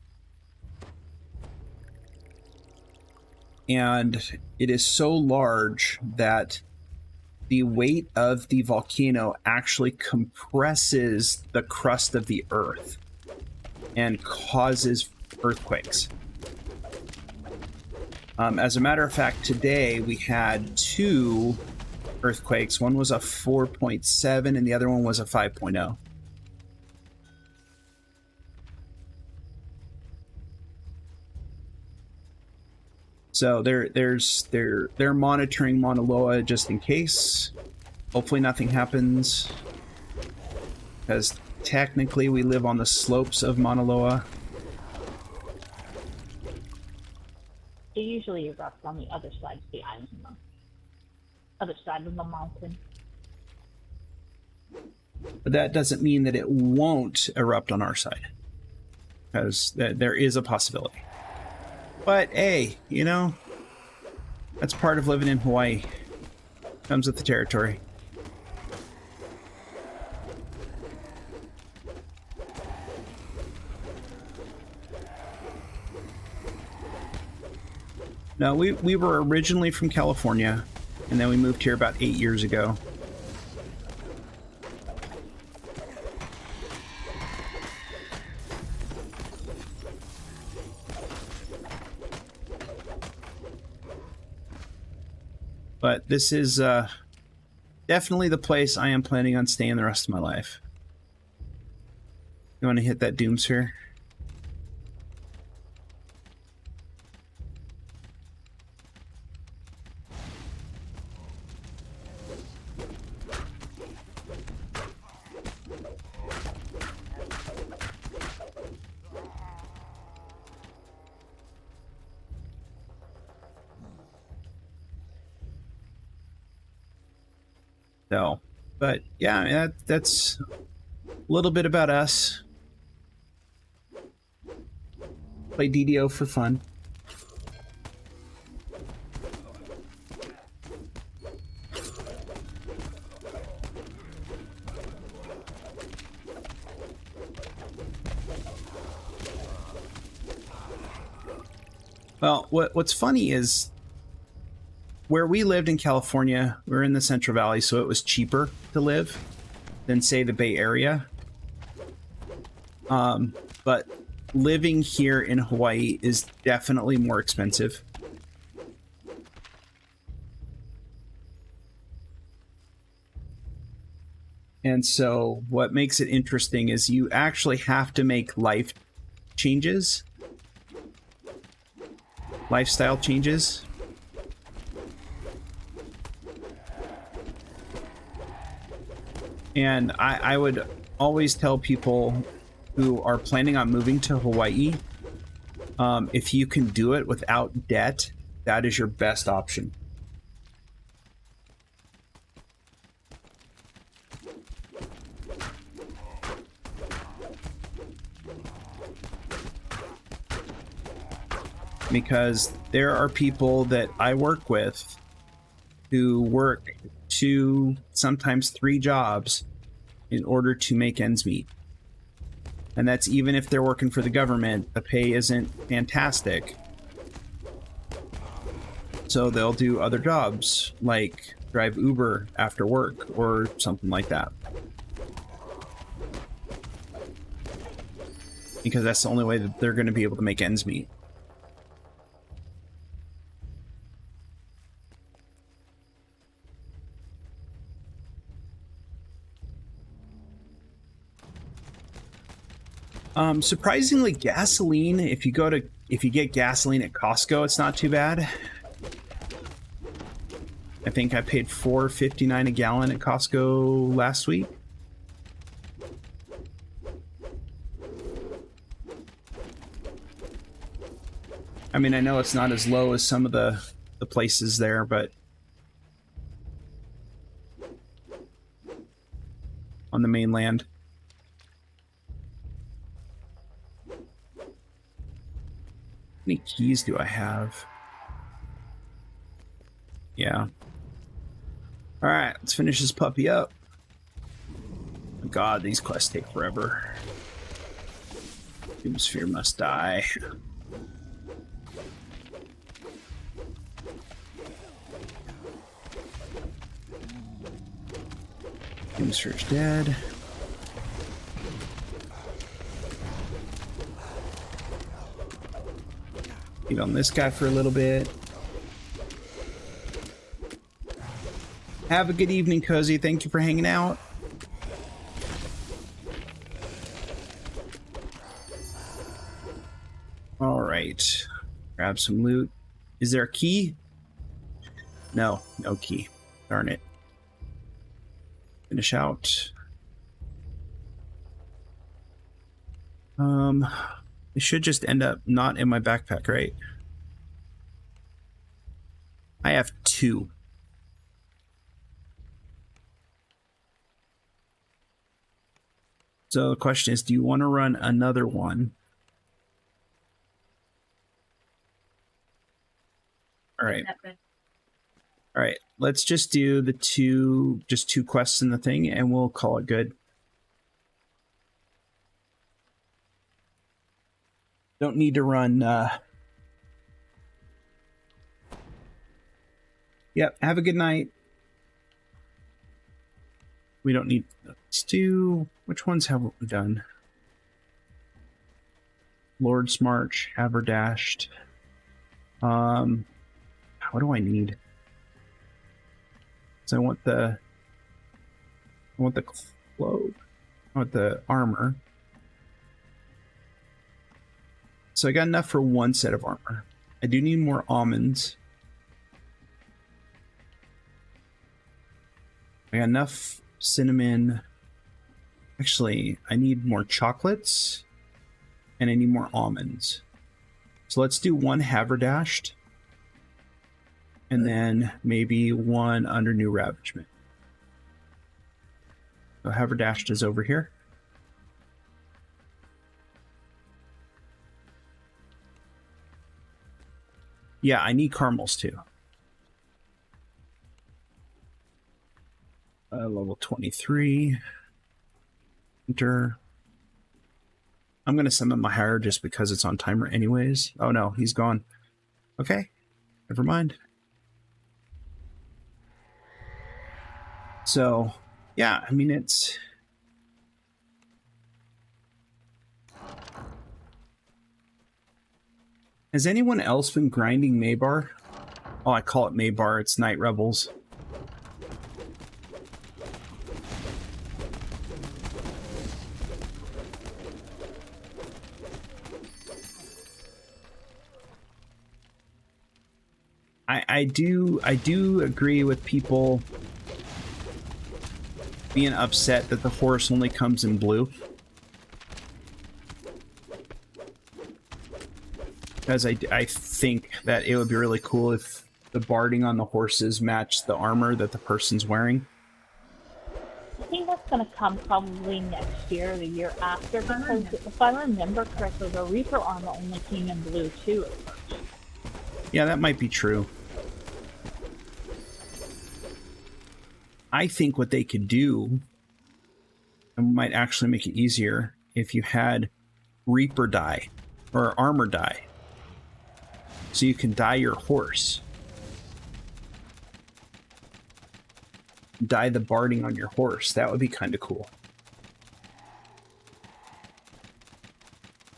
And it is so large that the weight of the volcano actually compresses the crust of the earth and causes earthquakes. As a matter of fact, today we had 2 earthquakes. One was a 4.7 and the other one was a 5.0. So they're monitoring Mauna Loa just in case. Hopefully nothing happens, because technically we live on the slopes of Mauna Loa. It usually erupts on the other side of the island, though. Other side of the mountain. But that doesn't mean that it won't erupt on our side, because there is a possibility. But hey, that's part of living in Hawaii. Comes with the territory. No, we were originally from California, and then we moved here about 8 years ago. But this is definitely the place I am planning on staying the rest of my life. You want to hit that doom sphere? So, but yeah, that's a little bit about us. Play DDO for fun. Well, what's funny is where we lived in California, we're in the Central Valley, so it was cheaper to live than, say, the Bay Area. But living here in Hawaii is definitely more expensive. And so what makes it interesting is you actually have to make life changes. Lifestyle changes. And I would always tell people who are planning on moving to Hawaii, if you can do it without debt, that is your best option. Because there are people that I work with who work 2, sometimes 3 jobs in order to make ends meet. And that's even if they're working for the government, the pay isn't fantastic. So they'll do other jobs, like drive Uber after work or something like that. Because that's the only way that they're going to be able to make ends meet. Surprisingly, gasoline, if you get gasoline at Costco, it's not too bad. I think I paid $4.59 a gallon at Costco last week. I mean, I know it's not as low as some of the places there, but on the mainland. How many keys do I have? Yeah. All right, let's finish this puppy up. Oh God, these quests take forever. Doomsphere must die. Doomsphere's dead. Eat on this guy for a little bit. Have a good evening, Cozy. Thank you for hanging out. All right. Grab some loot. Is there a key? No, no key. Darn it. Finish out. It should just end up not in my backpack, right? I have 2. So the question is, do you want to run another one? All right. All right. Let's just do the 2 quests in the thing, and we'll call it good. Don't need to run. Yep. Have a good night. We don't need. Let's do. Which ones have we done? Lord's March, Haberdashed. What do I need? So I want the cloak. I want the armor. So I got enough for 1 set of armor. I do need more almonds. I got enough cinnamon. Actually, I need more chocolates. And I need more almonds. So let's do 1 haberdashed. And then maybe 1 under new ravagement. So haberdashed is over here. Yeah, I need caramels too. Level 23. Enter. I'm going to summon my higher just because it's on timer anyways. Oh no, he's gone. Okay, never mind. So, yeah, I mean, it's... Has anyone else been grinding Maybar? Oh, I call it Maybar. It's Night Rebels. I do agree with people being upset that the horse only comes in blue. Because I think that it would be really cool if the barding on the horses matched the armor that the person's wearing. I think that's going to come probably next year or the year after, because if I remember correctly, the Reaper armor only came in blue too at first. Yeah, that might be true. I think what they could do, and might actually make it easier, if you had Reaper dye or armor dye. So you can dye your horse. Dye the barding on your horse. That would be kind of cool.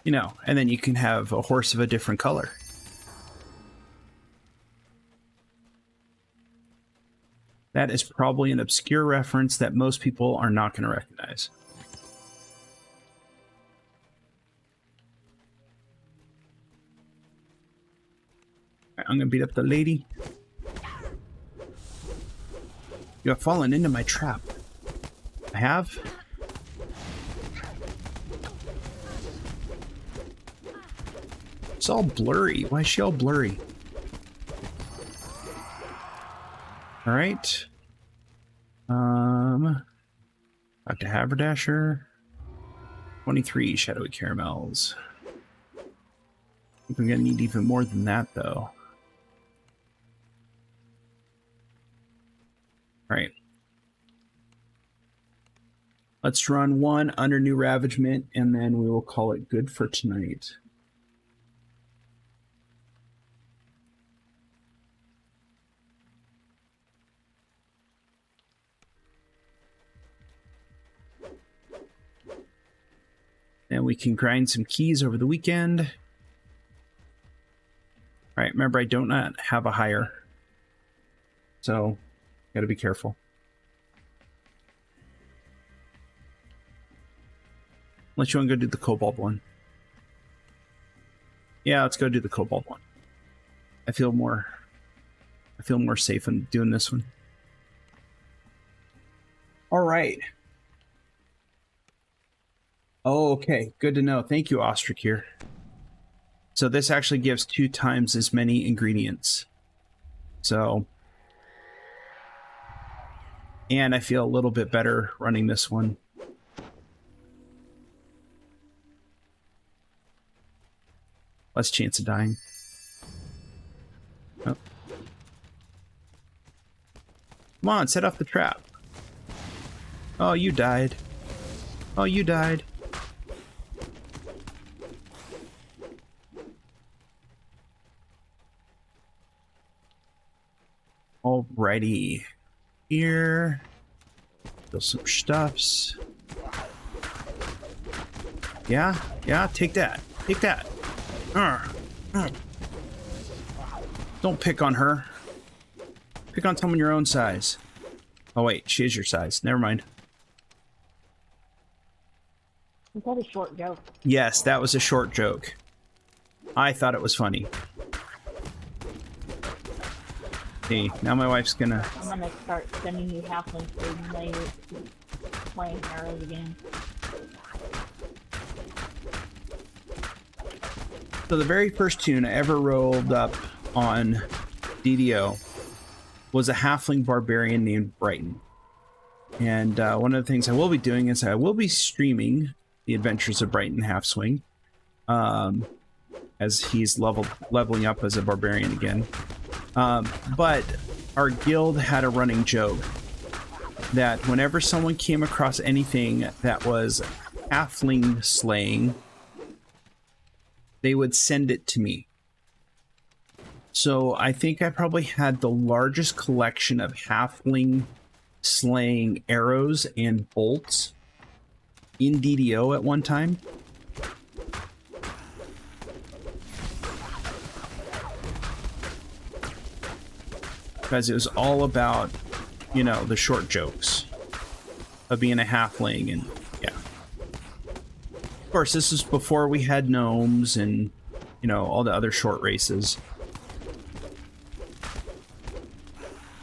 You know, and then you can have a horse of a different color. That is probably an obscure reference that most people are not going to recognize. I'm going to beat up the lady. You have fallen into my trap. I have? It's all blurry. Why is she all blurry? Alright. Dr. Haberdasher. 23 shadowy caramels. I think I'm gonna need even more than that, though. Alright. Let's run one under new ravagement, and then we will call it good for tonight. And we can grind some keys over the weekend. All right, remember, I do not have a hire. So, gotta be careful. Unless you want to go do the cobalt one. Yeah, let's go do the cobalt one. I feel more safe in doing this one. All right. Oh, okay. Good to know. Thank you, Ostrich here. So this actually gives 2 times as many ingredients. So, and I feel a little bit better running this one. Less chance of dying. Oh. Come on, set off the trap. Oh, you died. Oh, you died. Alrighty. Here. Fill some stuffs. Yeah? Yeah, take that. Take that. Don't pick on her. Pick on someone your own size. Oh wait, she is your size. Never mind. Was that a short joke? Yes, that was a short joke. I thought it was funny. Hey, now my wife's gonna... I'm gonna start sending you halfling food and later playing arrows again. So the very first tune I ever rolled up on DDO was a halfling barbarian named Brighton. And one of the things I will be doing is I will be streaming the Adventures of Brighton Halfswing. as he's leveling up as a barbarian again. But our guild had a running joke that whenever someone came across anything that was halfling slaying, they would send it to me. So I think I probably had the largest collection of halfling slaying arrows and bolts in DDO at one time. Because it was all about, you know, the short jokes of being a halfling, and yeah. Of course, this is before we had gnomes and, you know, all the other short races.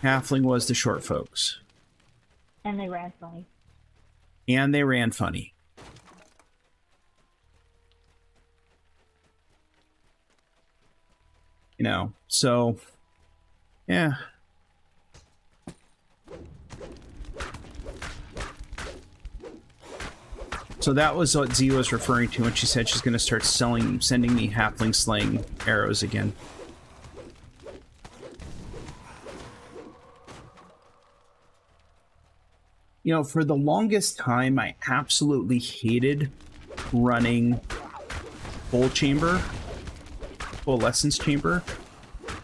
Halfling was the short folks. And they ran funny. And they ran funny. You know, so, yeah. So that was what Z was referring to when she said she's going to start sending me halfling slaying arrows again. You know, for the longest time, I absolutely hated running Coalescence Chamber,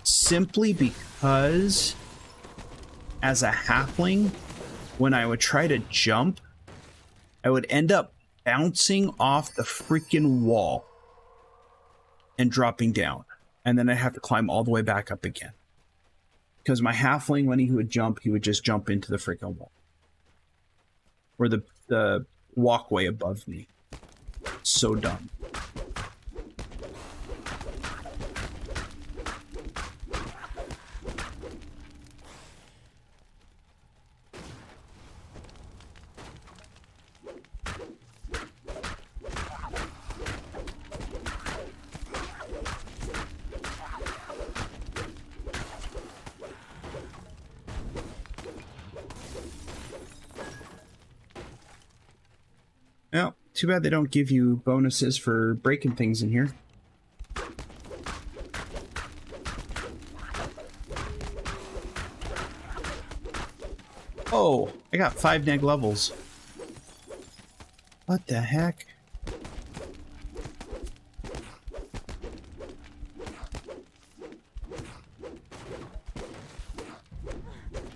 simply because as a halfling, when I would try to jump, I would end up bouncing off the freaking wall and dropping down. And then I'd have to climb all the way back up again. Because my halfling, when he would jump, he would just jump into the freaking wall. Or the walkway above me. So dumb. Well, too bad they don't give you bonuses for breaking things in here. Oh, I got 5 neg levels. What the heck?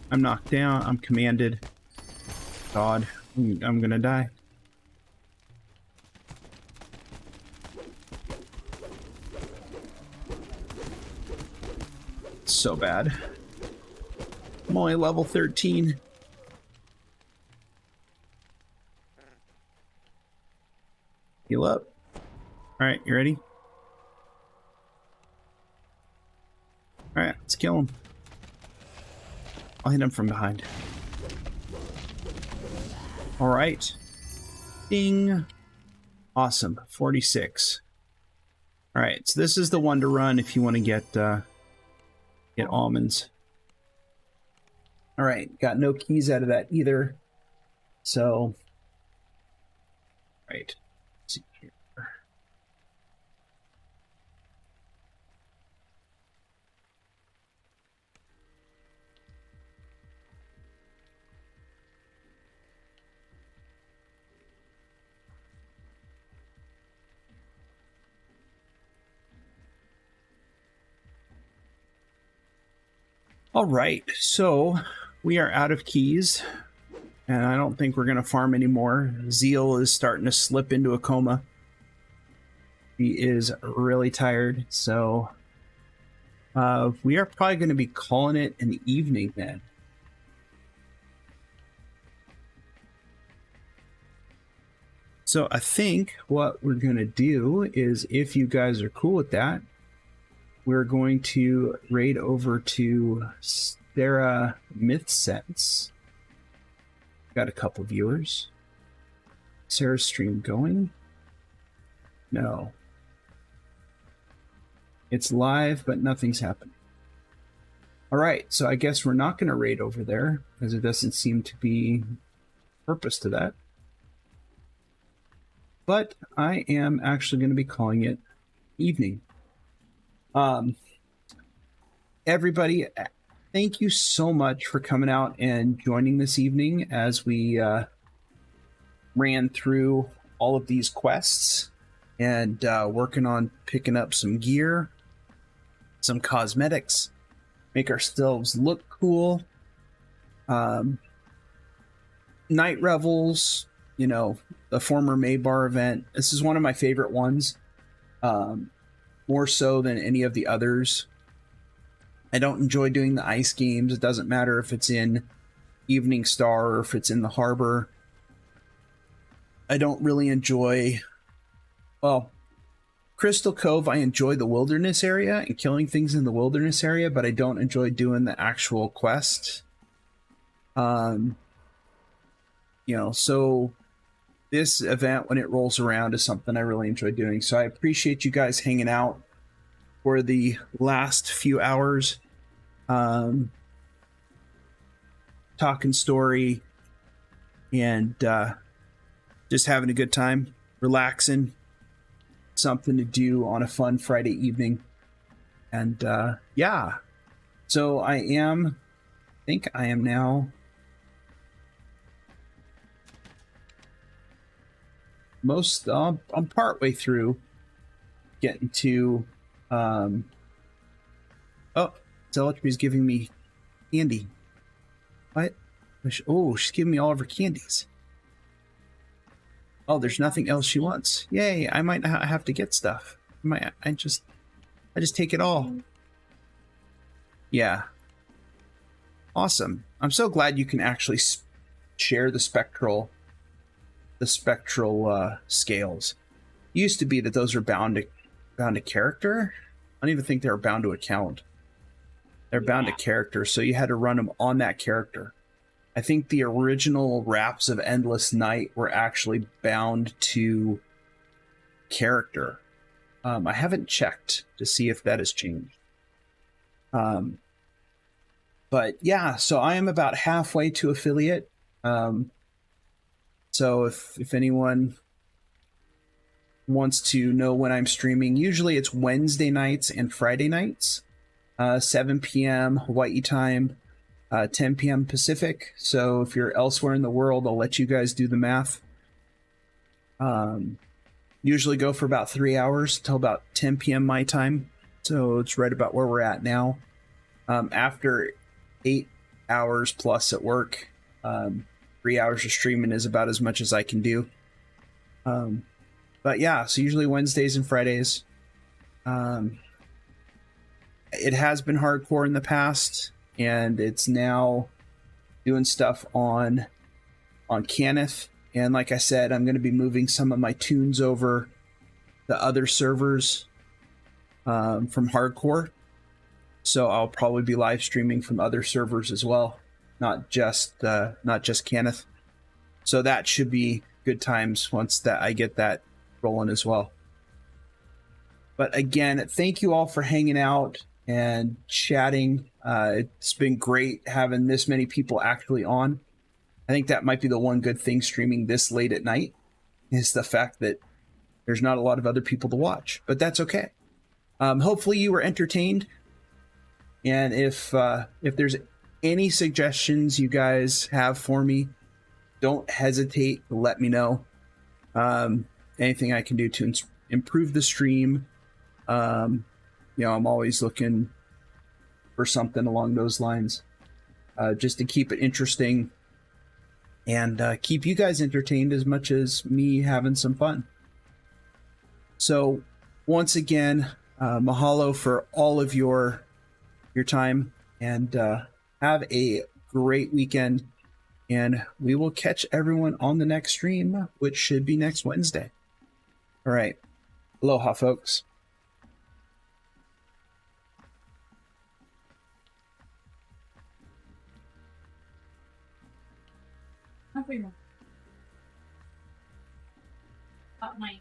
I'm knocked down. I'm commanded. God, I'm gonna die. So bad. I'm only level 13. Heal up. Alright, you ready? Alright, let's kill him. I'll hit him from behind. Alright. Ding. Awesome. 46. Alright, so this is the one to run if you want to get almonds. Alright, got no keys out of that either. So, right. Let's see here. All right, so we are out of keys, and I don't think we're going to farm anymore. Zeal is starting to slip into a coma. He is really tired, so we are probably going to be calling it an evening then. So I think what we're going to do is, if you guys are cool with that, we're going to raid over to Sarah MythSense. Got a couple viewers. Sarah's stream going? No. It's live, but nothing's happening. Alright, so I guess we're not going to raid over there, because there doesn't seem to be purpose to that. But I am actually going to be calling it evening. Everybody, thank you so much for coming out and joining this evening as we ran through all of these quests and working on picking up some gear, some cosmetics, make ourselves look cool. Night Revels, you know, the former Maybar event. This is one of my favorite ones, more so than any of the others. I don't enjoy doing the ice games. It doesn't matter if it's in Evening Star or if it's in the harbor. I don't really enjoy, well, Crystal Cove, I enjoy the wilderness area and killing things in the wilderness area, but I don't enjoy doing the actual quest. You know, so this event, when it rolls around, is something I really enjoy doing. So I appreciate you guys hanging out for the last few hours, talking story and just having a good time, relaxing, something to do on a fun Friday evening. And yeah, so I think I am now I'm partway through getting to oh, Zealotry's giving me candy. What? Oh, she's giving me all of her candies. Oh, there's nothing else she wants. Yay, I might not have to get stuff. I just take it all. Yeah. Awesome. I'm so glad you can actually share the spectral scales. It used to be that those were bound to character. I don't even think they were bound to account. They're bound to character, so you had to run them on that character. I think the original Wraps of Endless Night were actually bound to character. I haven't checked to see if that has changed. But yeah, so I am about halfway to affiliate. So if anyone wants to know when I'm streaming, usually it's Wednesday nights and Friday nights, 7 p.m. Hawaii time, 10 p.m. Pacific. So if you're elsewhere in the world, I'll let you guys do the math. Usually go for about 3 hours till about 10 p.m. my time. So it's right about where we're at now. After 8 hours plus at work, 3 hours of streaming is about as much as I can do. But yeah, so usually Wednesdays and Fridays. It has been hardcore in the past, and it's now doing stuff on Caneth. And like I said, I'm going to be moving some of my tunes over the other servers from hardcore. So I'll probably be live streaming from other servers as well, not just Caneth. So that should be good times once that I get that rolling as well. But again, thank you all for hanging out and chatting. It's been great having this many people actually on. I think that might be the one good thing streaming this late at night, is the fact that there's not a lot of other people to watch, but that's okay. Hopefully you were entertained. And if there's any suggestions you guys have for me, don't hesitate to let me know. Anything I can do to improve the stream. I'm always looking for something along those lines, just to keep it interesting and keep you guys entertained as much as me having some fun. So once again, mahalo for all of your time, and have a great weekend, and we will catch everyone on the next stream, which should be next Wednesday. All right. Aloha, folks. Not my